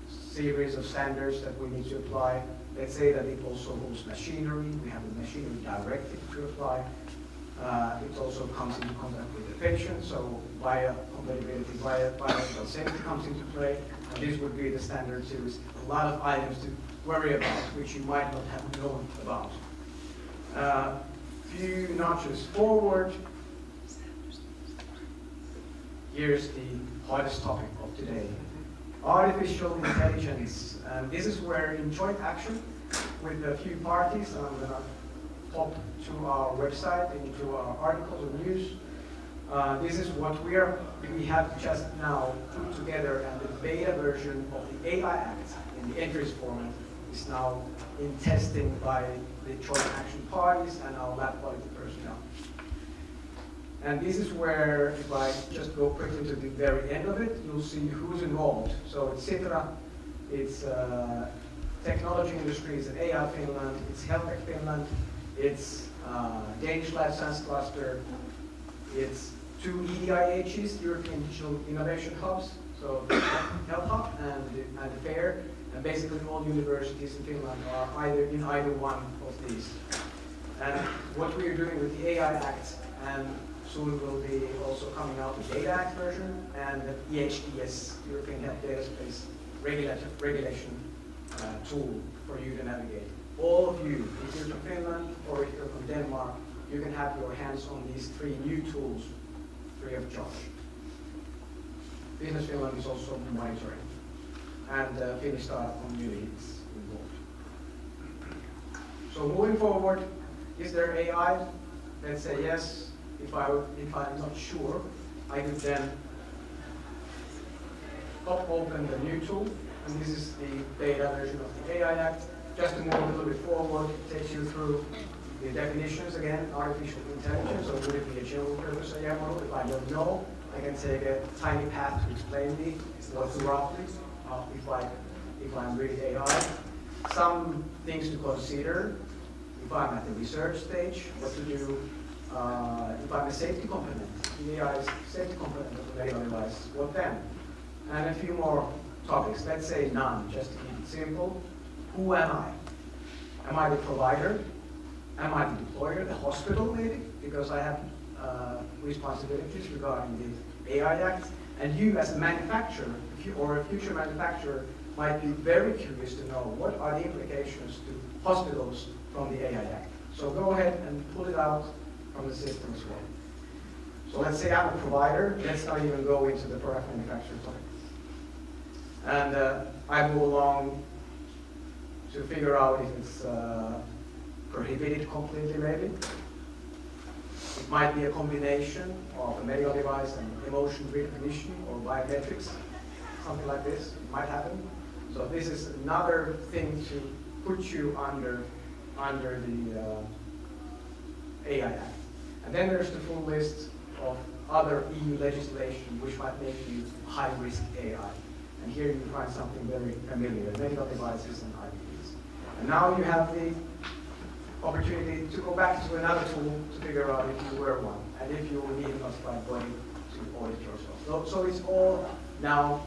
Speaker 15: series of standards that we need to apply. Let's say that it also holds machinery. We have a machinery directive to apply. It also comes into contact with the patient, so biocompatibility, biological safety comes into play. And this would be the standard series. A lot of items to worry about, which you might not have known about. Few notches forward. Here's the hottest topic of today. Artificial intelligence. And this is where in joint action with a few parties, and I'm going to pop to our website and into our articles and news. This is what we have just now put together, and the beta version of the AI Act in the entries format is now in testing by the joint action parties and our lab quality personnel. And this is where, if I just go quickly to the very end of it, you'll see who's involved. So it's Sitra, it's Technology Industries and AI Finland, it's HealthTech Finland, it's Danish Life Science Cluster, it's 2 EDIHs, European Digital Innovation Hubs, so Health Hub and the FAIR, and basically all universities in Finland are in either one of these. And what we are doing with the AI Act, and soon will be also coming out the Data Act version and the EHDS, European Health Data Space regulation tool for you to navigate. All of you, if you're from Finland or if you're from Denmark, you can have your hands on these 3 new tools free of charge. Business Finland is also monitoring, and Finnish startup community is involved. So moving forward, is there AI? Let's say yes. if I'm not sure, I could then open the new tool, and this is the beta version of the AI Act. Just to move a little bit forward, it takes you through the definitions again, artificial intelligence, or would it be a general purpose AI model? If I don't know, I can take a tiny path to explain me what's roughly, if I'm really AI. Some things to consider, if I'm at the research stage, what to do, if I'm a safety component, the AI is safety component of the medical device, what then? And a few more topics, let's say none, just to keep it simple. Who am I? Am I the provider? Am I the deployer, the hospital maybe? Because I have responsibilities regarding the AI Act. And you as a manufacturer, or a future manufacturer, might be very curious to know what are the implications to hospitals from the AI Act. So go ahead and pull it out from the system as well. So let's say I'm a provider. Let's not even go into the product manufacturer topic. And I move along to figure out if it's prohibited completely maybe. It might be a combination of a medical device and emotion recognition or biometrics, something like this. It might happen. So this is another thing to put you under the AI Act. And then there's the full list of other EU legislation which might make you high-risk AI. And here you find something very familiar, medical devices and IVDs. And now you have the opportunity to go back to another tool to figure out if you were one, and if you will need a notified body to audit yourself. So it's all now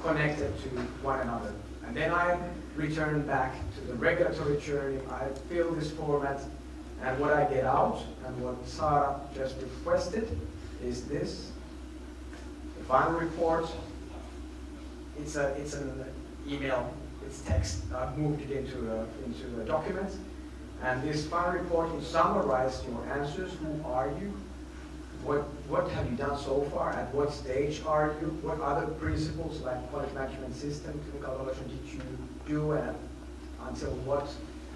Speaker 15: connected to one another. And then I return back to the regulatory journey. I fill this format, and what I get out, and what Sarah just requested, is this. The final report. It's an email. It's text. I've moved it into a document. And this final report will summarize your answers. Who are you? What have you done so far? At what stage are you? What other principles like quality management system, clinical evaluation did you do, and until what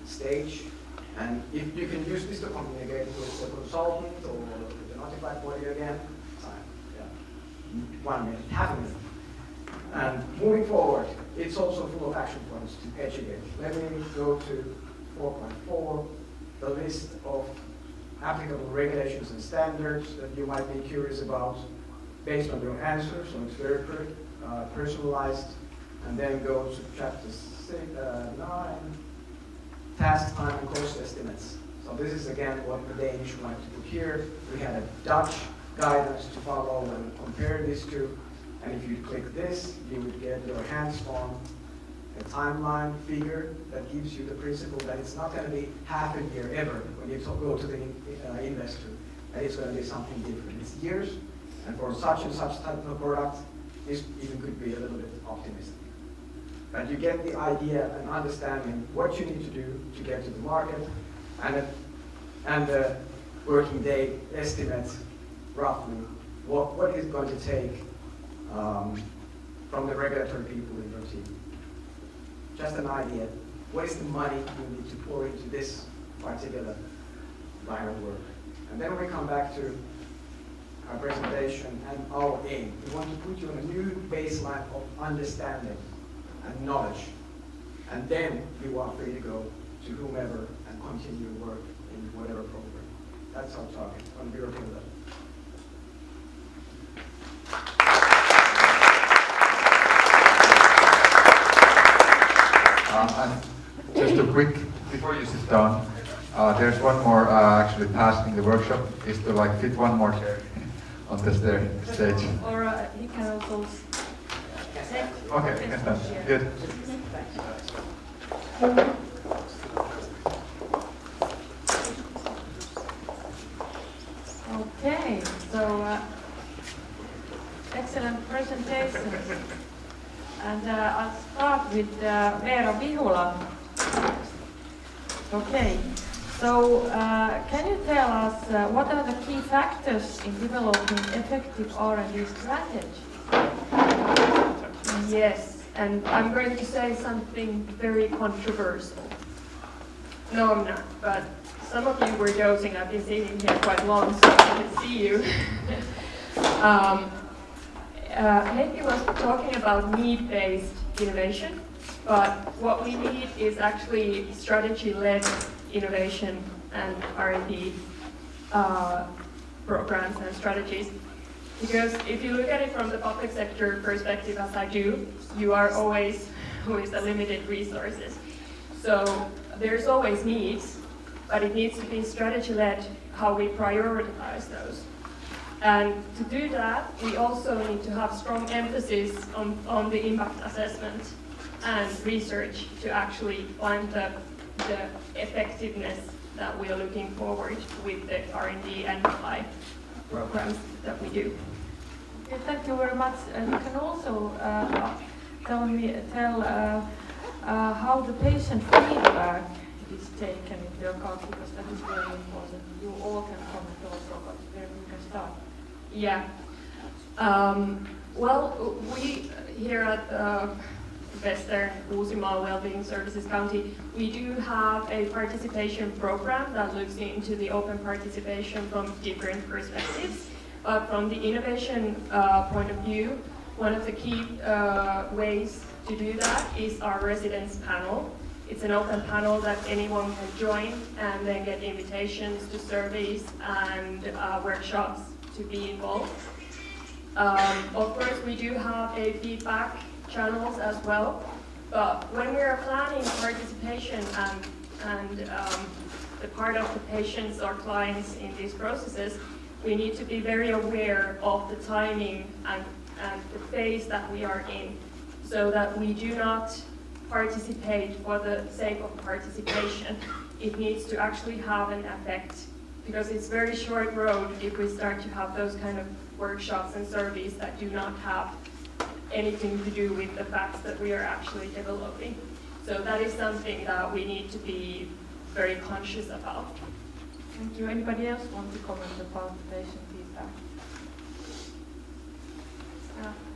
Speaker 15: stage? And if you can use this to communicate with the consultant or the notified body again, fine. Yeah. 1 minute, half a minute. And moving forward, it's also full of action points to educate. Let me go to 4.4, the list of applicable regulations and standards that you might be curious about based on your answers. So it's very personalized. And then go to chapter 9, task time and cost estimates. So this is again what the Danish wanted to put here. We had a Dutch guidance to follow and compare these two. And if you click this, you would get your hands on a timeline figure that gives you the principle that it's not going to be half a year ever when you go to the investor, that it's going to be something different. It's years, and for such and such type of product, this even could be a little bit optimistic. But you get the idea and understanding what you need to do to get to the market, and the working day estimate roughly what is going to take from the regulatory people in your team. Just an idea. What is the money you need to pour into this particular line of work? And then we come back to our presentation and our aim. We want to put you on a new baseline of understanding and knowledge. And then you are free to go to whomever and continue work in whatever program. That's our target on the European level.
Speaker 18: And just a quick, before you sit down, there's one more actually task in the workshop, is to like fit one more chair on the stage.
Speaker 6: Or he can also sit.
Speaker 18: Okay, you can stand. Good.
Speaker 6: Okay, so excellent presentation. And I'll start with Veera Vihula. Okay, so can you tell us what are the key factors in developing effective R&D strategy?
Speaker 8: Yes, and I'm going to say something very controversial. No, I'm not, but some of you were dozing. I've been sitting here quite long, so I can see you. Heikki was talking about need-based innovation, but what we need is actually strategy-led innovation and R&D programs and strategies. Because if you look at it from the public sector perspective, as I do, you are always with the limited resources. So there's always needs, but it needs to be strategy-led how we prioritize those. And to do that, we also need to have strong emphasis on the impact assessment and research to actually find the effectiveness that we are looking forward with the R&D and AI programs that we do.
Speaker 6: Okay, thank you very much. And you can also tell how the patient feedback is taken into account, because that is very important. You all can comment also, but where we can start.
Speaker 8: Yeah. Well, we here at Western Uusimaa Wellbeing Services County, we do have a participation program that looks into the open participation from different perspectives. But from the innovation point of view, one of the key ways to do that is our residence panel. It's an open panel that anyone can join and then get invitations to surveys and workshops to be involved. Of course, we do have a feedback channels as well, but when we are planning participation and the part of the patients or clients in these processes, we need to be very aware of the timing and the phase that we are in, so that we do not participate for the sake of participation. It needs to actually have an effect, because it's very short road if we start to have those kind of workshops and surveys that do not have anything to do with the facts that we are actually developing. So that is something that we need to be very conscious about.
Speaker 6: Thank you. Anybody else want to comment about the patient feedback?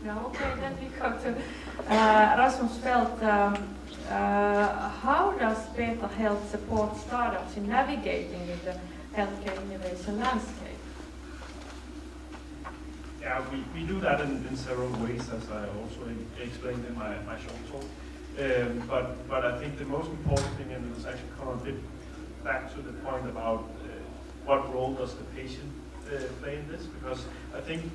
Speaker 6: No, okay, then we go to Rasmus Felt. How does Beta Health support startups in navigating in the healthcare innovation landscape?
Speaker 4: Yeah, we do that in several ways, as I also explained in my short talk. But I think the most important thing, and it's actually kind of a bit back to the point about what role does the patient play in this, because I think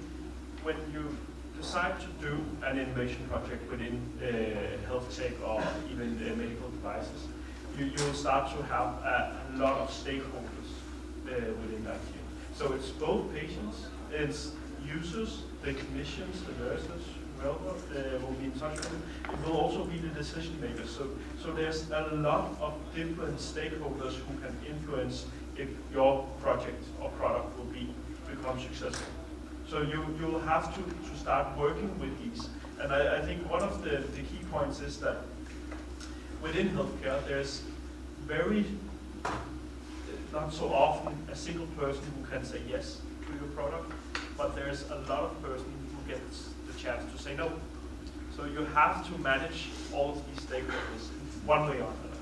Speaker 4: when you decide to do an innovation project within health tech or even medical devices, you will start to have a lot of stakeholders within that team. So it's both patients, it's users, the clinicians, the nurses, whoever will be in touch with them. It will also be the decision makers. So there's a lot of different stakeholders who can influence if your project or product will become successful. So you'll have to start working with these. And I think one of the key points is that within healthcare, there's very, not so often, a single person who can say yes to your product, but there's a lot of person who gets the chance to say no. So you have to manage all of these stakeholders in one way or another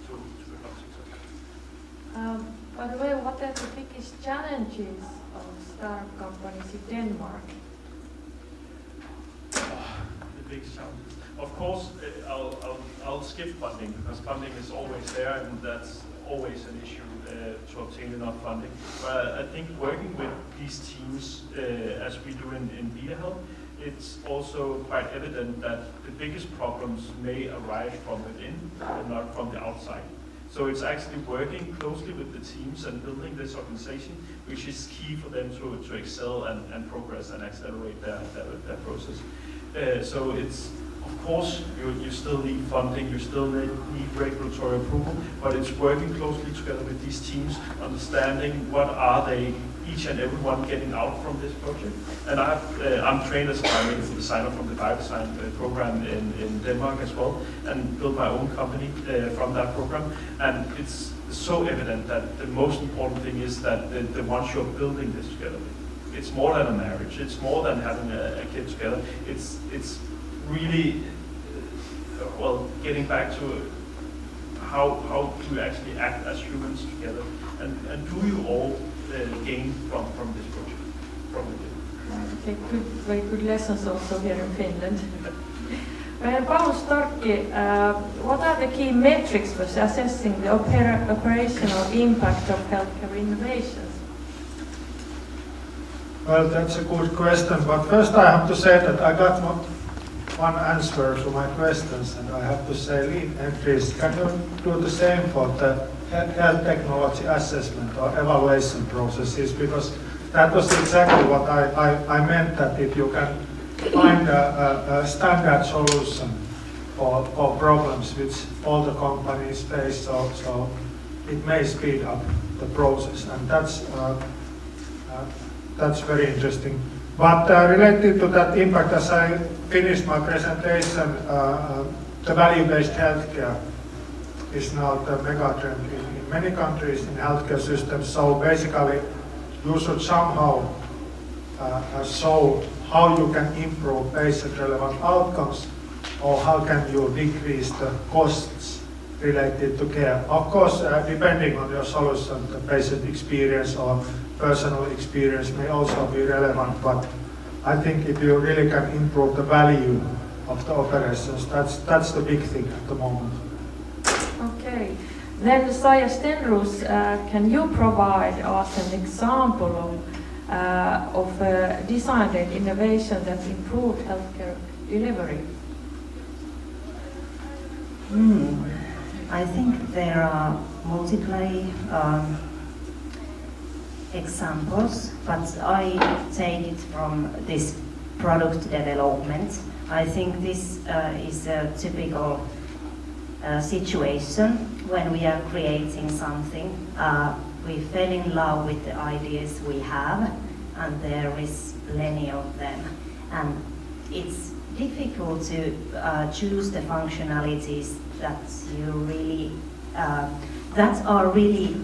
Speaker 4: to become successful.
Speaker 6: By the way, what are the biggest challenges of startup companies in Denmark?
Speaker 4: The biggest challenges. Of course, I'll skip funding, because funding is always there, and that's always an issue to obtain enough funding. But I think working with these teams, as we do in Beta Health, it's also quite evident that the biggest problems may arise from within and not from the outside. So it's actually working closely with the teams and building this organization, which is key for them to excel and progress and accelerate their process. So it's, of course, you still need funding, you still need regulatory approval, but it's working closely together with these teams, understanding what are they, each and every one, getting out from this project. And I'm trained as a biomedical designer from the biodesign program in Denmark as well, and built my own company from that program. And it's so evident that the most important thing is that the ones you're building this together with, it's more than a marriage, it's more than having a kid together, it's really, well, getting back to how to actually act as humans together, and do you all gain from this project?
Speaker 6: Okay, very good lessons also here in Finland. Paul Storkki, what are the key metrics for assessing the operational impact of healthcare innovations?
Speaker 1: Well, that's a good question, but first I have to say that I got not one answer to my questions, and I have to say, lead entries, can you do the same for the health technology assessment or evaluation processes? Because that was exactly what I meant, that if you can find a standard solution for problems which all the companies face, so it may speed up the process, and that's very interesting. But related to that impact, as I finished my presentation, the value-based healthcare is now the megatrend in many countries in healthcare systems. So basically, you should somehow show how you can improve patient-relevant outcomes, or how can you decrease the costs related to care. Of course, depending on your solution, the patient experience or personal experience may also be relevant, but I think if you really can improve the value of the operations, that's the big thing at the moment.
Speaker 6: Okay, then Saija Stenroos, can you provide us an example of design-led innovation that improved healthcare delivery?
Speaker 5: I think there are multiple examples, but I take it from this product development. I think this is a typical situation when we are creating something. We fell in love with the ideas we have, and there is plenty of them. And it's difficult to choose the functionalities that you really that are really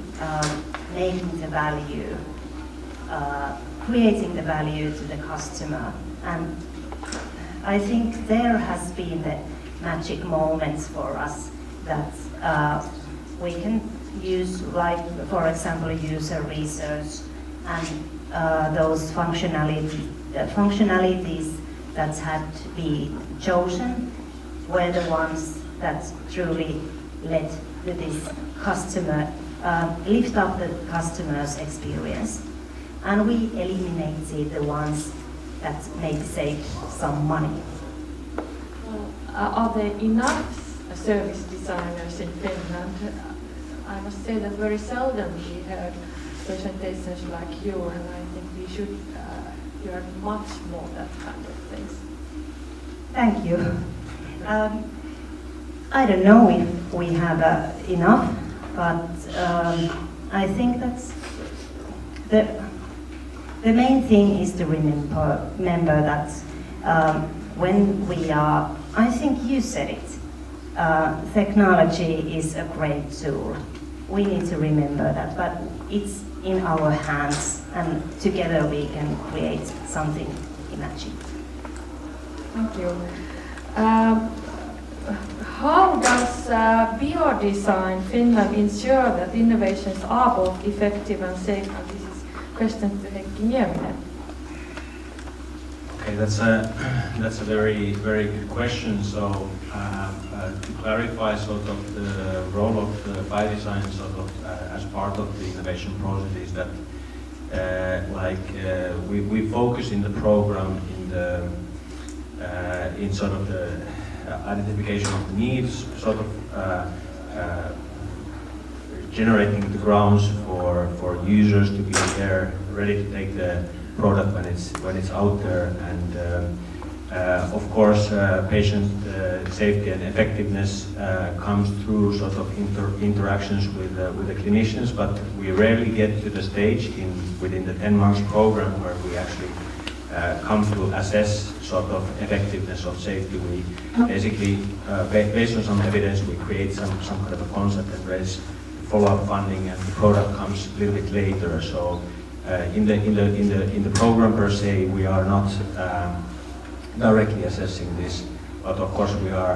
Speaker 5: making the value, creating the value to the customer. And I think there has been the magic moments for us that we can use, like, for example, user research, and those functionalities that had to be chosen were the ones that truly led to this customer, lift up the customer's experience. And we eliminated the ones that maybe saved some money.
Speaker 6: Are there enough service designers in Finland? I must say that very seldom we heard presentations like you, and I think we should learn much more that kind of things.
Speaker 5: Thank you. I don't know if we have enough, but I think that's the main thing is to remember that when we are, I think you said it, technology is a great tool. We need to remember that, but it's in our hands, and together we can create something magic.
Speaker 6: Thank you. How does Biodesign Finland ensure that innovations are both effective and safe? And this is a question to Heikki Nieminen.
Speaker 10: Okay, that's a very good question. So to clarify sort of the role of the Biodesign sort of as part of the innovation process is that we focus in the program in sort of the identification of the needs, sort of generating the grounds for users to be there, ready to take the product when it's out there, and of course patient safety and effectiveness comes through sort of interactions with the clinicians, but we rarely get to the stage within the 10 months program where we actually come to assess sort of effectiveness of safety. We basically, based on some evidence, we create some kind of a concept and raise follow-up funding, and the product comes a little bit later. So in the program per se, we are not directly assessing this, but of course we are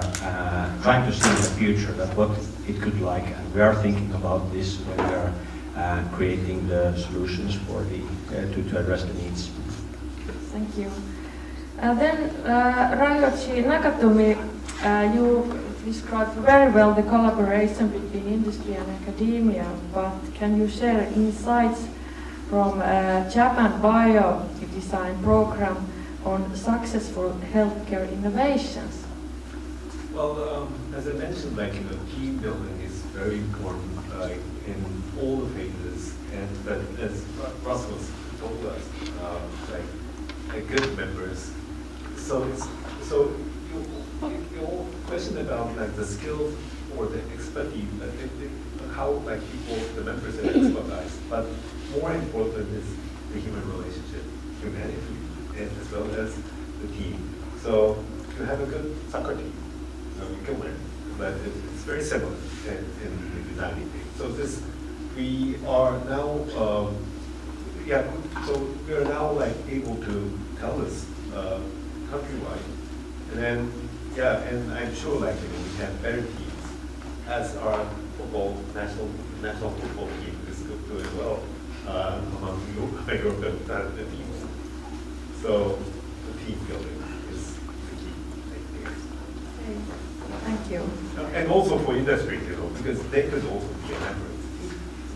Speaker 10: trying to see in the future that what it could like, and we are thinking about this when we are creating the solutions for to address the needs.
Speaker 6: Thank you. Then Ryoji Nakatomi, you described very well the collaboration between industry and academia, but can you share insights from Japan Biodesign program on successful healthcare innovations?
Speaker 2: Well, as I mentioned, team building is very important in all the phases, and but as Russell told us, good members. So your question about the skills or the expertise, how people, the members are expertise, but more important is the human relationship, humanity, and as well as the team. So to have a good soccer team, you can win, but it's very similar in the designing thing. So we are now, so we are now able to tell this countrywide, and then and I'm sure we have better teams as our national football team is doing well among European teams. So the team building is the key, I think.
Speaker 6: Thank you.
Speaker 2: And also for industry, because they could also be a member.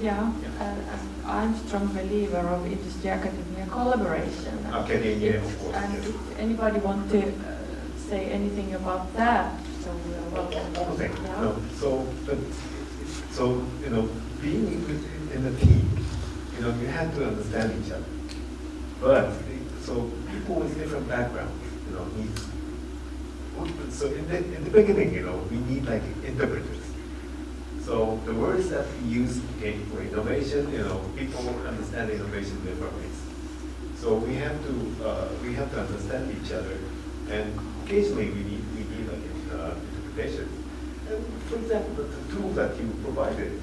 Speaker 6: Yeah, I'm a strong believer of industry-academia collaboration.
Speaker 2: Academia, of course.
Speaker 6: And if anybody want to say anything about that, so
Speaker 2: Okay. Yeah. No. So being in a team, you have to understand each other. But so people with different backgrounds, need. So in the beginning, we need interpreters. So the words that we use for innovation, people understand innovation in different ways. So we have to understand each other, and occasionally we need interpretation. And for example, the tool that you provided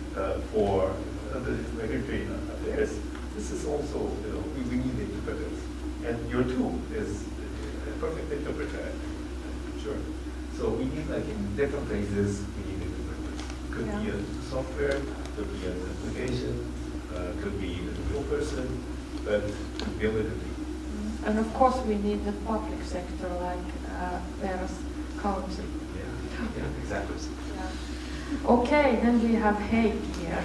Speaker 2: for the regulatory affairs, this is also we need interpreters, and your tool is a perfect interpreter, I'm sure. So we need in different places we need interpreters. Could be a software, could be an application, could be a real person, but the ability.
Speaker 6: And of course we need the public sector like Veera's council.
Speaker 2: Yeah, exactly.
Speaker 6: Yeah. Okay, then we have Heikki here,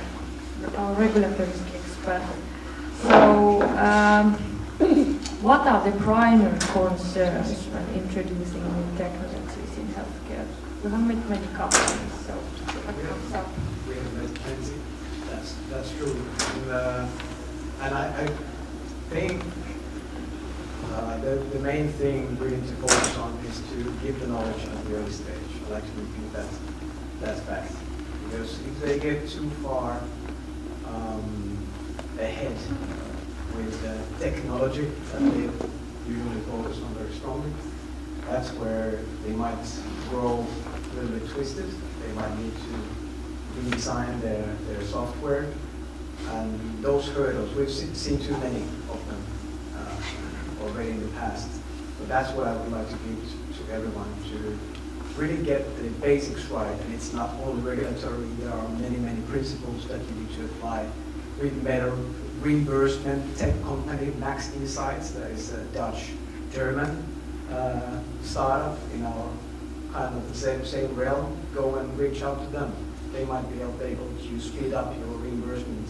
Speaker 6: our regulatory expert. So, what are the primary concerns when introducing new technologies in healthcare? We have met many companies, so what comes up?
Speaker 15: We have met plenty. That's true. And I think the main thing we need to focus on is to give the knowledge at the early stage. I'd like to repeat that fact. Because if they get too far ahead with technology that they usually focus on very strongly, that's where they might grow a little bit twisted. They might need to redesign their software. And those hurdles, we've seen too many of them already in the past. So that's what I would like to give to everyone, to really get the basics right. And it's not only regulatory, there are many, many principles that you need to apply. With better reimbursement, tech company Max Insights, that is a Dutch-German startup in our kind of the same realm. Go and reach out to them. They might be able to speed up your reimbursement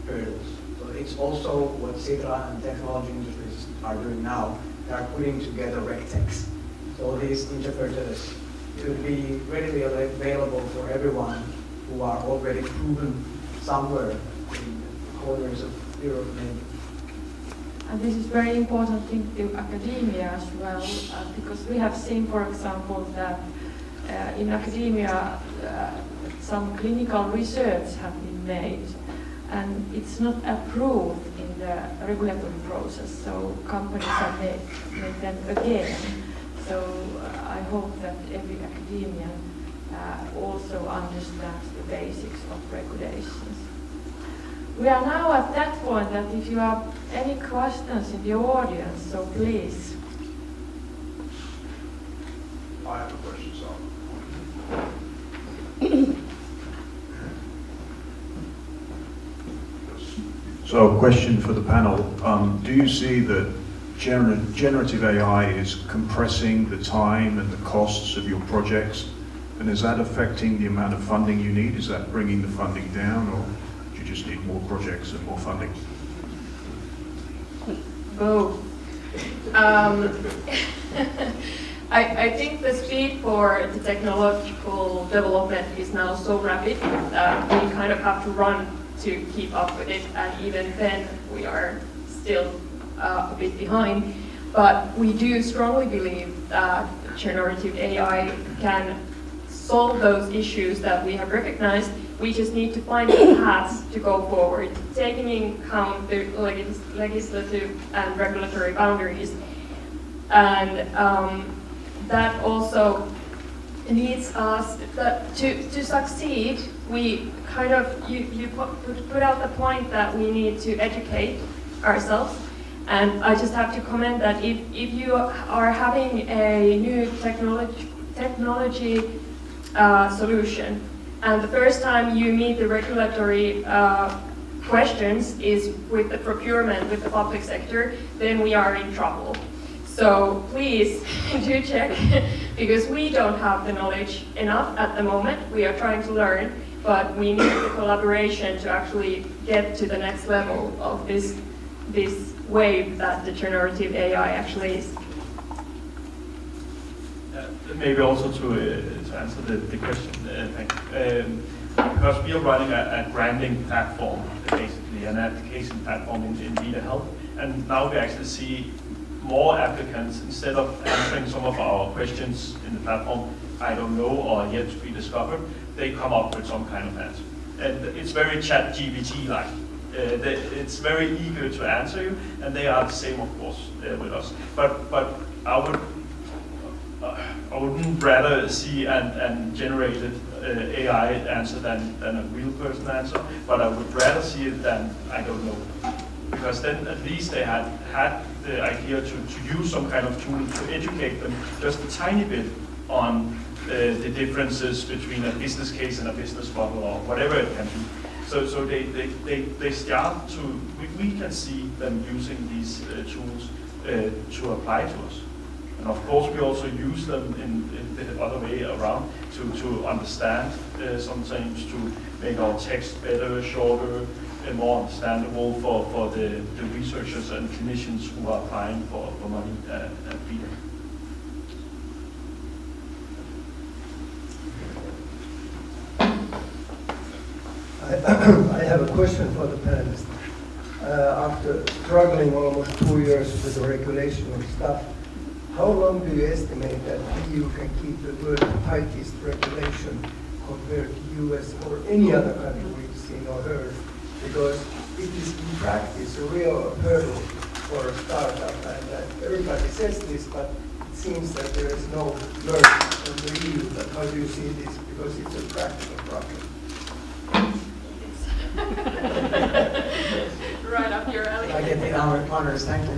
Speaker 15: hurdles. So it's also what Sitra and technology industries are doing now. They are putting together RegTechs. So these interpreters could be readily available for everyone who are already proven somewhere in corners of Europe maybe.
Speaker 6: And this is very important thing to academia as well, because we have seen, for example, that in academia some clinical research have been made, and it's not approved in the regulatory process, so companies have made them again. So I hope that every academician also understands the basics of regulations. We are now at that point that if you have any questions in the audience, so please.
Speaker 7: I have a question, so. So, question for the panel. Do you see that generative AI is compressing the time and the costs of your projects? And is that affecting the amount of funding you need? Is that bringing the funding down, or do you just need more projects and more funding?
Speaker 8: Both. I think the speed for the technological development is now so rapid that we kind of have to run to keep up with it, and even then we are still a bit behind. But we do strongly believe that generative AI can solve those issues that we have recognized. We just need to find the paths to go forward, taking into account the legislative and regulatory boundaries. And that also needs us to succeed. We kind of, you put out the point that we need to educate ourselves. And I just have to comment that if you are having a new technology solution, and the first time you meet the regulatory questions is with the procurement, with the public sector, then we are in trouble. So please do check, because we don't have the knowledge enough at the moment. We are trying to learn, but we need the collaboration to actually get to the next level of this wave that the generative AI actually is.
Speaker 4: Maybe also to answer the question, because we are running a branding platform, basically, an application platform in Vita Health, and now we actually see more applicants, instead of answering some of our questions in the platform, I don't know, or yet to be discovered, they come up with some kind of answer. And it's very ChatGPT-like. It's very eager to answer you, and they are the same, of course, with us. But I wouldn't rather see a generated AI answer than a real person answer, but I would rather see it than I don't know. Because then at least they had the idea to use some kind of tool to educate them just a tiny bit on the differences between a business case and a business model, or whatever it can be. So they start to, we can see them using these tools to apply to us. And of course we also use them in the other way around to understand some things, to make our text better, shorter, and more understandable for the researchers and clinicians who are applying for money at Vita.
Speaker 22: I have a question for the panelists. After struggling almost 2 years with the regulation of stuff, how long do you estimate that EU can keep the world's tightest regulation compared to US or any other country we've seen or heard? Because it is in practice a real hurdle for a startup, and everybody says this, but it seems that there is no learning from the EU. But how do you see this? Because it's a practical problem.
Speaker 8: Right up your alley.
Speaker 14: I get the honors, thank you.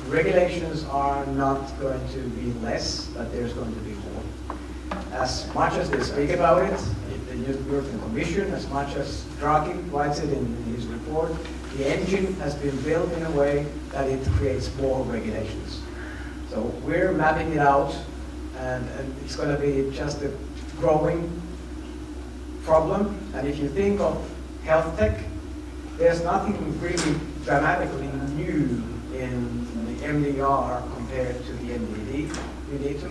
Speaker 14: Regulations are not going to be less, but there's going to be more. As much as they speak about it, the European Commission, as much as Draghi writes it in his report, the engine has been built in a way that it creates more regulations. So we're mapping it out, and it's going to be just a growing problem. And if you think of health tech, there's nothing really dramatically new in the MDR compared to the MDD. You need to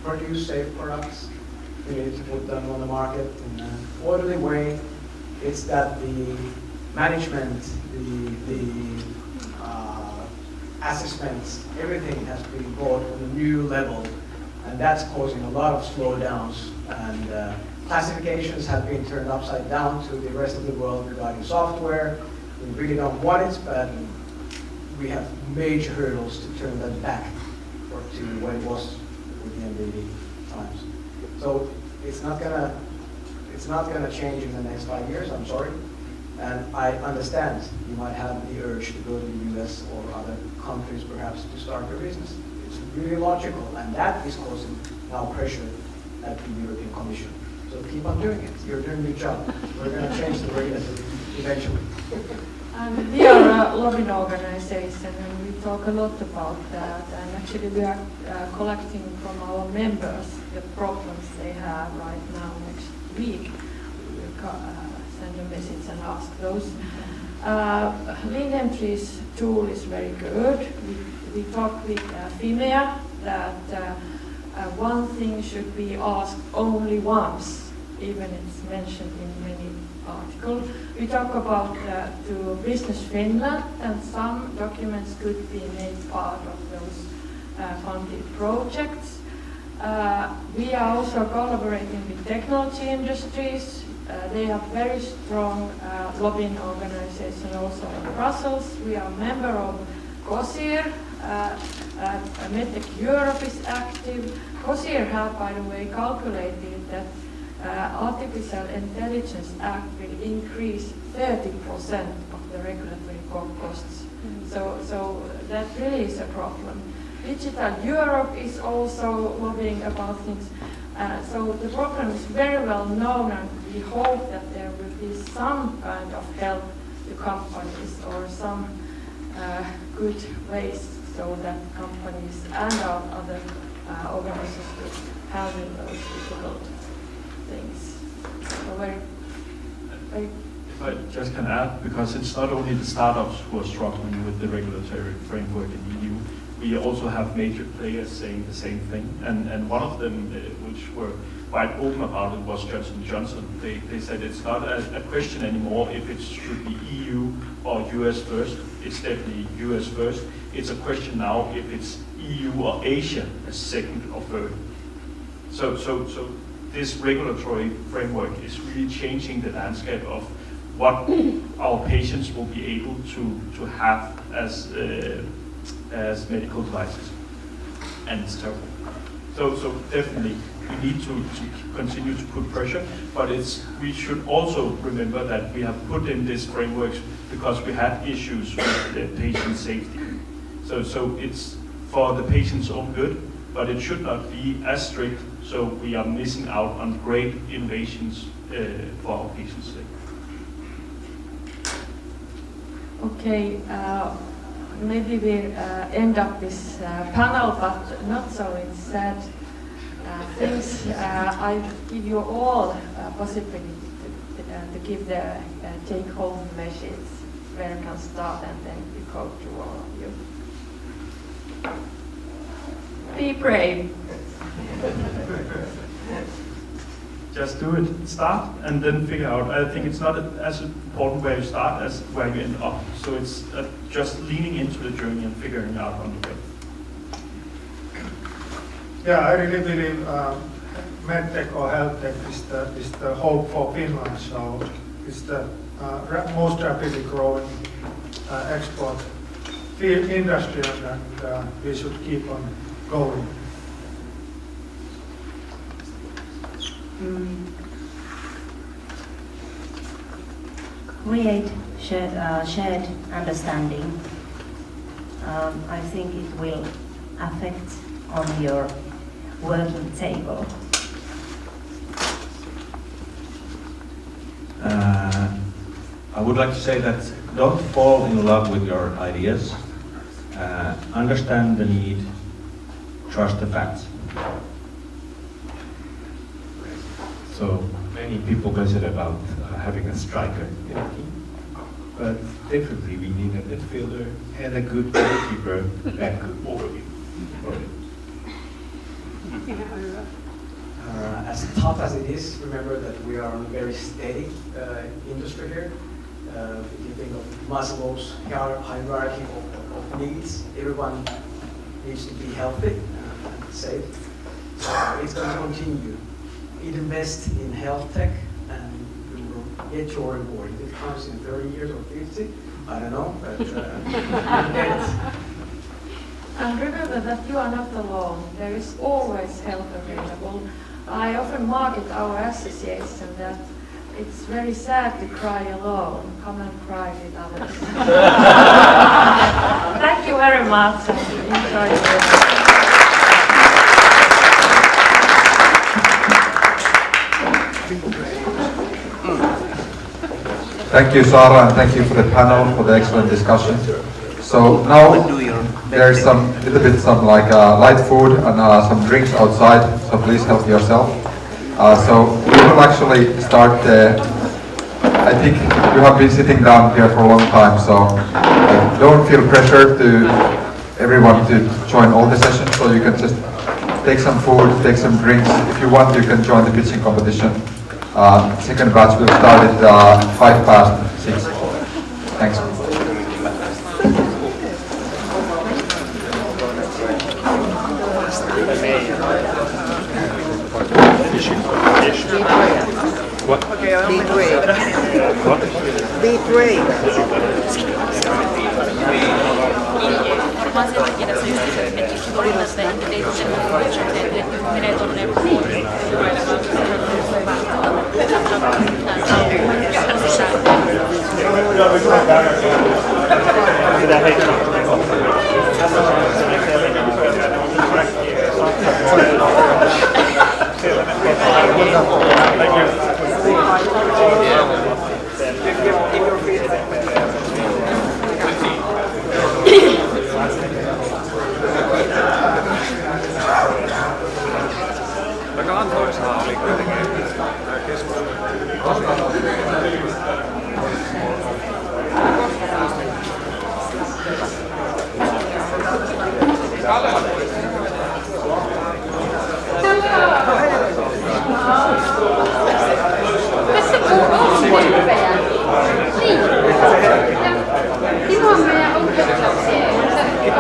Speaker 14: produce safe products. You need to put them on the market in an orderly way. It's that the management, the assessments, everything has been brought on a new level, and that's causing a lot of slowdowns. And classifications have been turned upside down to the rest of the world regarding software. We really don't want it, but we have major hurdles to turn that back to what it was with the MDD times. So it's not gonna change in the next 5 years, I'm sorry. And I understand you might have the urge to go to the US or other countries perhaps to start your business. It's
Speaker 15: It's really logical, and that is causing now pressure at the European Commission. So keep on doing it. You're doing your job. We're going to change the regulatory eventually.
Speaker 6: And we are a lobbying organization, and we talk a lot about that. And actually, we are collecting from our members the problems they have right now. Next week, we will send a message and ask those. Lean entries tool is very good. We talked with FIMEA that one thing should be asked only once, even it's mentioned in many articles. We talk about to Business Finland, and some documents could be made part of those funded projects. We are also collaborating with technology industries. They have very strong lobbying organization also in Brussels. We are a member of COSIR. Medtech Europe is active. COSIR have, by the way, calculated that Artificial Intelligence Act will increase 30% of the regulatory costs. So that really is a problem. Digital Europe is also lobbying about things. So the problem is very well known, and we hope that there will be some kind of help to companies or some good ways so that companies and other organizations could handle those difficult things. So
Speaker 7: if I just can add, because it's not only the startups who are struggling with the regulatory framework in the EU, we also have major players saying the same thing. And one of them, which were quite open about it, was Johnson & Johnson. They said it's not a question anymore if it should be EU or US first. It's definitely US first. It's a question now if it's EU or Asia as second or third. So this regulatory framework is really changing the landscape of what our patients will be able to have as medical devices, and it's terrible. So definitely we need to continue to put pressure, but we should also remember that we have put in this framework because we had issues with the patient safety. So it's for the patient's own good, but it should not be as strict, so we are missing out on great innovations for our patients' sake.
Speaker 6: Okay, maybe we'll end up this panel, but not so in sad things. I give you all a possibility to give the take-home message where I can start, and then we go to all of you. Be brave.
Speaker 7: Just do it. Start and then figure out. I think it's not as important where you start as where you end up. So it's just leaning into the journey and figuring out on the way.
Speaker 1: Yeah, I really believe medtech or health tech is the hope for Finland. So it's the most rapidly growing export field industry, and we should keep on going.
Speaker 5: Create shared understanding. I think it will affect on your working table.
Speaker 10: I would like to say that don't fall in love with your ideas. Understand the need, trust the facts.
Speaker 12: So many people mention about having a striker in a team, but definitely we need a midfielder and a good goalkeeper and good overview.
Speaker 15: As tough as it is, remember that we are in a very steady industry here. If you think of Maslow's hierarchy of needs, everyone needs to be healthy and safe. So it's going to continue. Invest in health tech, and you will get your reward. If it comes in 30 years or 50, I don't know, but you'll get it.
Speaker 6: And remember that you are not alone. There is always help available. I often market our association that it's very sad to cry alone. Come and cry with others. Thank you very much. Enjoy it.
Speaker 18: Thank you, Sara, and thank you for the panel for the excellent discussion. So now there's some light food and some drinks outside. So please help yourself. So we will actually start. I think you have been sitting down here for a long time, so don't feel pressured to everyone to join all the sessions. So you can just take some food, take some drinks. If you want, you can join the pitching competition. Second batch will start at 6:05. Thanks.
Speaker 2: What?
Speaker 7: Aika antoisaa oli kuitenkin tämä
Speaker 3: Timo on meidän opetuslapsia.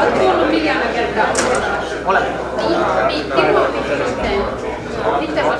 Speaker 3: Olet kuullut miljoona kertaa. Olen. Niin, Timo on sitten.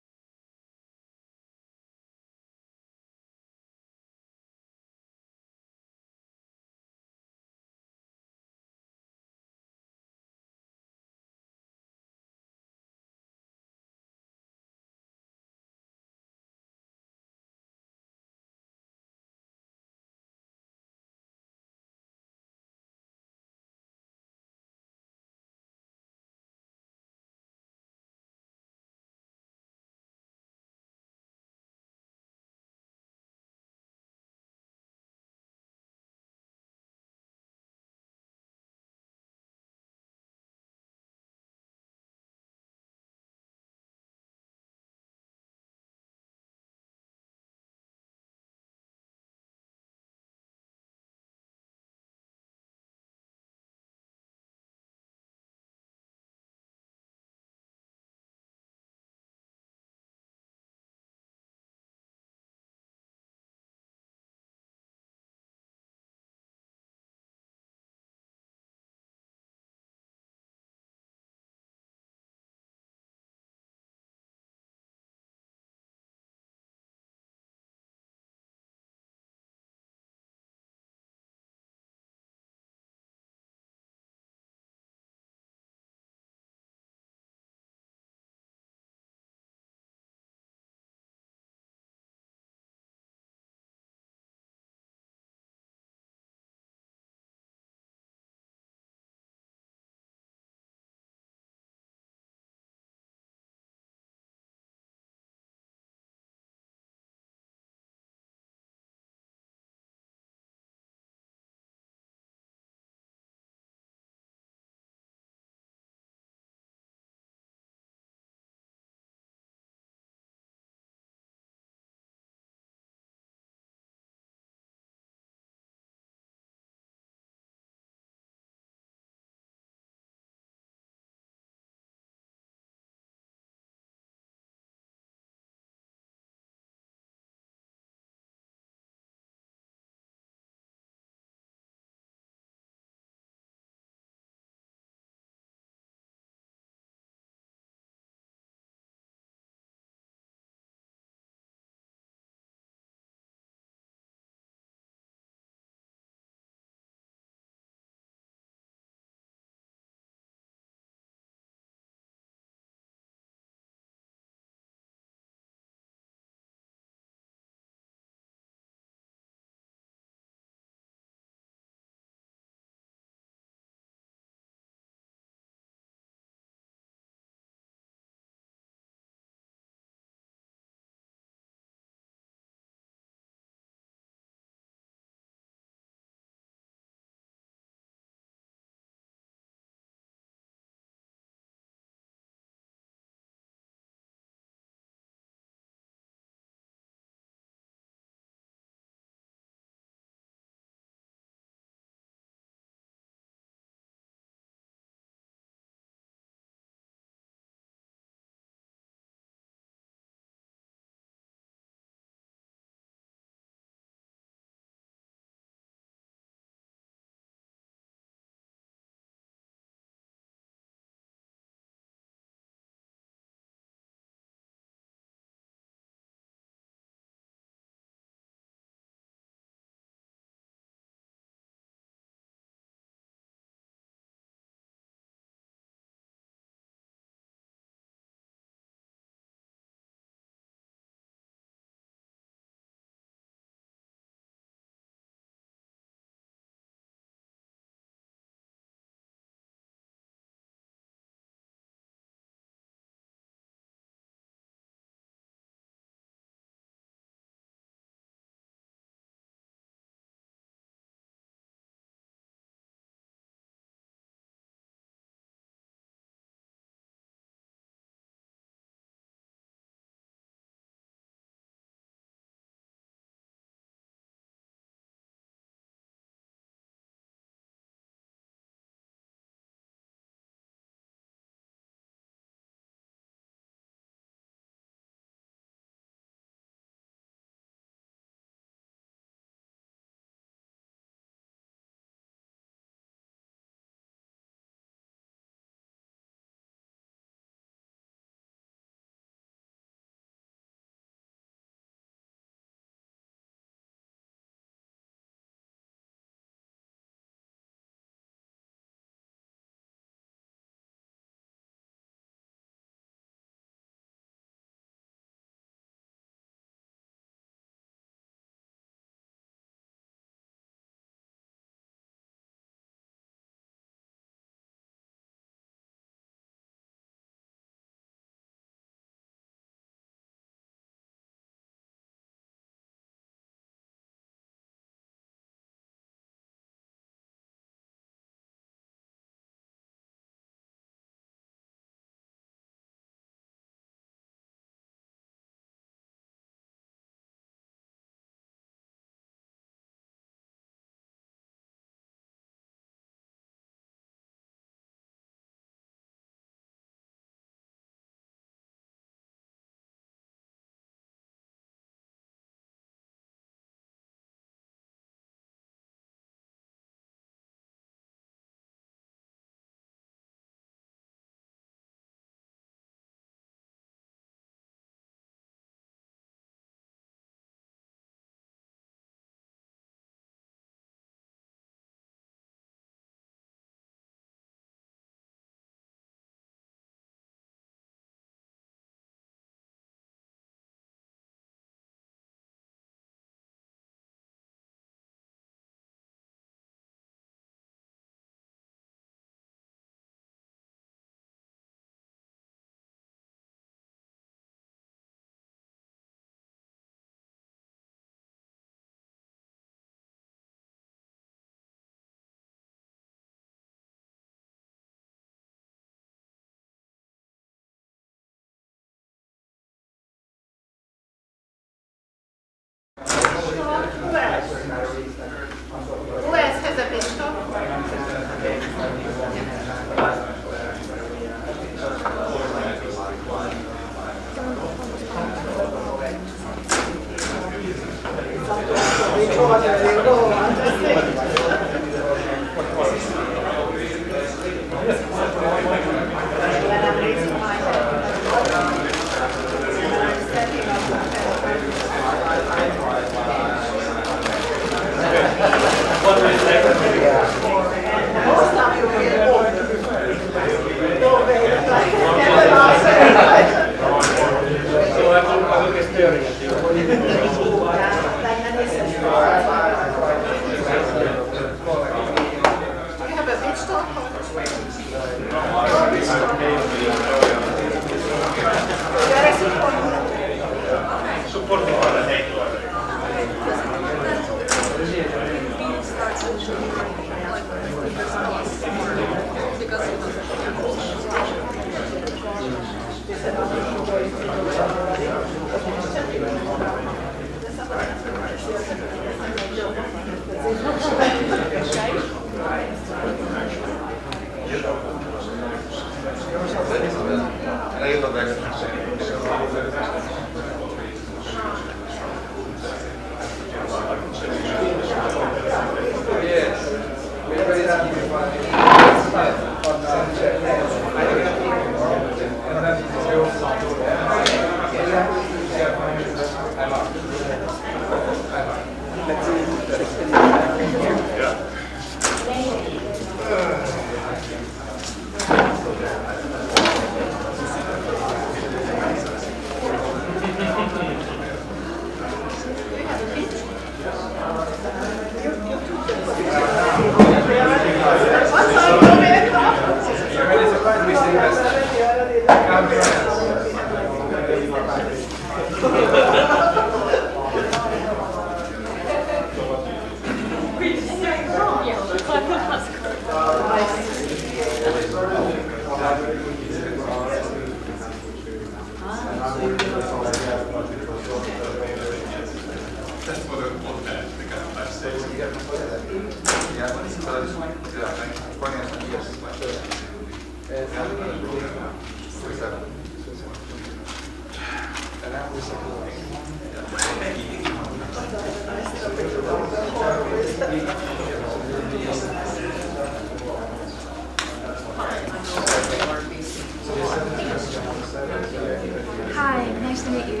Speaker 21: Hi, nice to meet you.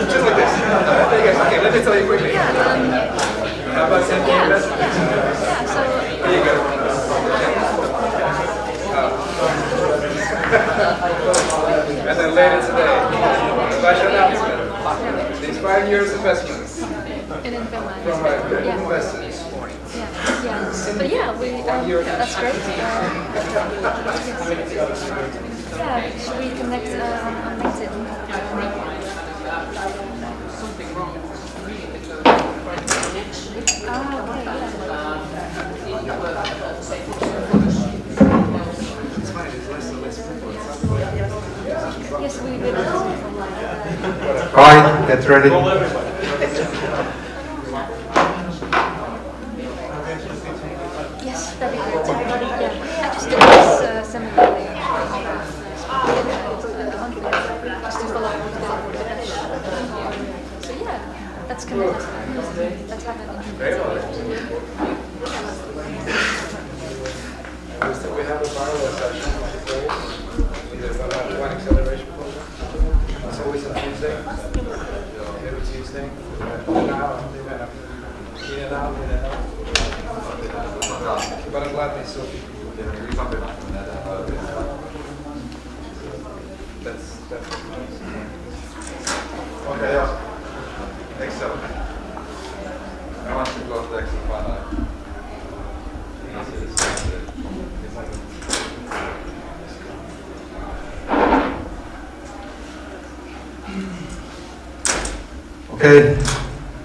Speaker 18: Just like this. Okay, let me tell you quickly. How about sending investment? There you go. And then later today, special announcement. These 5 years investments.
Speaker 21: In Finland.
Speaker 18: From investors.
Speaker 21: Yeah. But yeah, that's great. Yeah, should we connect on LinkedIn? Yes, we will.
Speaker 18: Right, get ready.
Speaker 21: Yes, that'd be great. Yeah, I just did this seminar just to follow up with the Dash. So yeah, that's connected. Let's have an interview.
Speaker 18: We have a parallel session today. We're going to have one acceleration program. It's always on Tuesday. Every Tuesday. An hour. In and out. But I'm glad they saw people. That's nice. Okay, yeah. Excel. I want to go to Excel final. Okay,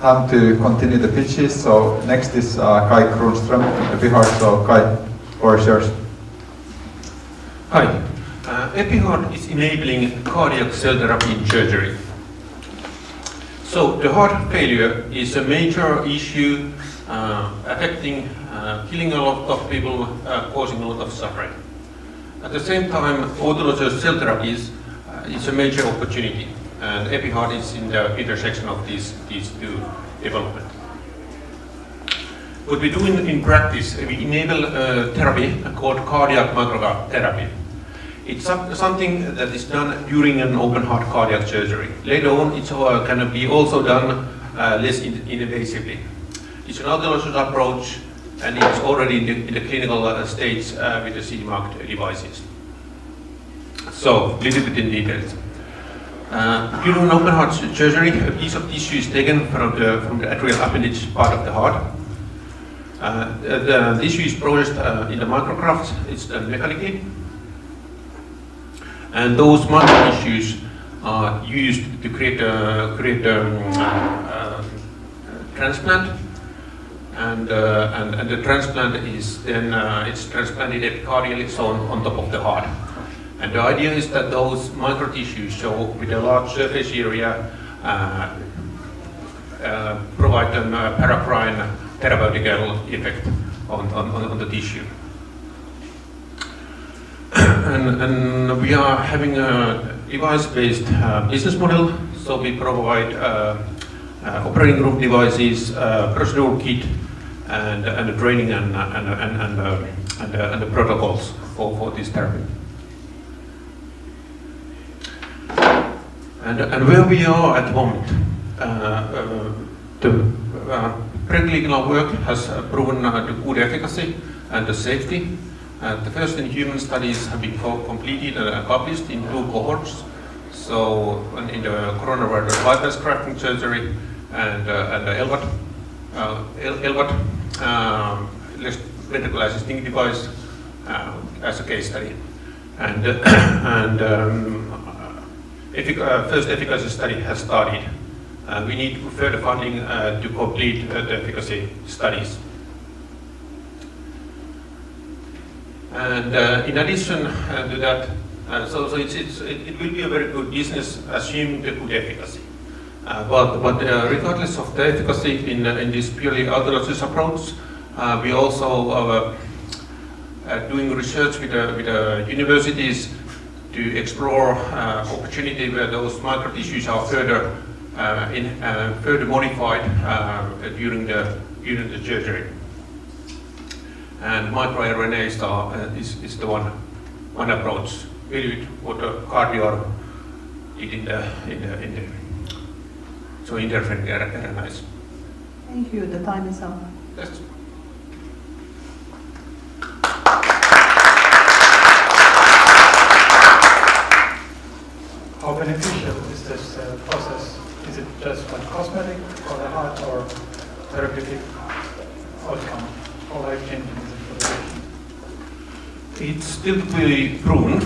Speaker 18: time to continue the pitches. So next is Kai Kronström from the Bihar. So Kai, floor is yours.
Speaker 16: Hi, EpiHeart is enabling cardiac cell therapy in surgery. So the heart failure is a major issue affecting, killing a lot of people, causing a lot of suffering. At the same time, autologous cell therapies is a major opportunity, and EpiHeart is in the intersection of these two developments. What we do in practice, we enable therapy called cardiac microgravity therapy. It's something that is done during an open heart cardiac surgery. Later on, it can be also done less invasively. It's an autologous approach, and it's already in the clinical stage with the CE-marked devices. So, a little bit in details. During an open heart surgery, a piece of tissue is taken from the atrial appendage part of the heart. The tissue is processed in the micrografts. It's done mechanically. And those micro tissues are used to create a transplant, and the transplant is then it's transplanted epicardially, so on top of the heart. And the idea is that those micro tissues, so with a large surface area, provide an paracrine therapeutical effect on the tissue. And we are having a device-based business model. So we provide operating room devices, procedural kit, and the training and the protocols for this therapy. And where we are at the moment, the preclinical work has proven the good efficacy and the safety. The first in human studies have been completed and published in 2 cohorts. So in the coronary bypass grafting surgery and the LVAD ventricular assisting device as a case study. And first efficacy study has started. We need further funding to complete the efficacy studies. And in addition to that, so it will be a very good business assuming the good efficacy. But regardless of the efficacy in this purely autologous approach, we also are doing research with the universities to explore opportunity where those micro tissues are further modified during the surgery. And microRNA is the one approach, really what the cardio did in the so interfering RNAs.
Speaker 11: Thank you. The time is up.
Speaker 16: Yes.
Speaker 1: How beneficial is this process? Is it just like cosmetic for the heart or therapeutic outcome? How life-changing is it for the patient?
Speaker 16: It's still to be proven.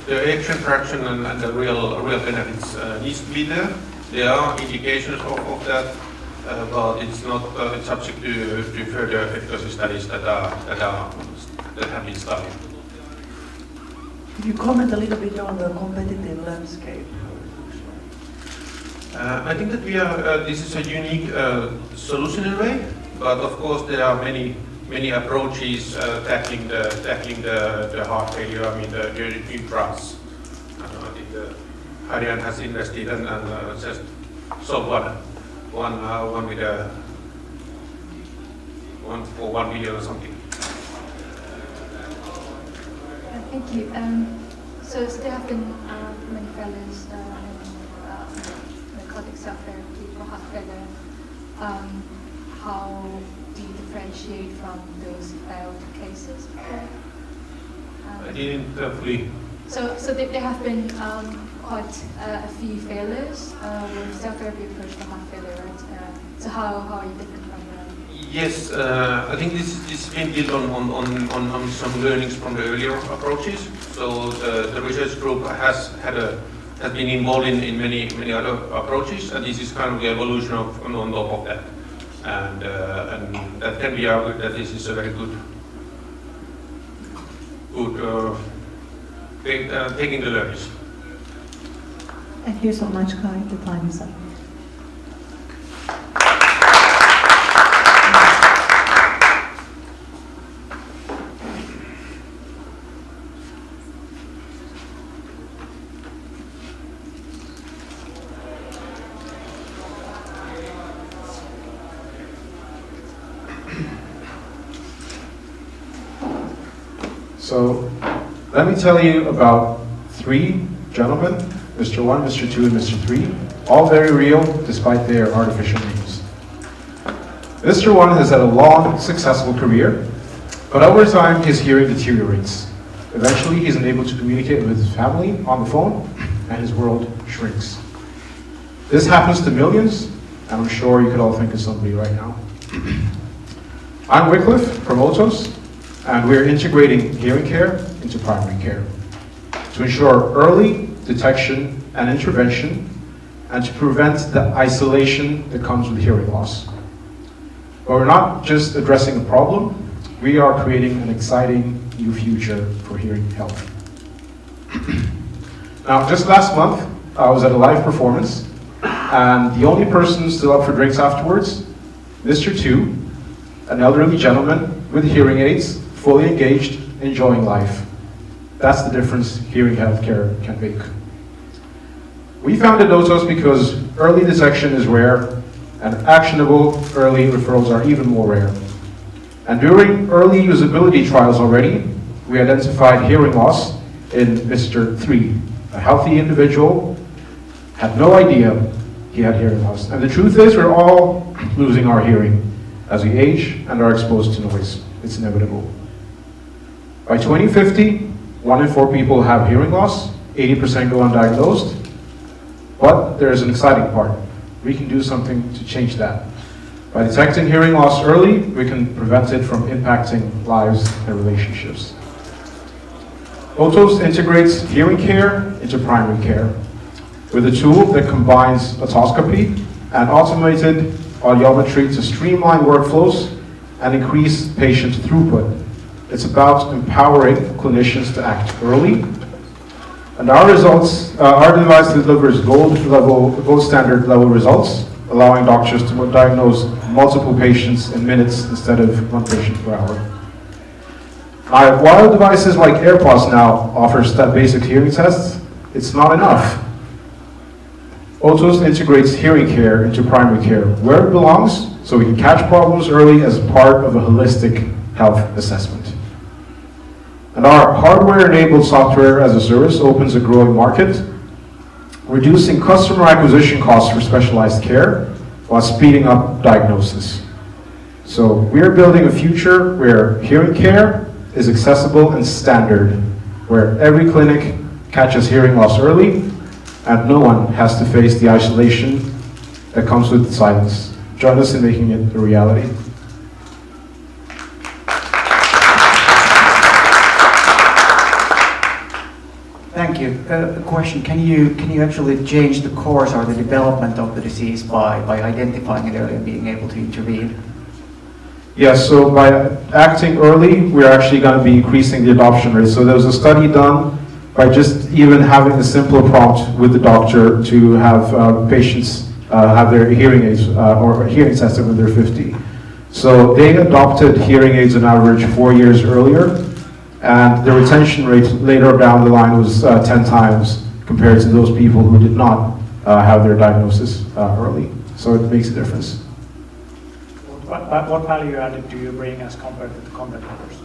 Speaker 16: The ejection fraction and the real benefits needs to be there. There are indications of that, but it's not. It's subject to further efficacy studies that have been studied.
Speaker 11: Could you comment a little bit on the competitive landscape?
Speaker 16: I think that this is a unique solution in a way, but of course there are many approaches tackling the heart failure. I mean the new drugs. I think Harian has invested and just sold one with one for 1 million or something.
Speaker 21: Thank you. So there have been many failures in narcotic cell therapy for heart failure. How do you differentiate from those failed cases?
Speaker 16: I didn't fully.
Speaker 21: So there have been quite a few failures with cell therapy approach for heart failure, right? So how are you different from them?
Speaker 16: Yes, I think this has been built on some learnings from the earlier approaches. So the research group has been involved in many other approaches, and this is kind of the evolution on top of that. And that can be argued that this is a very good taking the learners.
Speaker 17: Thank you so much, Kai. The time is up.
Speaker 19: So let me tell you about 3 gentlemen, Mr. 1, Mr. 2, and Mr. 3, all very real despite their artificial names. Mr. 1 has had a long, successful career, but over time his hearing deteriorates. Eventually he's unable to communicate with his family on the phone, and his world shrinks. This happens to millions, and I'm sure you could all think of somebody right now. I'm Wycliffe from Otos, and we're integrating hearing care into primary care to ensure early detection and intervention and to prevent the isolation that comes with hearing loss. But we're not just addressing a problem, we are creating an exciting new future for hearing health. Now, just last month, I was at a live performance, and the only person still up for drinks afterwards, Mr. 2, an elderly gentleman with hearing aids, fully engaged, enjoying life. That's the difference hearing healthcare can make. We founded Otos because early detection is rare, and actionable early referrals are even more rare. And during early usability trials already, we identified hearing loss in Mr. 3, a healthy individual, had no idea he had hearing loss. And the truth is, we're all losing our hearing as we age and are exposed to noise. It's inevitable. By 2050, 1 in 4 people have hearing loss, 80% go undiagnosed, but there's an exciting part. We can do something to change that. By detecting hearing loss early, we can prevent it from impacting lives and relationships. Otos integrates hearing care into primary care with a tool that combines otoscopy and automated audiometry to streamline workflows and increase patient throughput. It's about empowering clinicians to act early. And our results, our device delivers gold standard level results, allowing doctors to diagnose multiple patients in minutes instead of 1 patient per hour. While devices like AirPods now offers that basic hearing tests, it's not enough. Otos integrates hearing care into primary care where it belongs, so we can catch problems early as part of a holistic health assessment. And our hardware-enabled software as a service opens a growing market, reducing customer acquisition costs for specialized care while speeding up diagnosis. So we're building a future where hearing care is accessible and standard, where every clinic catches hearing loss early and no one has to face the isolation that comes with silence. Join us in making it a reality.
Speaker 14: Thank you. A question: Can you actually change the course or the development of the disease by identifying it early and being able to intervene?
Speaker 19: Yes, so by acting early, we're actually going to be increasing the adoption rate. So there was a study done by just even having a simple prompt with the doctor to have patients have their hearing aids or hearing tested when they're 50. So they adopted hearing aids on average 4 years earlier, and the retention rate later down the line was 10 times compared to those people who did not have their diagnosis early. So it makes a difference.
Speaker 20: What value added do you bring as compared to the competitors?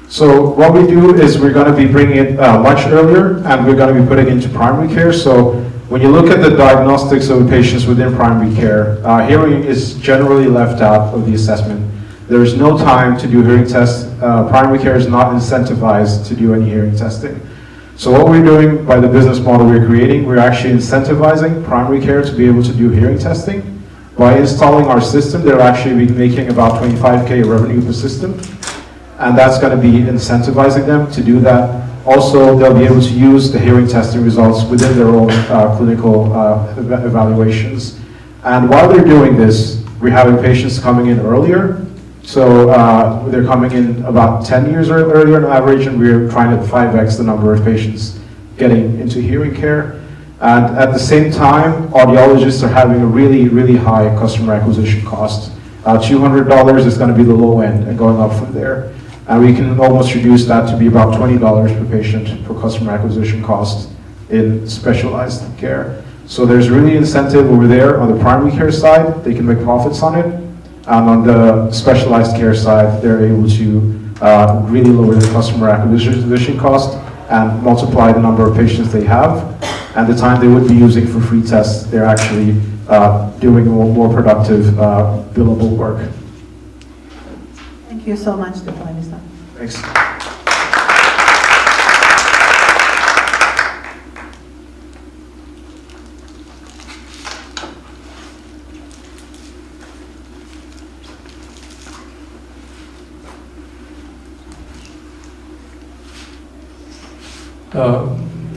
Speaker 19: So what we do is we're going to be bringing it much earlier, and we're going to be putting it into primary care. So when you look at the diagnostics of patients within primary care, hearing is generally left out of the assessment. There is no time to do hearing tests. Primary care is not incentivized to do any hearing testing. So what we're doing by the business model we're creating, we're actually incentivizing primary care to be able to do hearing testing. By installing our system, they'll actually be making about 25K revenue per system. And that's going to be incentivizing them to do that. Also, they'll be able to use the hearing testing results within their own clinical evaluations. And while they're doing this, we're having patients coming in earlier So they're coming in about 10 years earlier on average, and we're trying to 5x the number of patients getting into hearing care. And at the same time, audiologists are having a really, really high customer acquisition cost. $200 is going to be the low end and going up from there. And we can almost reduce that to be about $20 per patient for customer acquisition cost in specialized care. So there's really incentive over there on the primary care side. They can make profits on it. And on the specialized care side, they're able to really lower the customer acquisition cost and multiply the number of patients they have. And the time they would be using for free tests, they're actually doing more productive billable work.
Speaker 17: Thank you so much. The time is up.
Speaker 19: Thanks.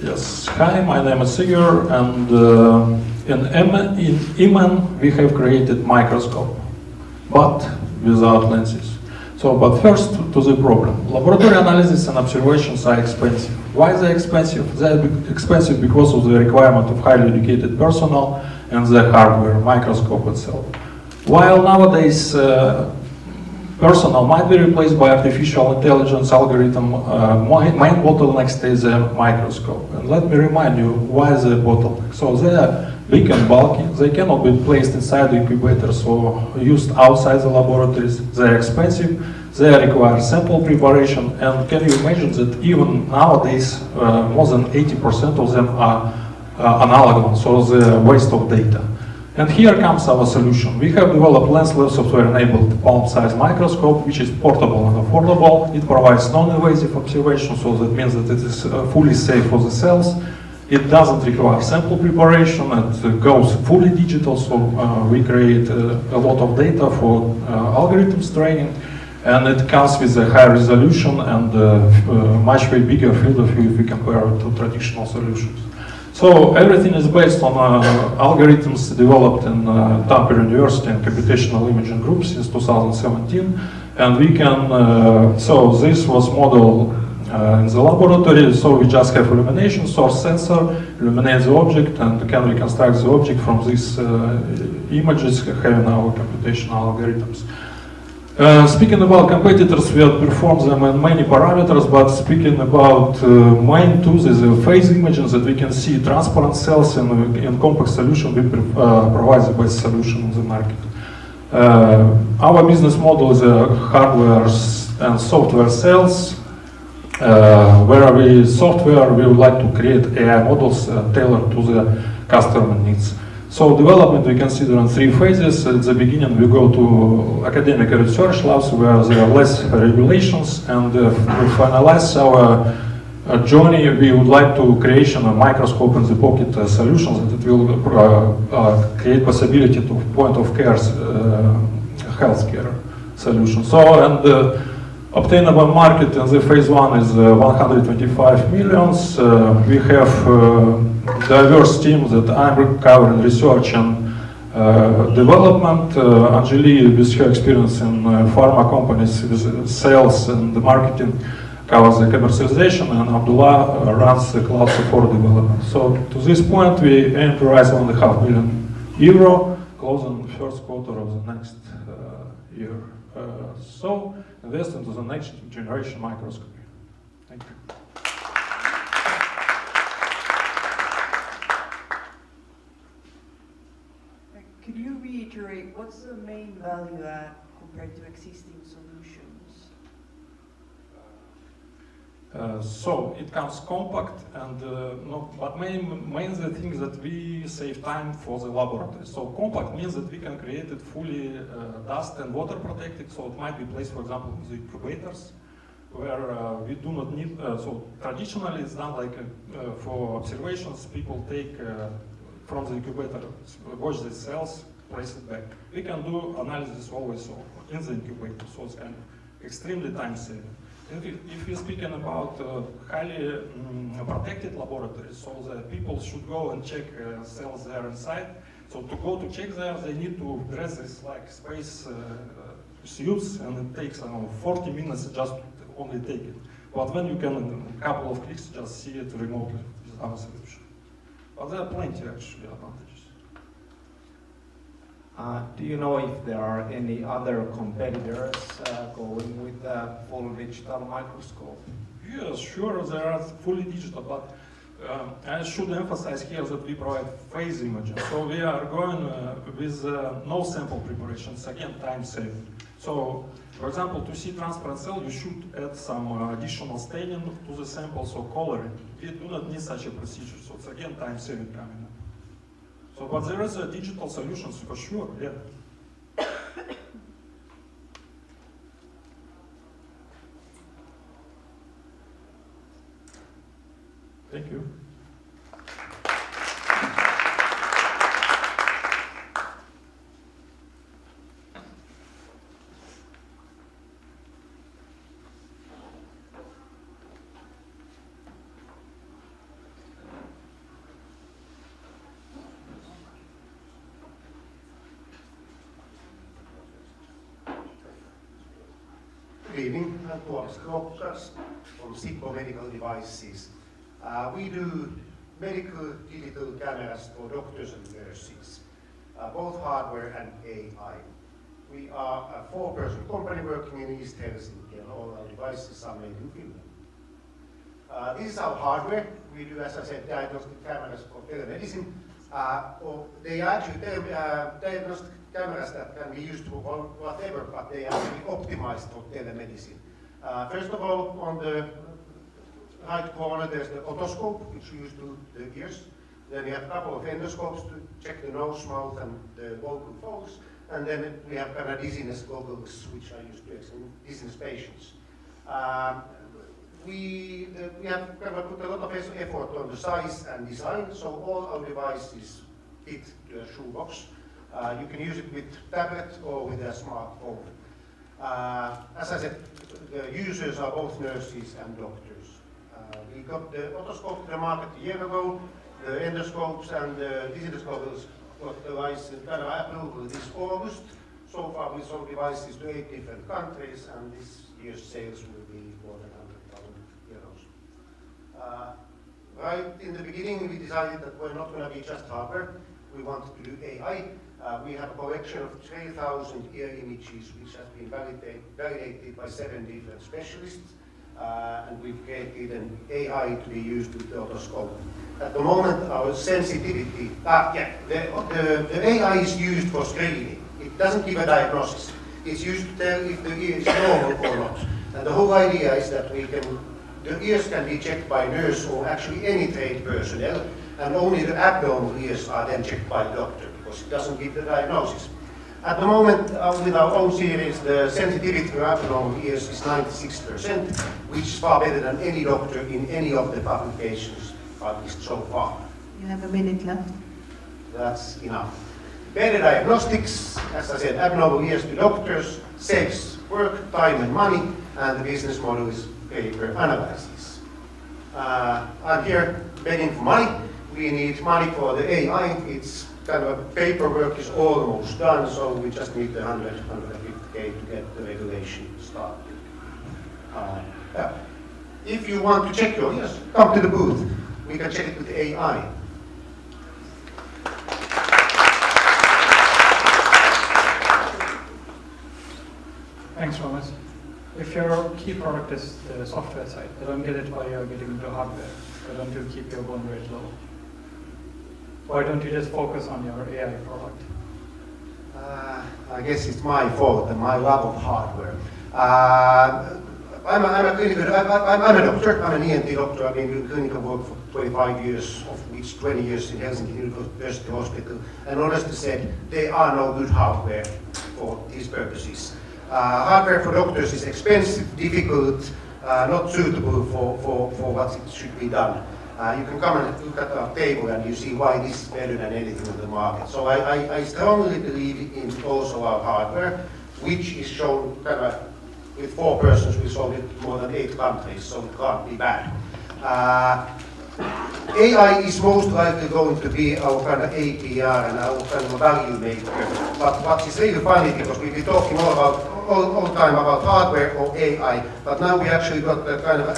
Speaker 9: Yes, hi, my name is Sigurd, and in Iman we have created microscope, but without lenses. So, but first to the problem. Laboratory analysis and observations are expensive. Why are they expensive? They are expensive because of the requirement of highly educated personnel and the hardware, microscope itself. While nowadays personnel might be replaced by artificial intelligence algorithm, main bottleneck stays the microscope. And let me remind you why the bottleneck. So they are big and bulky, they cannot be placed inside the incubators or used outside the laboratories, they are expensive, they require sample preparation, and can you imagine that even nowadays more than 80% of them are analog, so the waste of data. And here comes our solution. We have developed lens-less software-enabled palm-sized microscope, which is portable and affordable. It provides non-invasive observation, so that means that it is fully safe for the cells. It doesn't require sample preparation, it goes fully digital, so we create a lot of data for algorithms training, and it comes with a high resolution and much way bigger field of view if we compare it to traditional solutions. So everything is based on algorithms developed in Tampere University and computational imaging group since 2017, and we can, so this was modeled in the laboratory, so we just have illumination source sensor, illuminate the object, and can reconstruct the object from these images having our computational algorithms. Speaking about competitors, we outperform them in many parameters, but speaking about main tools is a phase imaging that we can see transparent cells in compact solution. We provide the best solution in the market. Our business model is hardware and software sales. Where we would like to create AI models tailored to the customer needs. So development we consider in three phases. At the beginning we go to academic research labs where there are less regulations, and we finalize our journey. We would like to creation a microscope in the pocket solutions that will create possibility to point of care healthcare solution. So, and obtainable market in the phase one is 125 millions. We have diverse teams that I'm covering research and development. Anjali, with her experience in pharma companies, with sales and the marketing, covers the commercialization, and Abdullah runs the cloud support development. So to this point, we aim to raise €1.5 million, closing the first quarter of the next year. So invest into the next generation microscopy. Thank you.
Speaker 11: Could you reiterate what's the main value add compared to existing solutions?
Speaker 9: So it comes compact, and but main the thing is that we save time for the laboratory. So compact means that we can create it fully dust and water protected. So it might be placed, for example, in the incubators, where we do not need. So traditionally, it's done like for observations. People take from the incubator, watch the cells, place it back. We can do analysis always in the incubator, so it's kind of extremely time saving. If you're speaking about highly protected laboratories, so the people should go and check cells there inside. So to go to check there, they need to dress this like space suits, and it takes, I don't know, 40 minutes just to only take it. But when you can, in a couple of clicks, just see it remotely with our solution. But there are plenty, actually, advantages.
Speaker 14: Do you know if there are any other competitors going with a full digital microscope?
Speaker 9: Yes, sure, there are fully digital, but I should emphasize here that we provide phase imaging. So we are going with no sample preparations, again, time saving. So, for example, to see transparent cell, you should add some additional staining to the sample, so coloring. We do not need such a procedure, so it's again time saving coming up. So, but there is a digital solutions for sure, yeah. Thank you.
Speaker 4: Good evening, I'm Tuomas Krokkas from Sippo Medical Devices. We do medical digital cameras for doctors and nurses, both hardware and AI. We are a 4-person company working in East Helsinki, and all our devices are made in Finland. This is our hardware. We do, as I said, diagnostic cameras for telemedicine. Or they are actually diagnostic cameras that can be used for whatever, but they are actually optimized for telemedicine. First of all, on the right corner, there's the otoscope, which we use to the ears. Then we have a couple of endoscopes to check the nose, mouth, and the vocal folds. And then we have kind of dizziness goggles, which are used to examine dizziness patients. We have kind of put a lot of effort on the size and design, so all our devices fit the shoebox. You can use it with tablet or with a smartphone. As I said, the users are both nurses and doctors. We got the otoscope to the market a year ago. The endoscopes and the dizziness goggles got the license, kind of approval this August. So far we sold devices to 8 different countries, and this year's sales will be more than €100,000. Right in the beginning we decided that we're not going to be just hardware, we wanted to do AI. We have a collection of 3,000 ear images which has been validated by 7 different specialists. And we've created an AI to be used with the otoscope. At the moment, our sensitivity, the AI is used for screening. It doesn't give a diagnosis. It's used to tell if the ear is normal or not. And the whole idea is that the ears can be checked by nurse or actually any trained personnel, and only the abnormal ears are then checked by the doctor, because it doesn't give the diagnosis. At the moment, with our own series, the sensitivity for abnormal ears is 96%, which is far better than any doctor in any of the publications published so far.
Speaker 17: You have a minute left.
Speaker 4: That's enough. Better diagnostics, as I said, abnormal ears to doctors, saves work, time and money, and the business model is pay-per-analysis. I'm here begging for money. We need money for the AI. It's kind of paperwork is almost done, so we just need the 150K to get the regulation started. If you want to check your ears, come to the booth. We can check it with AI.
Speaker 13: Thanks, Thomas. If your key product is the software side, they don't get it while you're getting into hardware. Why don't you keep your burn rate low? Why don't you just focus on your AI product?
Speaker 4: I guess it's my fault and my love of hardware. I'm a doctor, I'm an ENT doctor. I've been doing clinical work for 25 years, of which 20 years in Helsinki University Hospital. And honestly said, there are no good hardware for these purposes. Hardware for doctors is expensive, difficult, not suitable for what it should be done. You can come and look at our table and you see why this is better than anything on the market. So I strongly believe in also our hardware, which is shown kind of with 4 persons. We sold it to more than 8 countries, so it can't be bad. AI is most likely going to be our kind of APR and our kind of value maker. But what is really funny, because we've been talking all the time about hardware or AI, but now we actually got the kind of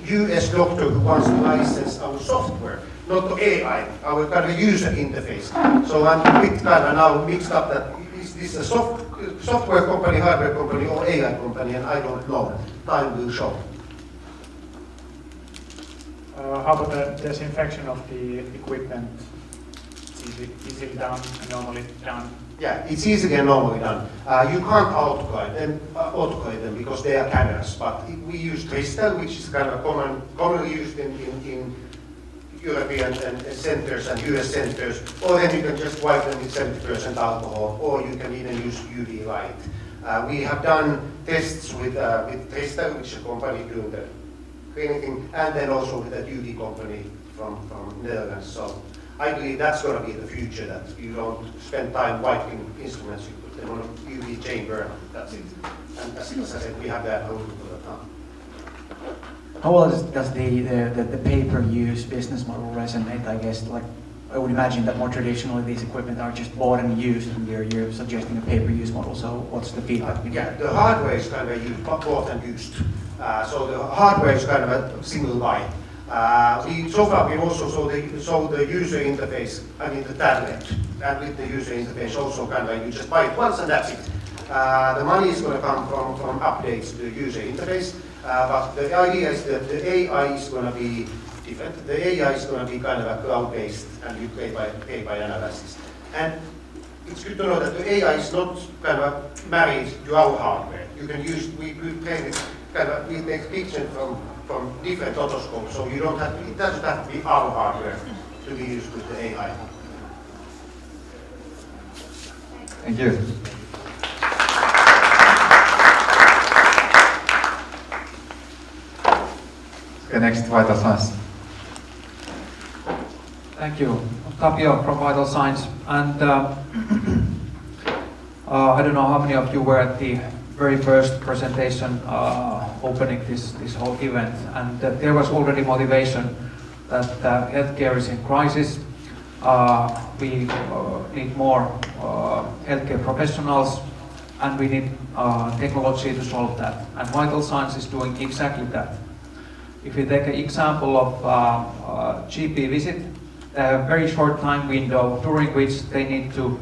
Speaker 4: US doctor who wants to license our software, not the AI, our kind of user interface. So I'm a bit kind of now mixed up that is this a software company, hardware company, or AI company, and I don't know. Time will show.
Speaker 13: How about the disinfection of the equipment? It's easily done and normally done?
Speaker 4: Yeah, it's easily and normally done. You can't autoclave them because they are cameras, but we use Tristel, which is kind of commonly used in European centers and US centers, or then you can just wipe them with 70% alcohol, or you can even use UV light. We have done tests with Tristel, which is a company doing the cleaning, and then also with a UV company from Netherlands. So I believe that's going to be the future, that you don't spend time wiping instruments, you put them on a UV chamber, and that's it. And as I said, we have that only for the time.
Speaker 14: How well does the pay-per-use business model resonate? I guess, like, I would imagine that more traditionally these equipment are just bought and used, and you're suggesting a pay-per-use model. So what's the feedback?
Speaker 4: Yeah, the hardware is kind of used, bought and used. So the hardware is kind of a single buy. So far we've also sold the user interface, I mean the tablet, and with the user interface also kind of, you just buy it once and that's it. The money is going to come from updates to the user interface, but the idea is that the AI is going to be different. The AI is going to be kind of a cloud-based, and you pay by analysis. And it's good to know that the AI is not kind of married to our hardware. You can use, we play with kind of, we take pictures from different otoscopes, so you don't have to, it doesn't have to be our hardware to be used with the AI.
Speaker 18: Thank you. Okay, next, Vital Signs.
Speaker 8: Thank you. Tapio from Vital Signs. And I don't know how many of you were at the very first presentation opening this whole event. And there was already motivation that healthcare is in crisis. We need more healthcare professionals, and we need technology to solve that. And Vital Signs is doing exactly that. If you take an example of GP visit, a very short time window during which they need to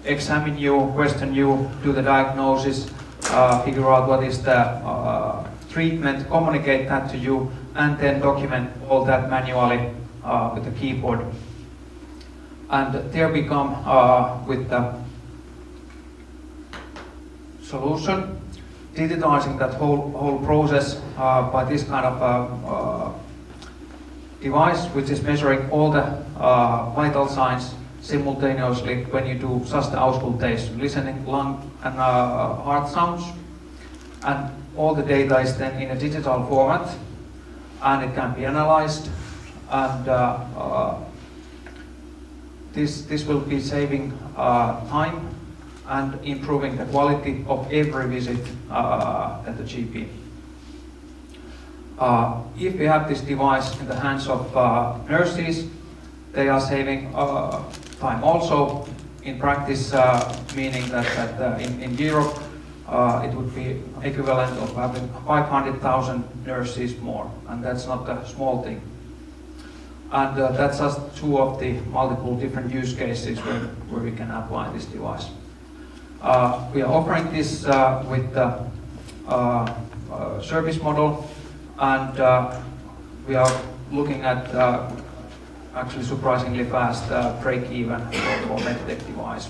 Speaker 8: examine you, question you, do the diagnosis, figure out what is the treatment, communicate that to you, and then document all that manually with the keyboard. And there we come with the solution, digitizing that whole process by this kind of device, which is measuring all the vital signs simultaneously when you do just the auscultation, listening lung and heart sounds, and all the data is then in a digital format, and it can be analyzed, and this will be saving time and improving the quality of every visit at the GP. If we have this device in the hands of nurses, they are saving time also in practice, meaning that in Europe it would be equivalent of having 500,000 nurses more, and that's not a small thing. And that's just two of the multiple different use cases where we can apply this device. We are offering this with the service model, and we are looking at actually surprisingly fast break-even for MedTech device.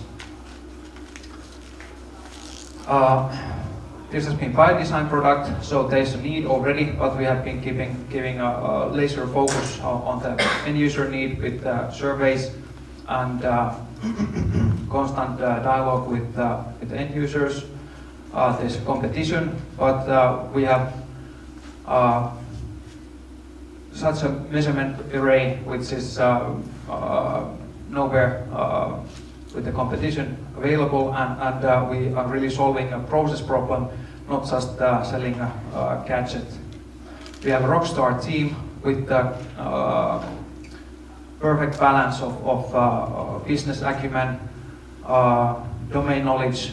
Speaker 8: This has been by design product, so there's a need already, but we have been giving a laser focus on the end user need with surveys and constant dialogue with the end users. There's a competition, but we have such a measurement array which is nowhere with the competition available, and we are really solving a process problem, not just selling a gadget. We have a rockstar team with the perfect balance of business acumen, domain knowledge,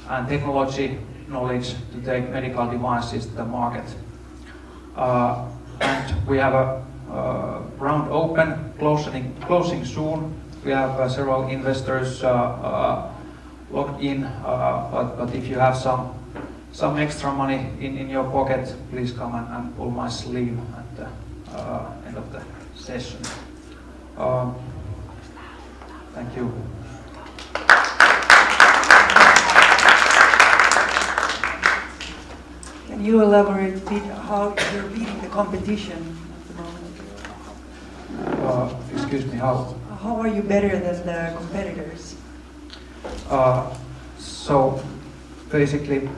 Speaker 8: and technology knowledge to take medical devices to the market. And we have a round open, closing soon. We have several investors logged in, but if you have some extra money in your pocket, please come and pull my sleeve at the end of the session. Thank you.
Speaker 11: Can you elaborate a bit how you're beating the competition at the moment?
Speaker 8: Excuse me, how?
Speaker 11: How are you better than the competitors?
Speaker 8: So basically,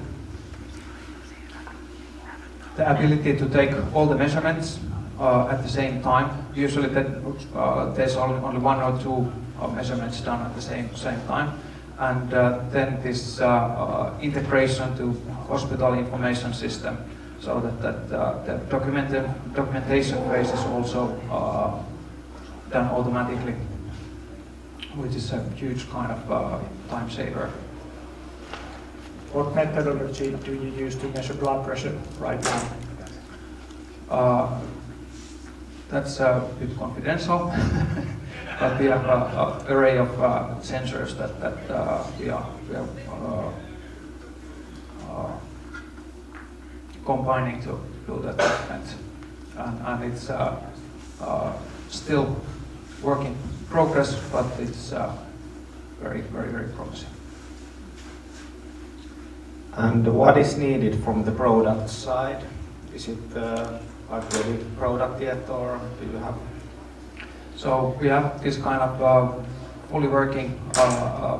Speaker 8: the ability to take all the measurements at the same time. Usually there's only one or two measurements done at the same time. And then this integration to hospital information system, so that the documentation phase is also done automatically, which is a huge kind of time saver.
Speaker 13: What methodology do you use to measure blood pressure right now?
Speaker 8: That's a bit confidential, but we have an array of sensors that we are combining to do that measurement, and it's still work in progress, but it's very promising.
Speaker 5: And what is needed from the product side? Is it a ready product yet, or do you have?
Speaker 8: So we have this kind of fully working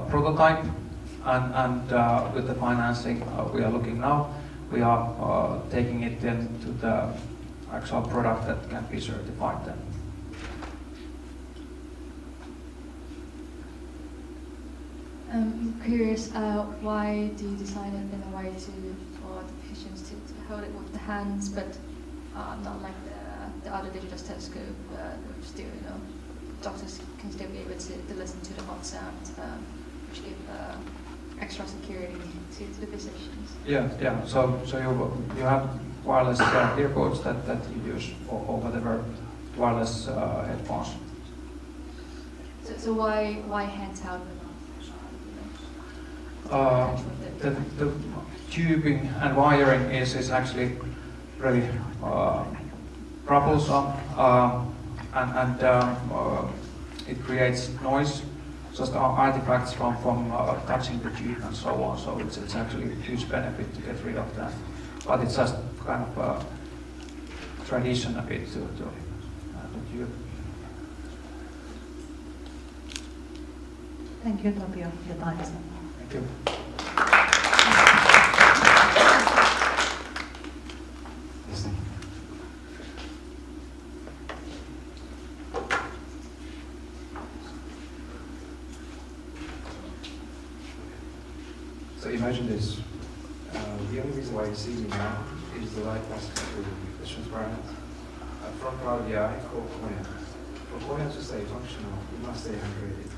Speaker 8: prototype, and with the financing we are looking now, we are taking it into the actual product that can be certified then.
Speaker 21: I'm curious, why do you decide in a way for the patients to hold it with the hands, but not like the other digital stethoscope, which still, doctors can still be able to listen to the hot sound, which give extra security to the physicians.
Speaker 8: Yeah. So you have wireless earbuds that you use or whatever wireless headphones.
Speaker 21: So why handheld?
Speaker 8: The tubing and wiring is actually really troublesome, and it creates noise, just artifacts from touching the tube and so on. So it's actually a huge benefit to get rid of that. But it's just kind of a tradition a bit to the tube.
Speaker 17: Thank you, Tapio. Your time is up.
Speaker 8: Thank you.
Speaker 22: So imagine this. The only reason why you see me now is the light passes through the transparent front part of the eye called cornea. For cornea to stay functional, it must stay hydrated.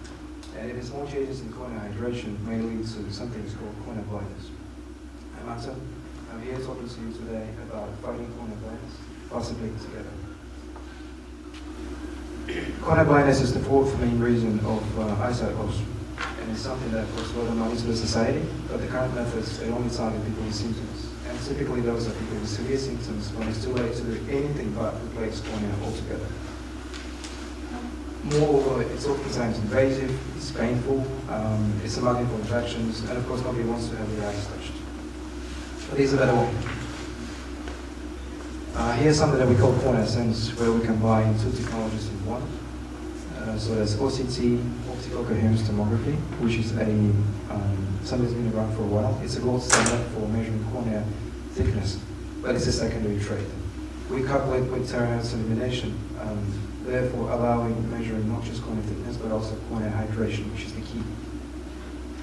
Speaker 22: And if small changes in cornea hydration may lead to something called cornea blindness. I'm Anton. I'm here talking to you today about fighting cornea blindness, possibly together. Cornea blindness is the fourth main reason of eyesight loss. And it's something that costs a lot of money to the society, but the current methods, they only target people with symptoms. And typically those are people with severe symptoms when it's too late to do anything but replace cornea altogether. Moreover, it's oftentimes invasive, it's painful, it's a magnet for infections, and of course nobody wants to have their eyes touched. But there's a better way. Here's something that we call Cornea Sense, where we combine two technologies in one. So there's OCT, optical coherence tomography, which is something that's been around for a while. It's a gold standard for measuring cornea thickness, but it's a secondary trade. We couple it with terahertz illumination, therefore allowing measuring not just cornea thickness, but also cornea hydration, which is the key.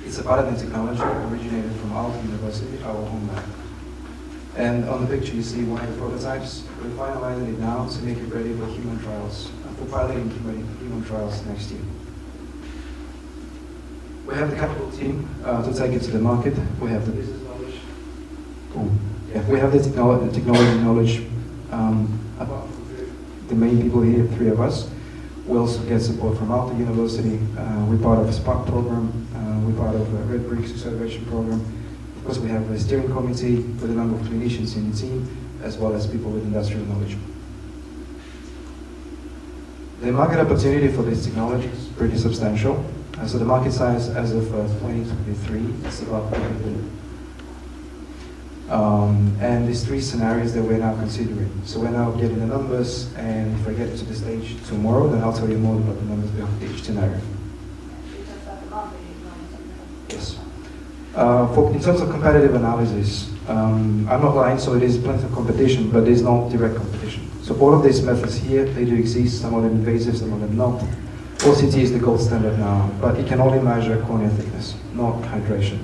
Speaker 22: It's a patented technology originated from Aalto University, our home lab. And on the picture you see one of the prototypes. We're finalizing it now to make it ready for human trials, for piloting human trials next year. We have the capital team to take it to the market. We have the business knowledge. We have the technology knowledge. About the main people here, 3 of us. We also get support from Aalto University. We're part of a SPARK program. We're part of a Red Bricks acceleration program. Of course, we have a steering committee with a number of clinicians in the team, as well as people with industrial knowledge. The market opportunity for this technology is pretty substantial. So the market size as of 2023 is about 1 billion. And there's 3 scenarios that we're now considering. So we're now getting the numbers, and if I get to the stage tomorrow, then I'll tell you more about the numbers behind each scenario. Yes. In terms of competitive analysis, I'm not lying, so it is plenty of competition, but there's no direct competition. So all of these methods here, they do exist, some of them invasive, some of them not. OCT is the gold standard now, but it can only measure cornea thickness, not hydration.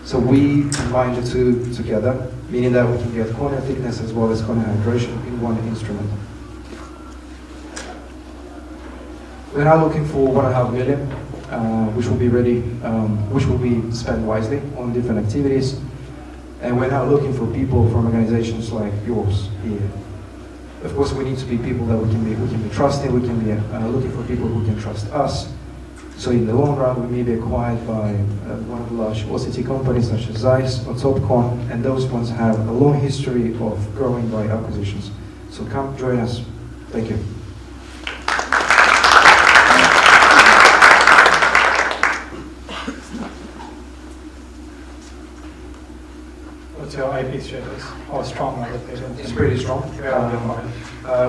Speaker 22: So we combine the 2 together, meaning that we can get cornea thickness as well as cornea hydration in one instrument. We're now looking for 1.5 million, which will be ready, which will be spent wisely on different activities. And we're now looking for people from organizations like yours here. Of course, we need to be people that we can be trusted. We can be looking for people who can trust us. So in the long run, we may be acquired by one of the large OCT companies such as Zeiss or Topcon, and those ones have a long history of growing by acquisitions. So come join us. Thank you.
Speaker 13: What's your IP status? How strong are the patents?
Speaker 22: It's pretty strong.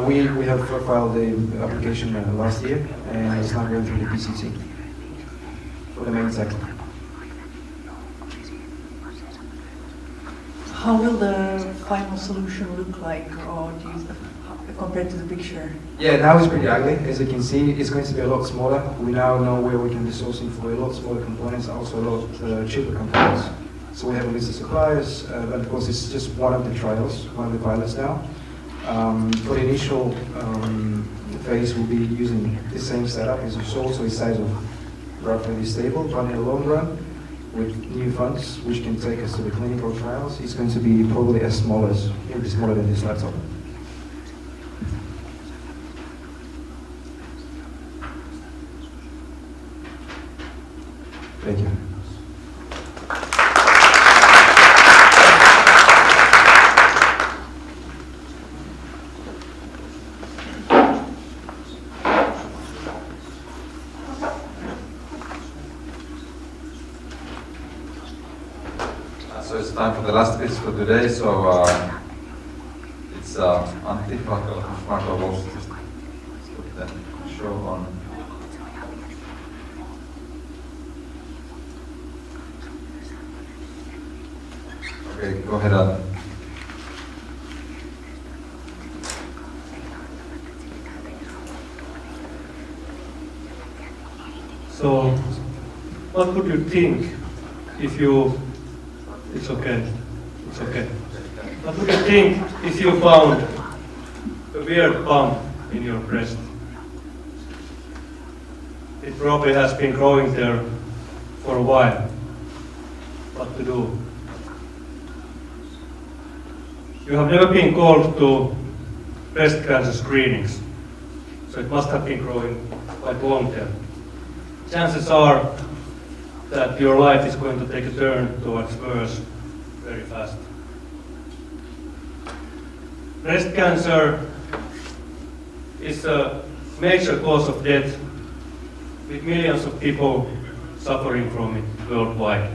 Speaker 22: We have filed the application last year, and it's now going through the PCT for the main sector.
Speaker 11: How will the final solution look like, or do you, compared to the picture?
Speaker 22: Yeah, now it's pretty ugly. As you can see, it's going to be a lot smaller. We now know where we can be sourcing for a lot smaller components, also a lot cheaper components. So we have a list of suppliers, but of course it's just one of the trials, one of the pilots now. For the initial phase, we'll be using the same setup as you saw, so it's size of roughly stable, but in the long run, with new funds, which can take us to the clinical trials, it's going to be probably as small as, maybe smaller than this laptop. Thank you.
Speaker 18: So it's time for the last bits for today. So it's Antti Vakala from SmartLabs. Just put the show on. Okay, go ahead, Antti.
Speaker 10: So, what would you think if you, it's okay, what would you think if you found a weird bump in your breast? It probably has been growing there for a while. What to do? You have never been called to breast cancer screenings, so it must have been growing quite long there. Chances are that your life is going to take a turn towards worse very fast. Breast cancer is a major cause of death, with millions of people suffering from it worldwide.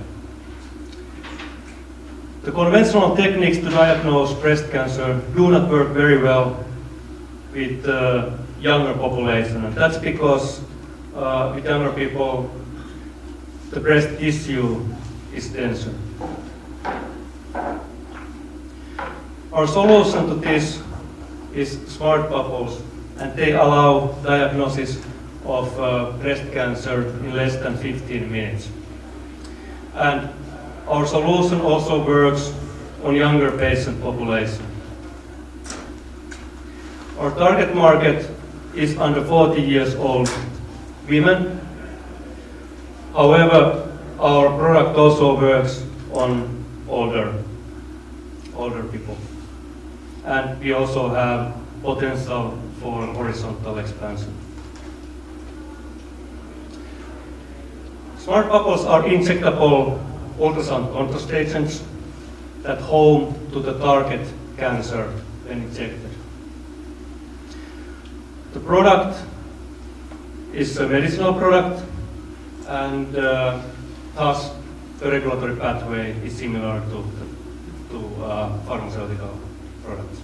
Speaker 10: The conventional techniques to diagnose breast cancer do not work very well with the younger population, and that's because with younger people, the breast tissue is denser. Our solution to this is smart bubbles, and they allow diagnosis of breast cancer in less than 15 minutes. And our solution also works on younger patient population. Our target market is under 40 years old women. However, our product also works on older people. And we also have potential for horizontal expansion. Smart bubbles are injectable ultrasound contrast agents that home to the target cancer when injected. The product is a medicinal product, and thus the regulatory pathway is similar to pharmaceutical products.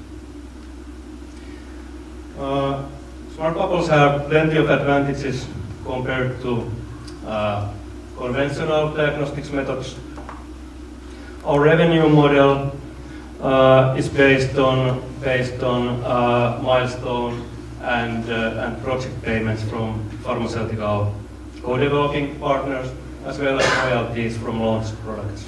Speaker 10: Smart bubbles have plenty of advantages compared to conventional diagnostics methods. Our revenue model is based on milestone and project payments from pharmaceutical co-developing partners, as well as royalties from launched products.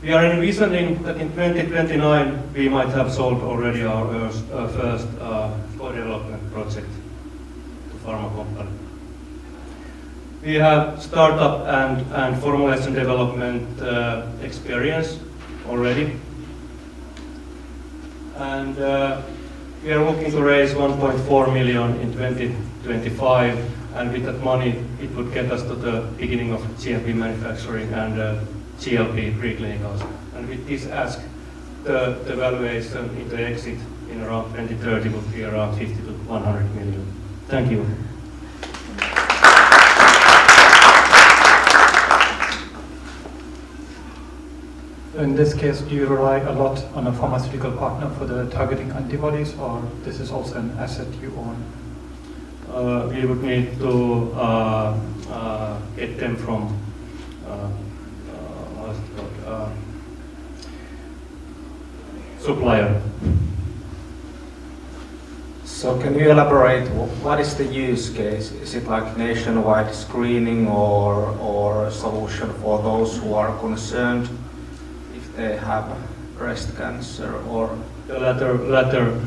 Speaker 10: We are envisioning that in 2029 we might have sold already our first co-development project to pharma company. We have startup and formulation development experience already, and we are looking to raise 1.4 million in 2025, and with that money it would get us to the beginning of GMP manufacturing and GLP preclinicals. And with this ask, the valuation in the exit in around 2030 would be around 50 to 100 million. Thank you.
Speaker 13: In this case, do you rely a lot on a pharmaceutical partner for the targeting antibodies, or this is also an asset you own?
Speaker 10: We would need to get them from supplier.
Speaker 5: So can you elaborate, what is the use case? Is it like nationwide screening or a solution for those who are concerned if they have breast cancer, or?
Speaker 10: The latter.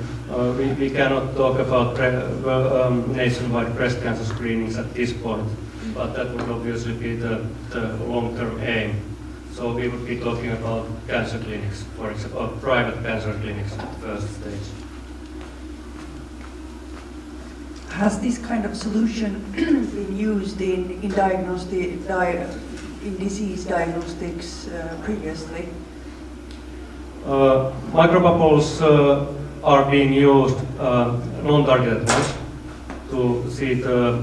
Speaker 10: We cannot talk about nationwide breast cancer screenings at this point, but that would obviously be the long-term aim. So we would be talking about cancer clinics, for example, or private cancer clinics at the first stage.
Speaker 11: Has this kind of solution been used in disease diagnostics previously?
Speaker 10: Microbubbles are being used, non-targeted ones, to see the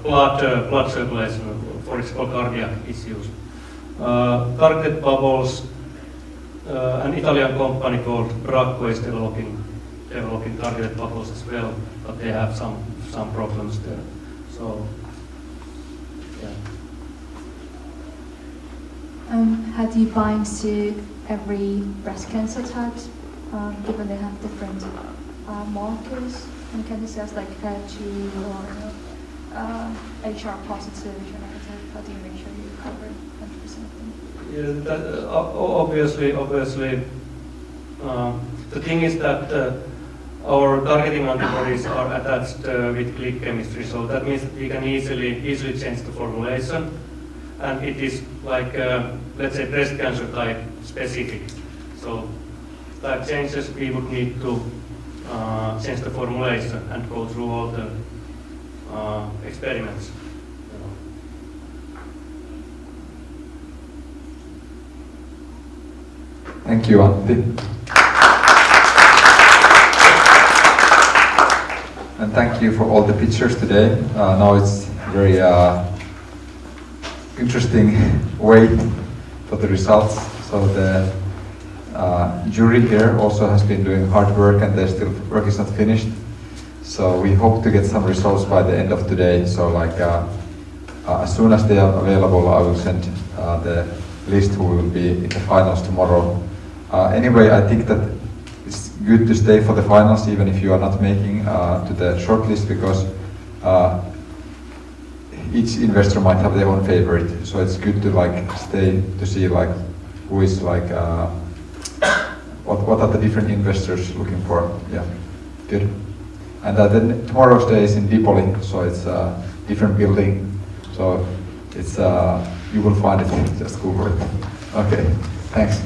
Speaker 10: blood circulation, for example, cardiac issues. Targeted bubbles, an Italian company called Bracco is developing targeted bubbles as well, but they have some problems there. So, yeah.
Speaker 21: How do you bind to every breast cancer type, given they have different markers and cancer cells like HER2 or HR positive, HR negative? How do you make sure you cover 100% of them?
Speaker 10: Yeah, obviously, the thing is that our targeting antibodies are attached with click chemistry, so that means that we can easily change the formulation, and it is like let's say breast cancer type specific. So type changes, we would need to change the formulation and go through all the experiments.
Speaker 18: Thank you, Antti. And thank you for all the pictures today. Now it's very interesting wait for the results. So the jury here also has been doing hard work, and their still work is not finished. So we hope to get some results by the end of today. So like as soon as they are available, I will send the list who will be in the finals tomorrow. Anyway, I think that it's good to stay for the finals even if you are not making to the shortlist, because each investor might have their own favorite. So it's good to like stay to see like who is like what are the different investors looking for. Yeah, good. And then tomorrow's day is in Dipoli, so it's a different building. So it's you will find it. Just Google it. Okay, thanks.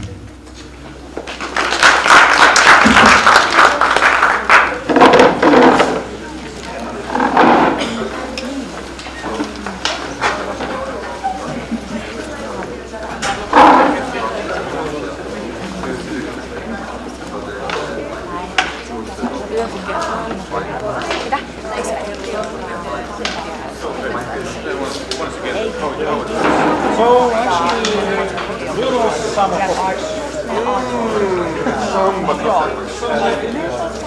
Speaker 7: So actually, little summer. Some, but not.